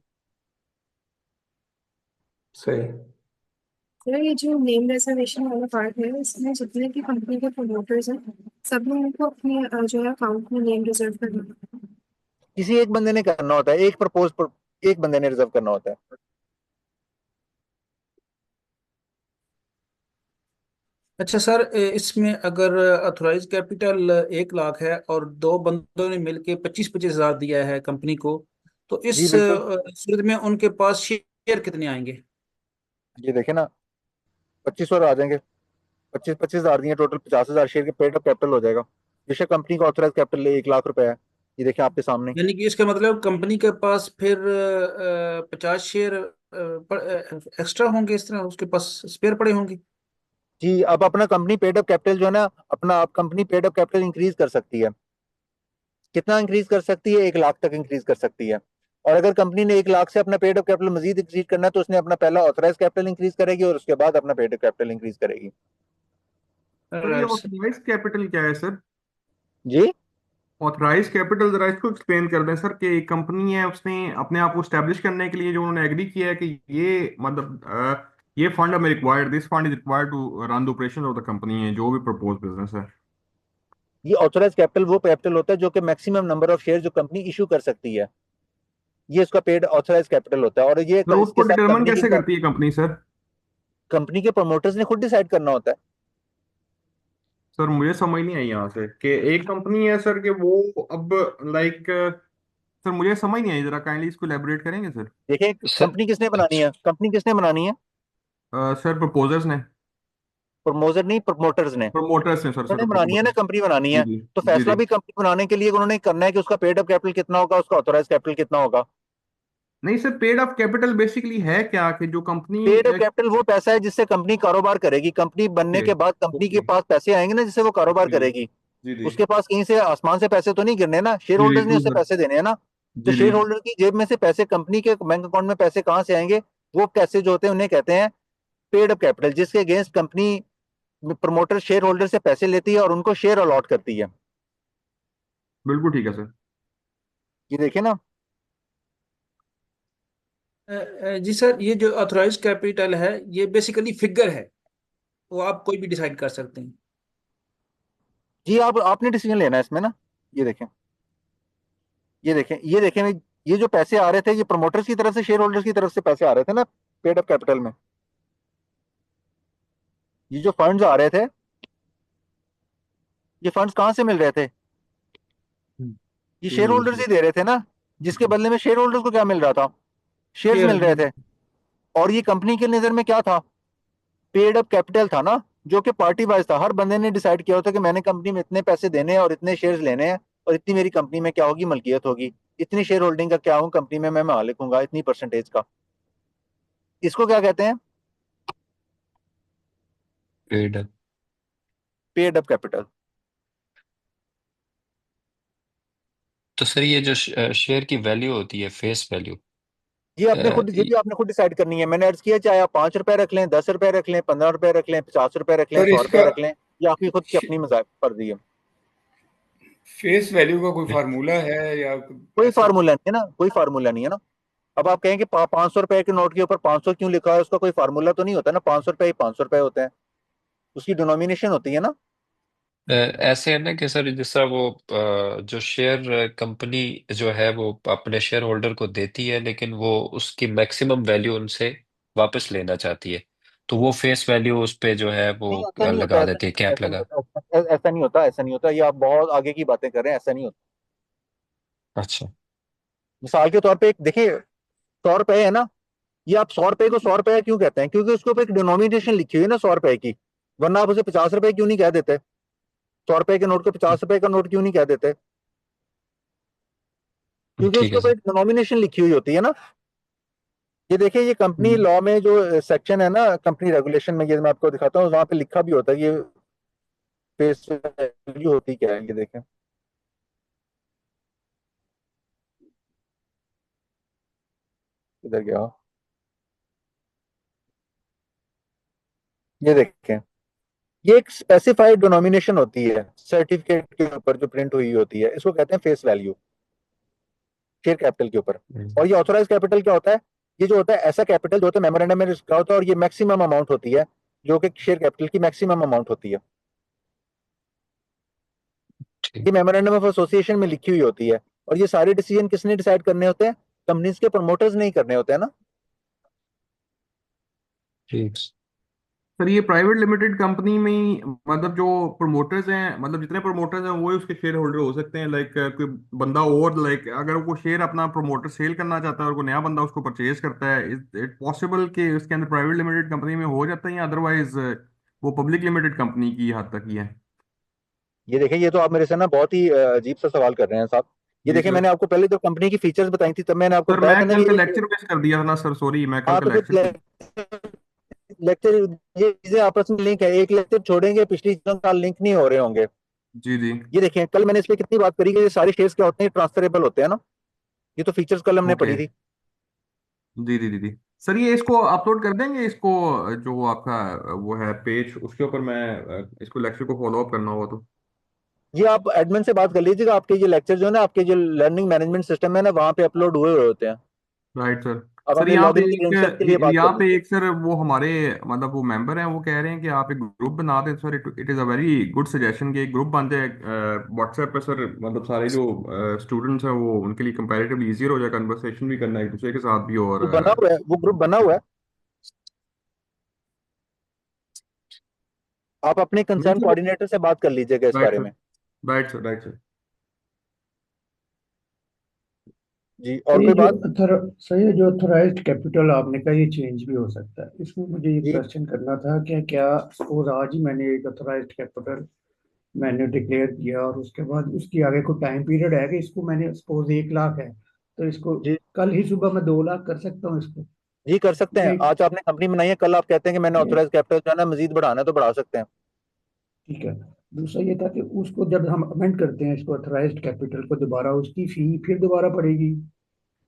सही। सर ये जो नेम रिजर्वेशन वाला पार्ट है इसमें जितने भी कंपनी के प्रमोटर्स हैं सब लोगों को अपने जो है अकाउंट में नेम रिजर्व करना है। किसी एक बंदे ने करना होता है, एक बंदे ने रिजर्व करना होता है। अच्छा सर, इसमें अगर अथोराइज कैपिटल 1 लाख है और दो बंदों ने मिलके 25-25 हजार दिया है कंपनी को, तो इस जी बिल्कुल। सूरत में उनके पास शेयर कितने आएंगे? ये देखे ना, 2500 आ जाएंगे। 25,000 दिए टोटल, 50,000 शेयर के पेड अप कैपिटल हो जाएगा। बेशक कंपनी का ऑथराइज कैपिटल 1 लाख रुपए है, ये देखें आपके सामने। यानी कि इसका मतलब कंपनी के पास फिर 50 शेयर एक्स्ट्रा होंगे, इस तरह उसके पास स्पेयर पड़े होंगे। जी, अब अपना कंपनी पेड अप कैपिटल जो है ना, अपना आप company paid up capital increase कर सकती है। कितना इंक्रीज कर सकती है? 1 लाख तक इंक्रीज कर सकती है। और अगर कंपनी ने 1 लाख से अपना पेड अप कैपिटल मजीद इंक्रीज करना है तो उसने अपना पहला ऑथराइज कैपिटल इंक्रीज करेगी और उसके बाद अपना पेड अप कैपिटल इंक्रीज करेगी। सर ये राइट सर। ऑथराइज कैपिटल क्या है सर? जी, ऑथराइज कैपिटल जरा इसको एक्सप्लेन कर दें सर, कि एक कंपनी है उसने अपने आप को स्टैब्लिश करने के लिए जो उन्होंने एग्री किया है कि ये मतलब ये फंड हमें required, this fund is required to run the operation of the company है, जो भी प्रपोज बिजनेस है। ये ऑथराइज कैपिटल वो कैपिटल होता है जो कि मैक्सिमम नंबर ऑफ शेयर जो कंपनी इशू कर सकती है, ये उसका पेड ऑथराइज कैपिटल होता है। और ये सर उसको इसके साथ डिटरमिन कैसे करती है कंपनी सर? कंपनी के प्रमोटर्स ने खुद डिसाइड करना होता है। सर मुझे समझ नहीं आई यहाँ से कि एक कंपनी है सर कि वो अब लाइक, सर मुझे समझ नहीं आई, जरा काइंडली इसको एलैबोरेट करेंगे सर? देखें, सर। कंपनी किसने बनानी अच्छा, है? कंपनी किसने बनानी है? सर प्रपोजर्स ने। प्रमोटर नहीं, प्रमोटर्स ने। प्रमोटर्स ने सर, उन्होंने सर बनानी है ना प्रमोटर्स। कंपनी बनानी जी है। जी। तो जी फैसला जी। भी कंपनी बनाने के लिए उन्होंने करना है कि उसका पेड अप कैपिटल कितना होगा, उसका ऑथराइज कैपिटल कितना होगा। नहीं sir, paid up capital basically है क्या कि जो कंपनी पेड अप कैपिटल वो पैसा है जिससे कंपनी कारोबार करेगी। कंपनी बनने ओके के बाद कंपनी के ओके। पास पैसे आएंगे ना, जिससे वो कारोबार जी जी। करेगी। जी जी। उसके पास कहीं से आसमान से पैसे तो नहीं गिरने ना, शेयर जी जी होल्डर्स ने ट्रू उसे सर। पैसे देने हैं ना। तो जी जी। शेयर होल्डर की जेब में से पैसे, कंपनी के बैंक अकाउंट में पैसे कहाँ से आएंगे? वो पैसे जो होते हैं उन्हें कहते हैं पेड अप कैपिटल, जिसके against company promoter share holder से पैसे लेती है और उनको शेयर अलॉट करती है। बिल्कुल ठीक है सर। ये देखिए ना। जी सर, ये जो ऑथराइज कैपिटल है ये बेसिकली फिगर है, वो आप कोई भी डिसाइड कर सकते हैं। जी, आप आपने डिसीजन लेना है इसमें ना। ये देखें, ये देखें, ये देखें, ये जो पैसे आ रहे थे ये प्रमोटर्स की तरफ से, शेयर होल्डर्स की तरफ से पैसे आ रहे थे ना पेड अप कैपिटल में। ये जो फंड्स आ रहे थे, ये फंड्स कहाँ से मिल रहे थे? ये शेयर होल्डर्स ही दे रहे थे ना। जिसके बदले में शेयर होल्डर्स को क्या मिल रहा था? Shares share. मिल रहे थे। और ये कंपनी की नजर में क्या था? पेड अप कैपिटल था ना, जो कि पार्टी वाइज था। हर बंदे ने डिसाइड किया होता कि मैंने कंपनी में इतने पैसे देने हैं और इतने शेयर्स लेने हैं, और इतनी मेरी कंपनी में क्या होगी, मलकियत होगी, इतनी शेयर होल्डिंग का क्या हूँ कंपनी में, मैं मालिक हूँ इतनी परसेंटेज का। इसको क्या कहते हैं? Paid up. Paid up capital. तो सर ये जो शेयर की वैल्यू होती है, फेस वैल्यू, ये भी आपने खुद डिसाइड करनी है। मैंने अर्ज किया चाहे आप 5 रुपए रख लें, 10 रुपए रख लें, 15 रुपए रख लें, 50 रुपए रख लें, सर 100 रुपए इसका रख लें, ये आपकी खुद की अपनी मर्जी है। फेस वैल्यू का कोई फार्मूला है या कोई ऐसा? फार्मूला नहीं है ना, कोई फार्मूला नहीं है ना। अब आप कहें कि 500 रुपए के नोट के ऊपर 500 क्यों लिखा है, उसका कोई फार्मूला तो नहीं होता ना। 500 रुपए ही 500 रुपए होते हैं, उसकी डिनोमिनेशन होती है ना। ऐसे है ना कि सर जिस तरह वो जो शेयर कंपनी जो है वो अपने शेयर होल्डर को देती है, लेकिन वो उसकी मैक्सिमम वैल्यू उनसे वापस लेना चाहती है, तो वो फेस वैल्यू उस पे जो है वो नहीं, ऐसा नहीं होता, लगा ऐसा देती है, नहीं कैप ऐसा नहीं लगा। होता, ऐसा नहीं होता, ऐसा नहीं होता। ये आप बहुत आगे की बातें कर रहे हैं, ऐसा नहीं होता। अच्छा। मिसाल के तौर पे एक देखिए, 100 रुपए है ना, ये आप 100 रुपए को 100 रुपए क्यों कहते हैं? क्योंकि उसके ऊपर एक डिनोमिनेशन लिखी हुई है ना 100 रुपए की। वरना आप उसे 50 रुपए क्यों नहीं कह देते? 100 रुपए के नोट को 50 रुपए का नोट क्यों नहीं कह देते? क्योंकि ठीक उसके है ऊपर सर। एक डिनोमिनेशन लिखी हुई होती है ना। ये देखिए, ये कंपनी लॉ में जो सेक्शन है ना, कंपनी रेगुलेशन में, ये मैं आपको दिखाता हूँ, वहां पे लिखा भी होता है ये फेस वैल्यू होती क्या है, ये देखें। इधर गया, ये देखें, ये एक स्पेसिफाइड डिनोमिनेशन होती है सर्टिफिकेट के ऊपर जो प्रिंट हुई होती है, इसको कहते हैं फेस वैल्यू, शेयर कैपिटल के ऊपर। और ये ऑथोराइज कैपिटल क्या होता है? ये जो होता है ऐसा कैपिटल जो होता है मेमोरेंडम में लिखा होता है, और ये मैक्सिमम अमाउंट होती है, जो कि शेयर कैपिटल की मैक्सिमम अमाउंट होती है। ये मेमोरेंडम ऑफ एसोसिएशन में लिखी हुई होती है। और ये सारे डिसीजन किसने डिसाइड करने होते हैं? कंपनीज के प्रमोटर्स नहीं करने होते हैं ना। ठीक। सर ये प्राइवेट लिमिटेड कंपनी में ही मतलब जो प्रमोटर्स हैं, मतलब जितने प्रमोटर्स हैं वो ही उसके शेयर होल्डर हो सकते हैं? लाइक कोई बंदा और, लाइक अगर वो शेयर अपना प्रमोटर सेल करना चाहता है और कोई नया बंदा उसको परचेज करता है, इज इट पॉसिबल कि उसके अंदर प्राइवेट लिमिटेड कंपनी में हो जाता है, या अदरवाइज वो पब्लिक लिमिटेड कंपनी की हद तक ही है? ये देखिए, ये तो आप मेरे से ना बहुत ही अजीब सा सवाल कर रहे हैं साहब। ये जी देखिए, सर। मैंने आपको पहले जो कंपनी की फीचर्स बताई थी, तब मैंने आपको सर बताया मैं था ना कल कि का लेक्चर मिस कर दिया था ना सर, सॉरी, मैं कल हाँ, का तो लेक्चर फिर लेक्चर, ये चीजें आपस में लिंक है, एक लेक्चर छोड़ेंगे पिछली चीजों का लिंक नहीं हो रहे होंगे। जी जी। ये देखिए, कल मैंने इस पे कितनी बात करी कि ये सारे शेयर्स क्या होते हैं, ट्रांसफरेबल होते हैं ना। ये तो फीचर्स कल हमने ओके। पढ़ी थी। जी जी जी जी। सर ये इसको अपलोड कर देंगे, इसको जो आपका वो है पेज, उसके ऊपर मैं इसको लेक्चर को फॉलो अप करना हुआ तो? ये आप एडमिन से बात कर लीजिएगा, आपके ये लेक्चर जो है ना, आपके जो लर्निंग मैनेजमेंट सिस्टम है ना, वहाँ पे अपलोड हुए हुए होते हैं। Right sir. आप सर अपने यहाँ पे लॉगिन क्रेडेंशियल के लिए एक, बात कर यहाँ पे लीजिए। एक सर वो हमारे मतलब वो मेंबर हैं, वो कह रहे हैं कि आप एक ग्रुप बना दें sir, it is a very good suggestion कि एक ग्रुप बन जाए व्हाट्सएप पे सर, मतलब सारे जो स्टूडेंट्स हैं वो उनके लिए कंपैरेटिवली इजियर हो जाए, कन्वर्सेशन भी करना एक दूसरे के साथ भी, और वो बना हुआ है, वो ग्रुप बना हुआ है। आप अपने नहीं कंसर्न सर। कोऑर्डिनेटर से बात कर लीजिएगा इस राइट बारे सर, में। Right sir, right sir. जी, तो और ये कोई जो बात? सही है, जो ऑथोराइज्ड कैपिटल आपने कहा, ये चेंज भी हो सकता है। इसमें मुझे ये जी क्वेश्चन करना था कि क्या सपोज आज ही मैंने एक ऑथोराइज्ड कैपिटल मैंने डिक्लेयर किया, और उसके बाद उसकी आगे कोई टाइम पीरियड है कि इसको मैंने सपोज 1 लाख है, तो इसको जी कल ही सुबह मैं 2 लाख कर सकता हूँ इसको? जी, कर सकते हैं। नहीं। आज आपने कंपनी बनाई है, कल आप कहते हैं कि मैंने नहीं, ऑथराइज कैपिटल जो है ना मजीद बढ़ाना है, तो बढ़ा सकते हैं। ठीक है। दूसरा ये था कि उसको जब हम अमेंड करते हैं इसको ऑथराइज्ड कैपिटल को, दोबारा उसकी फी फिर दोबारा पड़ेगी?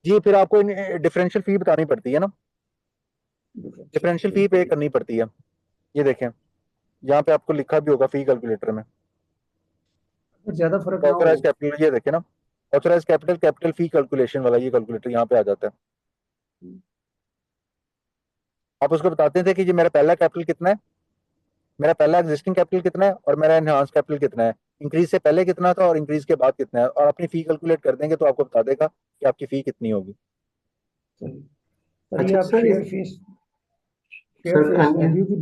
जी, फिर आपको डिफरेंशियल फी बतानी पड़ती है ना, डिफरेंशियल फी पे करनी पड़ती है। ये देखें, यहाँ पे आपको लिखा भी होगा फी कैलकुलेटर में, अगर ज्यादा फर्क ना हो। ऑथराइज कैपिटल, ये देखें ना, ऑथराइज कैपिटल, कैपिटल फी कैलकुलेशन वाला ये कैलकुलेटर यहाँ पे आ जाता है। आप उसको बताते थे कि ये मेरा पहला कैपिटल कितना है, मेरा पहला एग्जिस्टिंग कैपिटल कितना है, और मेरा एनहांस कैपिटल कितना है, इंक्रीज से पहले कितना था और इंक्रीज के बाद कितना है, और अपनी फी कैलकुलेट कर देंगे तो आपको बता देगा कि आपकी फी कितनी होगी। सर ये अच्छा आप sir, share sir face value की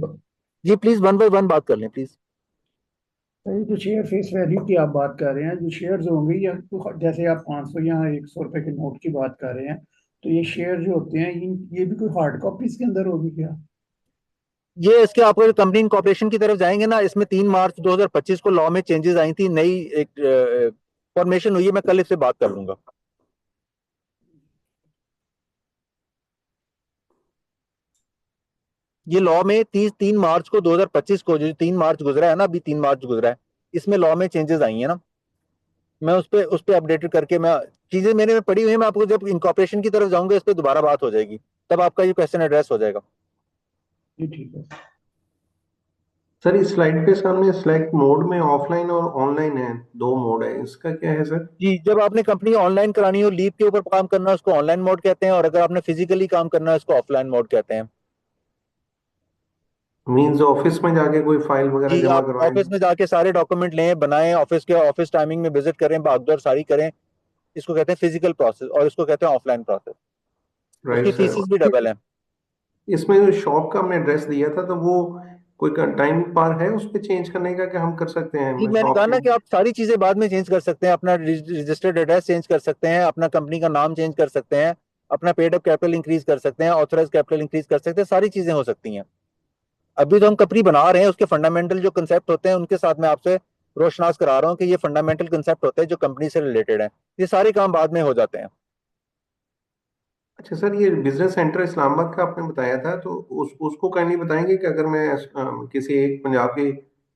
जी प्लीज वन बाय वन बात कर लें प्लीज। सर ये जो शेयर फेस वैल्यू की आप बात कर रहे हैं, जो शेयर्स होंगे, या तो जैसे आप 500 या 100 रुपए के नोट की बात कर रहे हैं, तो ये शेयर जो होते हैं, ये भी कोई हार्ड कॉपी इसके अंदर होगी क्या? ये इसके आपको कंपनी इनकॉर्पोरेशन की तरफ जाएंगे ना, इसमें 3 मार्च 2025 को लॉ में चेंजेस आई थी, नई एक फॉर्मेशन हुई है, मैं कल इससे बात कर लूंगा। ये लॉ में 3 मार्च को 2025 को, जो 3 मार्च गुजरा है ना, अभी 3 मार्च गुजरा है, इसमें लॉ में चेंजेस आई है ना। मैं उस पे अपडेटेड करके, मैं चीजें मैंने में पढ़ी हुई है, मैं आपको जब इनकॉर्पोरेशन की तरफ जाऊंगा इस पे दोबारा बात हो जाएगी, तब आपका ये क्वेश्चन एड्रेस हो जाएगा। जी ठीक है। सर इस स्लाइड पे सामने सिलेक्ट मोड में ऑफलाइन और ऑनलाइन है, दो मोड है, इसका क्या है सर? जी, जब आपने कंपनी ऑनलाइन करानी हो, लीव के ऊपर काम करना है, उसको ऑनलाइन मोड कहते हैं, और अगर आपने फिजिकली काम करना है उसको ऑफलाइन मोड कहते हैं। मीन्स ऑफिस में जाके कोई फाइल वगैरह जी, जमा आप करवाएं? ऑफिस में जाके सारे डॉक्यूमेंट लें, बनाएं, ऑफिस टाइमिंग में विजिट करें, भागदौड़ सारी करें। इसको कहते हैं फिजिकल प्रोसेस और इसको कहते हैं ऑफलाइन प्रोसेस। राइट उसकी सर। फीसिस भी डबल है। इसमें जो शॉप का हमने एड्रेस दिया था तो वो कोई टाइम पार है उस पे चेंज करने का कि हम कर सकते जी, हैं मैंने शॉप कहा के? ना कि आप सारी चीजें बाद में चेंज कर सकते हैं। अपना रजिस्टर्ड एड्रेस चेंज कर सकते हैं, अपना कंपनी का नाम चेंज कर सकते हैं, अपना पेड अप कैपिटल इंक्रीज कर सकते हैं, ऑथराइज कैपिटल इंक्रीज कर सकते हैं, सारी चीजें हो सकती हैं। अभी तो हम कंपनी बना रहे हैं, उसके फंडामेंटल जो कंसेप्ट होते हैं उनके साथ मैं आपसे रोशनास करा रहा हूँ कि ये फंडामेंटल कंसेप्ट होते हैं जो कंपनी से रिलेटेड है। ये सारे काम बाद में हो जाते हैं। अच्छा सर, ये बिजनेस सेंटर इस्लामाबाद का आपने बताया था तो उसको काइंडली बताएंगे कि अगर मैं किसी एक पंजाब की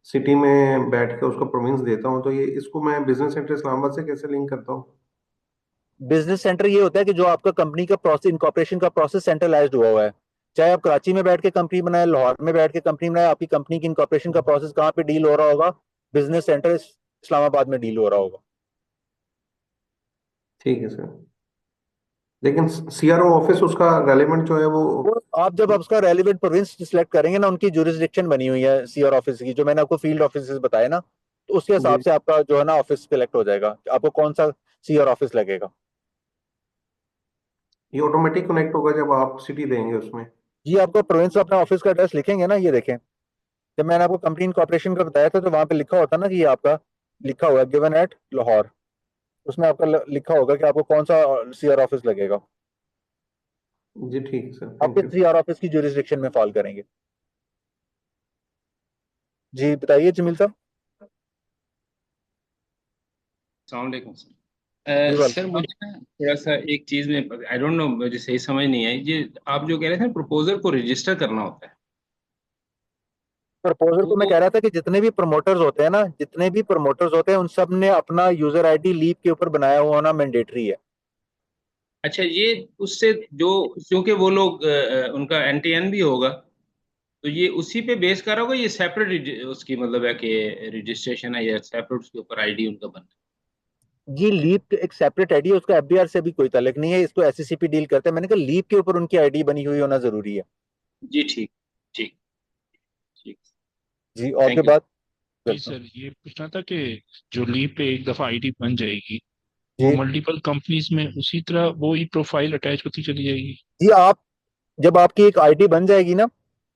सिटी में बैठ के उसको प्रोविंस देता हूँ तो ये इसको मैं बिजनेस सेंटर इस्लामाबाद से कैसे लिंक करता हूँ? बिजनेस सेंटर ये होता है कि जो आपका कंपनी का प्रोसेस, इनकॉर्पोरेशन का प्रोसेस सेंट्रलाइज्ड हुआ हुआ है। चाहे आप कराची में बैठ के कंपनी बनाए, लाहौर में बैठ के कंपनी बनाए, आपकी कंपनी की इनकॉर्पोरेशन का प्रोसेस कहाँ पे डील हो रहा होगा? बिजनेस सेंटर इस्लामाबाद में डील हो रहा होगा। ठीक है सर। लेकिन सीआरओ ऑफिस उसका रेलेवेंट जो है वो वो आप जब उसका रेलिवेंट प्रोविंस सिलेक्ट करेंगे ना, उनकी जुरिस्डिक्शन बनी हुई है सीआर ऑफिस की, जो मैंने आपको फील्ड ऑफिस बताया ना, तो उसके हिसाब जी से आपका जो है ना ऑफिस सिलेक्ट हो जाएगा, आपको कौन सा सीआर ऑफिस लगेगा। ये ऑटोमेटिक कनेक्ट होगा जब आप सिटी देंगे उसमें? जी, आपको प्रोविंस में अपना ऑफिस का एड्रेस लिखेंगे ना, ये देखें, जब मैंने आपको कंपनी इनकॉर्पोरेशन का बताया था तो वहां पे लिखा होता ना कि ये आपका लिखा हुआ है गिवन एट लाहौर। उसमें आपका लिखा होगा कि आपको कौन सा सीआर ऑफिस लगेगा। जी ठीक है सर, आप थैंक किस यू। सीआर ऑफिस की जुरिस्डिक्शन में फॉल करेंगे? जी बताइए जमील साहब। सलामकुम सर। जी सर मुझे ना थोड़ा सा एक चीज में आई डोंट नो, मुझे सही समझ नहीं आई। ये आप जो कह रहे थे प्रपोजल को रजिस्टर करना होता है, प्रपोजल तो को मैं कह रहा था कि जितने भी प्रमोटर्स होते हैं ना, जितने भी प्रमोटर्स होते हैं उन सब ने अपना यूजर आईडी लीप के ऊपर बनाया हुआ होना मैंडेटरी है। अच्छा ये उससे जो, क्योंकि वो लोग उनका एनटीएन भी होगा, तो ये उसी पे बेस करा होगा, ये सेपरेट उसकी मतलब है कि रजिस्ट्रेशन है या सेपरेट उसके ऊपर आईडी उनका बनना जी, लीप एक सेपरेट आईडी है, उसका एफबीआर से भी कोई ताल्लुक नहीं है, इसको एससीसीपी डील करते हैं। मैंने कहा लीप के ऊपर उनकी आईडी बनी हुई होना जरूरी है। है? जी ठीक, ठीक, ठीक। जी, और के थैंक यू। बाद जी सर, ये पूछना था कि जो लीप पे एक दफा आईडी बन जाएगी, वो जी मल्टीपल कंपनीज में उसी तरह वो ही प्रोफाइल अटैच होती चली जाएगी? जी, आप जब आपकी एक आईडी बन जाएगी ना,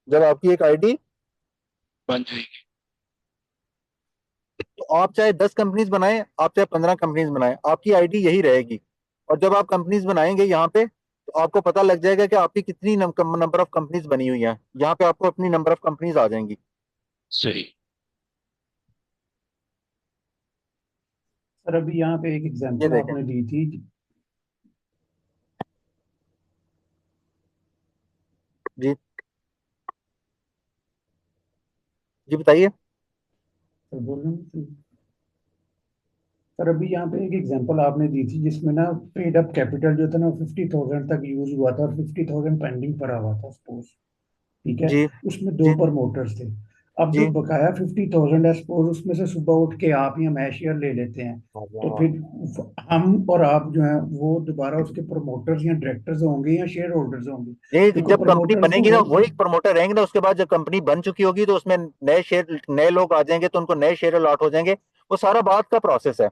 जब आपकी एक आईडी बन जाएगी। तो आप चाहे 10 कंपनीज बनाएं, आप चाहे 15 कंपनीज बनाएं, आपकी आईडी यही रहेगी। और जब आप कंपनीज बनाएंगे यहाँ पे तो आपको पता लग जाएगा कि आपकी कितनी नंबर ऑफ कंपनीज बनी हुई हैं। यहाँ पे आपको अपनी नंबर ऑफ कंपनीज आ जाएंगी। सही। सर अभी यहाँ पे एक ये एग्जांपल देखें। आपने दी थी। जी जी बताइए। सर बोल रहे हैं सर, अभी यहाँ पे एक एग्जांपल आपने दी थी जिसमें ना पेड अप कैपिटल जो था ना 50,000 तक यूज हुआ था और 50,000 पेंडिंग पड़ा हुआ था सपोज, ठीक है। जी उसमें दो जी प्रमोटर्स थे। अब जो जी बकाया 50,000 है सपोज उसमें से सुबह उठ के आप या मैं शेयर ले लेते हैं, तो फिर हम और आप जो है वो दोबारा उसके प्रमोटर्स या डायरेक्टर्स होंगे या शेयर होल्डर्स होंगे? ये देखो जब कंपनी प्रमोटर्स तो बनेगी ना, वो वही प्रमोटर रहेंगे ना। उसके बाद जब कंपनी बन चुकी होगी तो उसमें नए लोग आ जाएंगे तो उनको नए शेयर अलॉट हो जाएंगे। वो सारा बात का प्रोसेस है।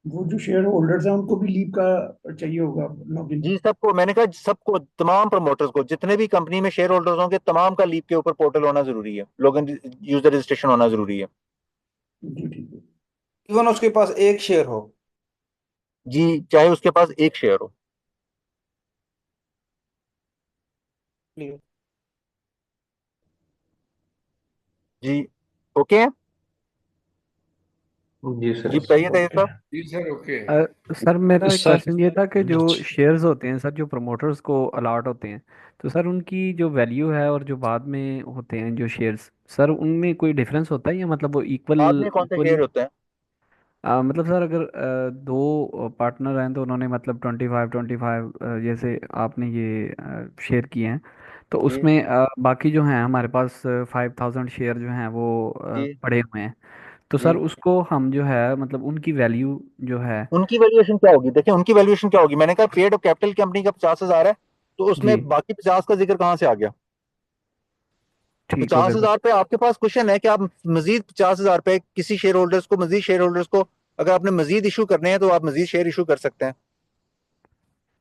वो जो शेयर होल्डर्स हैं उनको भी लीव का चाहिए होगा लॉगिन? जी, सबको मैंने कहा, सबको, तमाम प्रमोटर्स को, जितने भी कंपनी में शेयर होल्डर्स होंगे, तमाम का लीप के ऊपर पोर्टल होना जरूरी है, लॉगिन यूजर रजिस्ट्रेशन होना जरूरी है। जी ठीक है। इवन उसके पास एक शेयर हो? जी, चाहे उसके पास एक शेयर हो। Clear. जी ओके है। जी सर। जी बताइए ताहिर ओके। साहब। जी सर, ओके। सर मेरा एक सर क्वेश्चन ये था कि जो शेयर्स होते हैं सर, जो प्रमोटर्स को अलॉट होते हैं, तो सर उनकी जो वैल्यू है और जो बाद में होते हैं जो शेयर्स, सर उनमें कोई डिफरेंस होता है या मतलब वो बाद इक्वल में कौन से इक्वली? शेयर होते हैं? मतलब सर अगर दो पार्टनर हैं तो उन्होंने मतलब 25-25 जैसे आपने ये शेयर किए हैं, तो जी उसमें बाकी जो हैं हमारे पास 5,000 शेयर जो हैं वो जी पड़े हुए हैं, तो सर जी, उसको हम जो है मतलब उनकी वैल्यू जो है। उनकी वैल्यूएशन क्या होगी? देखिए उनकी वैल्यूएशन क्या होगी। मैंने कहा पेड कैपिटल कंपनी का 50,000 है, तो जी उसमें बाकी 50 का जिक्र कहाँ से आ गया? ठीक हो गया 50,000 पे आपके पास क्वेश्चन है कि आप मजीद 50,000 पे किसी शेयर होल्डर्स को, मजीद शेयर होल्डर्स को अगर आपने मजीद इशू करने हैं तो आप मजीद शेयर इशू कर सकते हैं।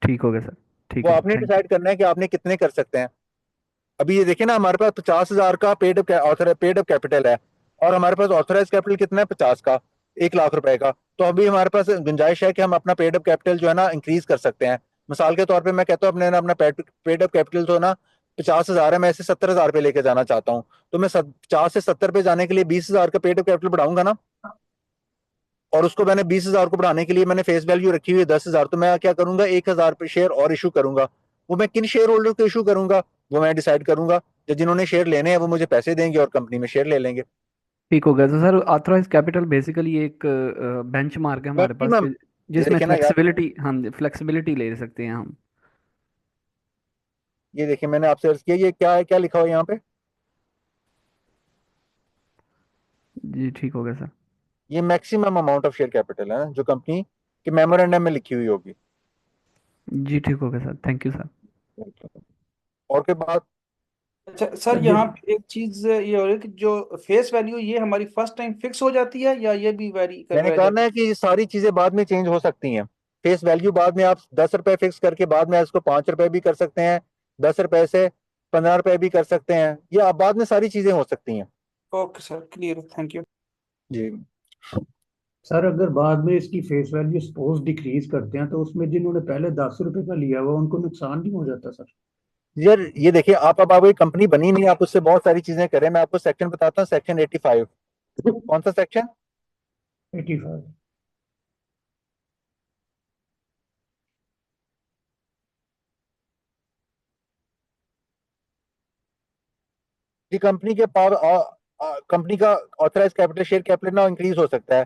ठीक हो गया सर। ठीक वो है, आपने थैंक डिसाइड करना है कि आपने कितने कर सकते हैं। अभी ये देखिए ना, हमारे पास 50,000 का पेड अप कैपिटल है और हमारे पास ऑथराइज कैपिटल कितना है, 50 का, 1 लाख रुपए का। तो अभी हमारे पास गुंजाइश है कि हम अपना पेड अप कैपिटल जो है ना इंक्रीज कर सकते हैं। मिसाल के तौर पे मैं कहता हूँ अपने ना अपना पेड अप कैपिटल तो ना 50,000 है, मैं इसे 70,000 पे लेके जाना चाहता हूँ। तो मैं 50 से 70 पे जाने के लिए 20,000 का पेड अप कैपिटल बढ़ाऊंगा ना, और उसको मैंने 20,000 को बढ़ाने के लिए मैंने फेस वैल्यू रखी हुई है 10,000, तो मैं क्या करूंगा, 1,000 पे शेयर और इशू करूंगा। वो मैं किन शेयर होल्डर को इशू करूंगा वो मैं डिसाइड करूंगा। जो जिन्होंने शेयर लेने हैं वो मुझे पैसे देंगे और कंपनी में शेयर ले लेंगे। ठीक हो गया। तो सर ऑथराइज कैपिटल बेसिकली एक बेंचमार्क है हमारे पास मैक्सिमम, ये जिसमें देखिए ना यार, फ्लेक्सिबिलिटी, हम फ्लेक्सिबिलिटी ले सकते हैं हम। ये देखिए मैंने आपसे अर्ज किया, ये क्या है, क्या लिखा हुआ है यहाँ पे? जी ठीक हो गया सर। ये maximum amount of share capital है ना, जो कंपनी के मेमोरेंडम में लिखी हुई होगी। जी ठीक हो गया सर, थैंक यू सर। और के बाद अच्छा सर, सर ये यहाँ पे एक चीज ये हो रही है कि जो फेस वैल्यू ये हमारी फर्स्ट टाइम फिक्स हो जाती है या ये भी वेरी कर मैंने रह कहा जाती ना कि ये सारी चीजें बाद में चेंज हो सकती हैं। फेस वैल्यू बाद में आप 10 रुपए फिक्स करके बाद में इसको 5 रुपए भी कर सकते हैं, 10 रुपए से 15 रुपए भी कर सकते हैं, ये आप बाद में सारी चीजें हो सकती हैं। है? Okay sir, clear, thank you. जी। सर अगर बाद में इसकी फेस वैल्यू सपोज डिक्रीज करते हैं तो उसमें जिन्होंने पहले 10 रुपए का लिया हुआ उनको नुकसान नहीं हो जाता सर? यार ये देखिए, आप अब एक कंपनी बनी नहीं, आप उससे बहुत सारी चीजें करें। मैं आपको सेक्शन बताता हूँ, सेक्शन 85। कौन सा सेक्शन? 85। कि कंपनी के पावर, कंपनी का ऑथराइज कैपिटल, शेयर कैपिटल ना इंक्रीज हो सकता है,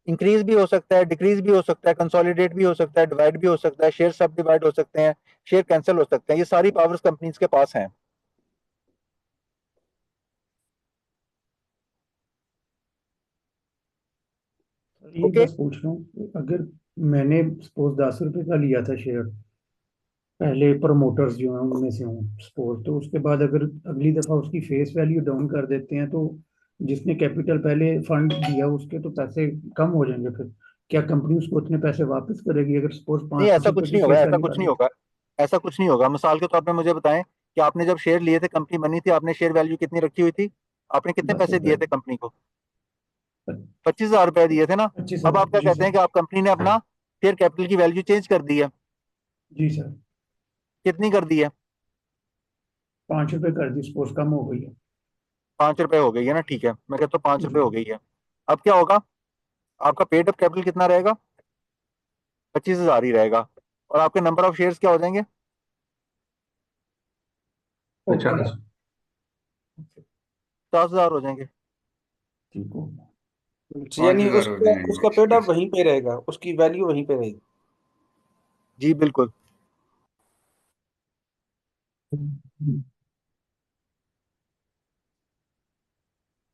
इंक्रीज भी हो सकता है, डिक्रीज भी हो सकता है, कंसोलिडेट भी हो सकता है, डिवाइड भी हो सकता है, शेयर सब डिवाइड हो सकते हैं, शेयर कैंसिल हो सकते हैं। ये सारी पावर्स कंपनीज के पास हैं। ये ओके। बस पूछ रहा हूँ, अगर मैंने सपोज 10 रुपए का लिया था शेयर, पहले प्रमोटर्स जो हैं उनमें से हूँ सपोज, तो उसके बाद अगर अगली दफा उसकी फेस वैल्यू डाउन कर देते हैं तो जिसने कैपिटल पहले फंड दिया उसके तो पैसे कम हो जाएंगे, फिर क्या कंपनी उसको उतने पैसे वापस करेगी अगर सपोज नहीं, पाँच ऐसा रुपए कुछ की नहीं होगा, फेस ऐसा वैल्यू कुछ कर नहीं दी? होगा, ऐसा कुछ नहीं होगा। मिसाल के तौर पे मुझे बताएं कि आपने जब शेयर लिए थे, कंपनी बनी थी, आपने शेयर वैल्यू कितनी रखी हुई थी? आपने कितने दस पैसे रुपये दिए थे कंपनी को? 25,000 रुपए दिए थे ना। 25 अब हजार आप क्या जी कहते हैं सर। कि आप कंपनी ने अपना शेयर कैपिटल की वैल्यू चेंज कर दी है? जी सर। कितनी कर दी है? 5 रुपए कर दी, सपोज कम हो गई है। 5 रुपए हो गई है ना, ठीक है, मैं कहता हूँ 5 रुपए जी। हो गई है। अब क्या होगा, आपका पेड अप कैपिटल कितना रहेगा? 25,000 ही रहेगा। और आपके नंबर ऑफ शेयर्स क्या हो जाएंगे? ओके 50। 50,000 हो जाएंगे। ठीक हो। पांच यानी हजार हो उसका जाएंगे उसका पेड शेयर। अप वहीं पे रहेगा, उसकी वैल्यू वहीं पे रहेगी। जी बिल्कुल।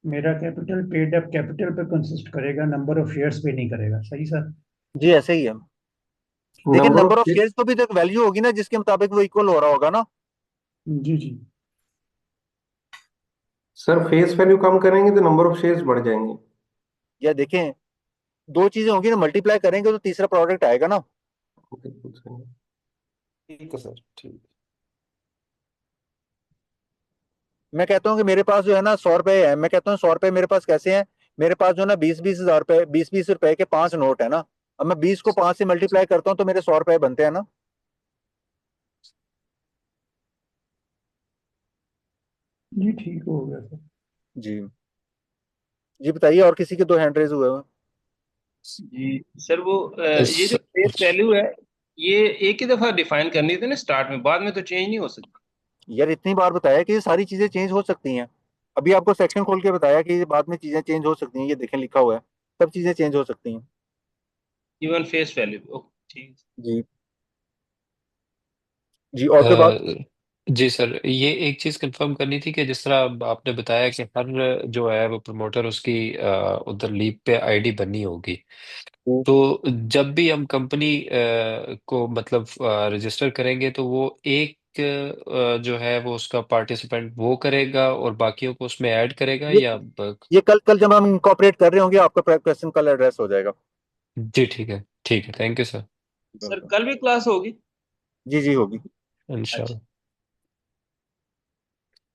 मेरा कैपिटल पेड अप कैपिटल पे कंसिस्ट करेगा, नंबर ऑफ शेयर्स पे नहीं करेगा, सही सर? जी ऐसे ही है। लेकिन number number of of shares को भी तो एक वैल्यू होगी ना, जिसके मुताबिक वो इक्वल हो रहा होगा ना। जी जी। सर फेस वैल्यू कम करेंगे तो नंबर ऑफ शेयर्स बढ़ जाएंगे। या देखें, दो चीजें होंगी ना, मल्टीप्लाई करेंगे तो तीसरा प्रोडक्ट आएगा ना। बिल्कुल सही। ठीक है सर, ठीक। मैं कहता हूँ कि मेरे पास जो है ना 100 रुपए है, मैं कहता हूँ 100 रुपए मेरे पास कैसे हैं, मेरे पास जो है ना 20-20 हजार रुपए, 20-20 रुपए के 5 नोट है ना। अब मैं 20 को 5 से मल्टीप्लाई करता हूँ तो मेरे 100 रुपए बनते हैं ना। जी ठीक हो गया सर। जी। जी बताइए, और किसी के दो हैंड रेज हुए हैं? जी सर, वो ये जो स- फेस वैल्यू है, ये एक ही दफा डिफाइन करनी थी ना स्टार्ट में, बाद में तो चेंज नहीं हो सकती। यार इतनी बार बताया कि ये सारी चीजें चेंज हो सकती हैं। अभी आपको सेक्शन खोल के बताया कि ये बाद में चीजें चेंज हो सकती हैं, ये देखें लिखा हुआ है, सब चीजें चेंज हो सकती हैं। इवन फेस वैल्यू, ओके ठीक। जी। जी और के बाद अ, जी सर, ये एक चीज कंफर्म करनी थी कि जिस तरह अब आपने बताया कि हर जो है वो प्रमोटर उसकी उधर लीप पे आईडी बननी होगी। तो जब भी हम कंपनी को मतलब रजिस्टर करेंगे तो वो एक जो है वो उसका पार्टिसिपेंट वो करेगा और बाकियों को उसमें ऐड करेगा ये या ये कल जब हम इंकॉर्पोरेट कर रहे होंगे आपका क्वेश्चन कल एड्रेस हो जाएगा। जी ठीक है थैंक यू सर। सर कल भी क्लास होगी? जी होगी इंशाल्लाह।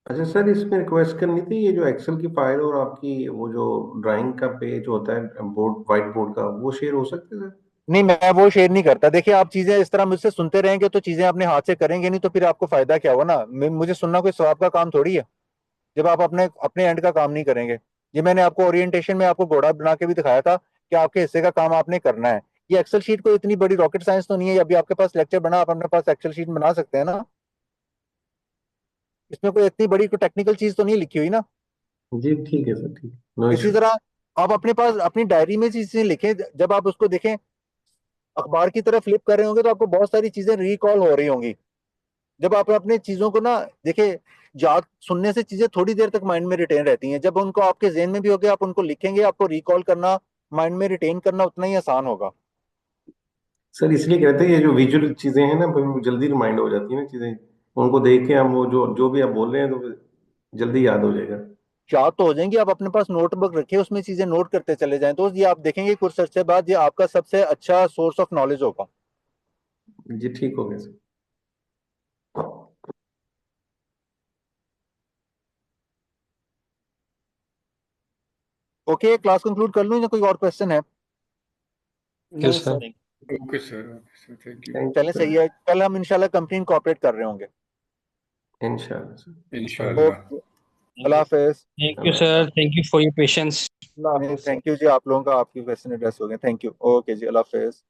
अच्छा सर, इसमें रिक्वेस्ट करनी थी, ये जो एक्सेल की फाइल और आपकी वो जो ड्राइंग का पेज होता है बोर्ड, व्हाइट बोर्ड का, वो शेयर हो सकते हैं सर? नहीं, मैं वो शेयर नहीं करता। देखिए, आप चीजें इस तरह मुझसे सुनते रहेंगे तो चीजें अपने हाथ से करेंगे नहीं, तो फिर आपको फायदा क्या हुआ ना। मुझे सुनना कोई सवाब का काम थोड़ी है जब आप अपने अपने एंड का काम नहीं करेंगे। ये मैंने आपको ओरिएंटेशन में आपको घोड़ा बना के भी दिखाया था कि आपके हिस्से का काम आपने करना है। ये एक्सेल शीट कोई इतनी बड़ी रॉकेट साइंस तो नहीं है। अभी आपके पास लेक्चर बना, आप अपने पास एक्सेल शीट बना सकते हैं ना। इसमें कोई इतनी बड़ी कोई टेक्निकल चीज तो नहीं लिखी हुई ना। जी ठीक है सर, ठीक, नो इसी इशू। तरह आप अपने पास अपनी डायरी में चीजें लिखें, जब आप उसको देखें अखबार की तरह फ्लिप कर रहे होंगे तो आपको बहुत सारी चीजें रिकॉल हो रही होंगी। जब आप अपने चीजों को ना देखिए, याद सुनने से चीजें थोड़ी देर तक माइंड में रिटेन रहती हैं। जब उनको आपके जेहन में भी होगे, आप उनको लिखेंगे, आपको रिकॉल करना, माइंड में रिटेन करना उतना ही आसान होगा। सर इसलिए कहते हैं ये जो विजुअल चीजें हैं ना, वो जल्दी रिमाइंड हो जाती है ना चीजें, उनको देख के हम वो जो जो भी आप बोल रहे हैं तो जल्दी याद हो जाएगा। याद तो हो जाएंगी। आप अपने पास नोटबुक रखिए, उसमें चीजें नोट करते चले जाएं, तो ये आप देखेंगे कुछ अर्से बाद ये आपका सबसे अच्छा सोर्स ऑफ नॉलेज होगा। जी ठीक हो गया सर। ओके, क्लास कंक्लूड कर लूं या कोई और क्वेश्चन है? नहीं sir. Okay sir, thank you. चलें, सही है। कल हम इंशाल्लाह कंपनी इनकॉर्पोरेट कर रहे होंगे इंशाल्लाह सर। इंशाल्लाह। ओके, अल्लाह हाफिज। Thank you, sir. Thank you for your patience. Thank you जी, आप लोगों का आपकी क्वेश्चन एड्रेस हो गए। Thank you. ओके जी, अल्लाह हाफिज।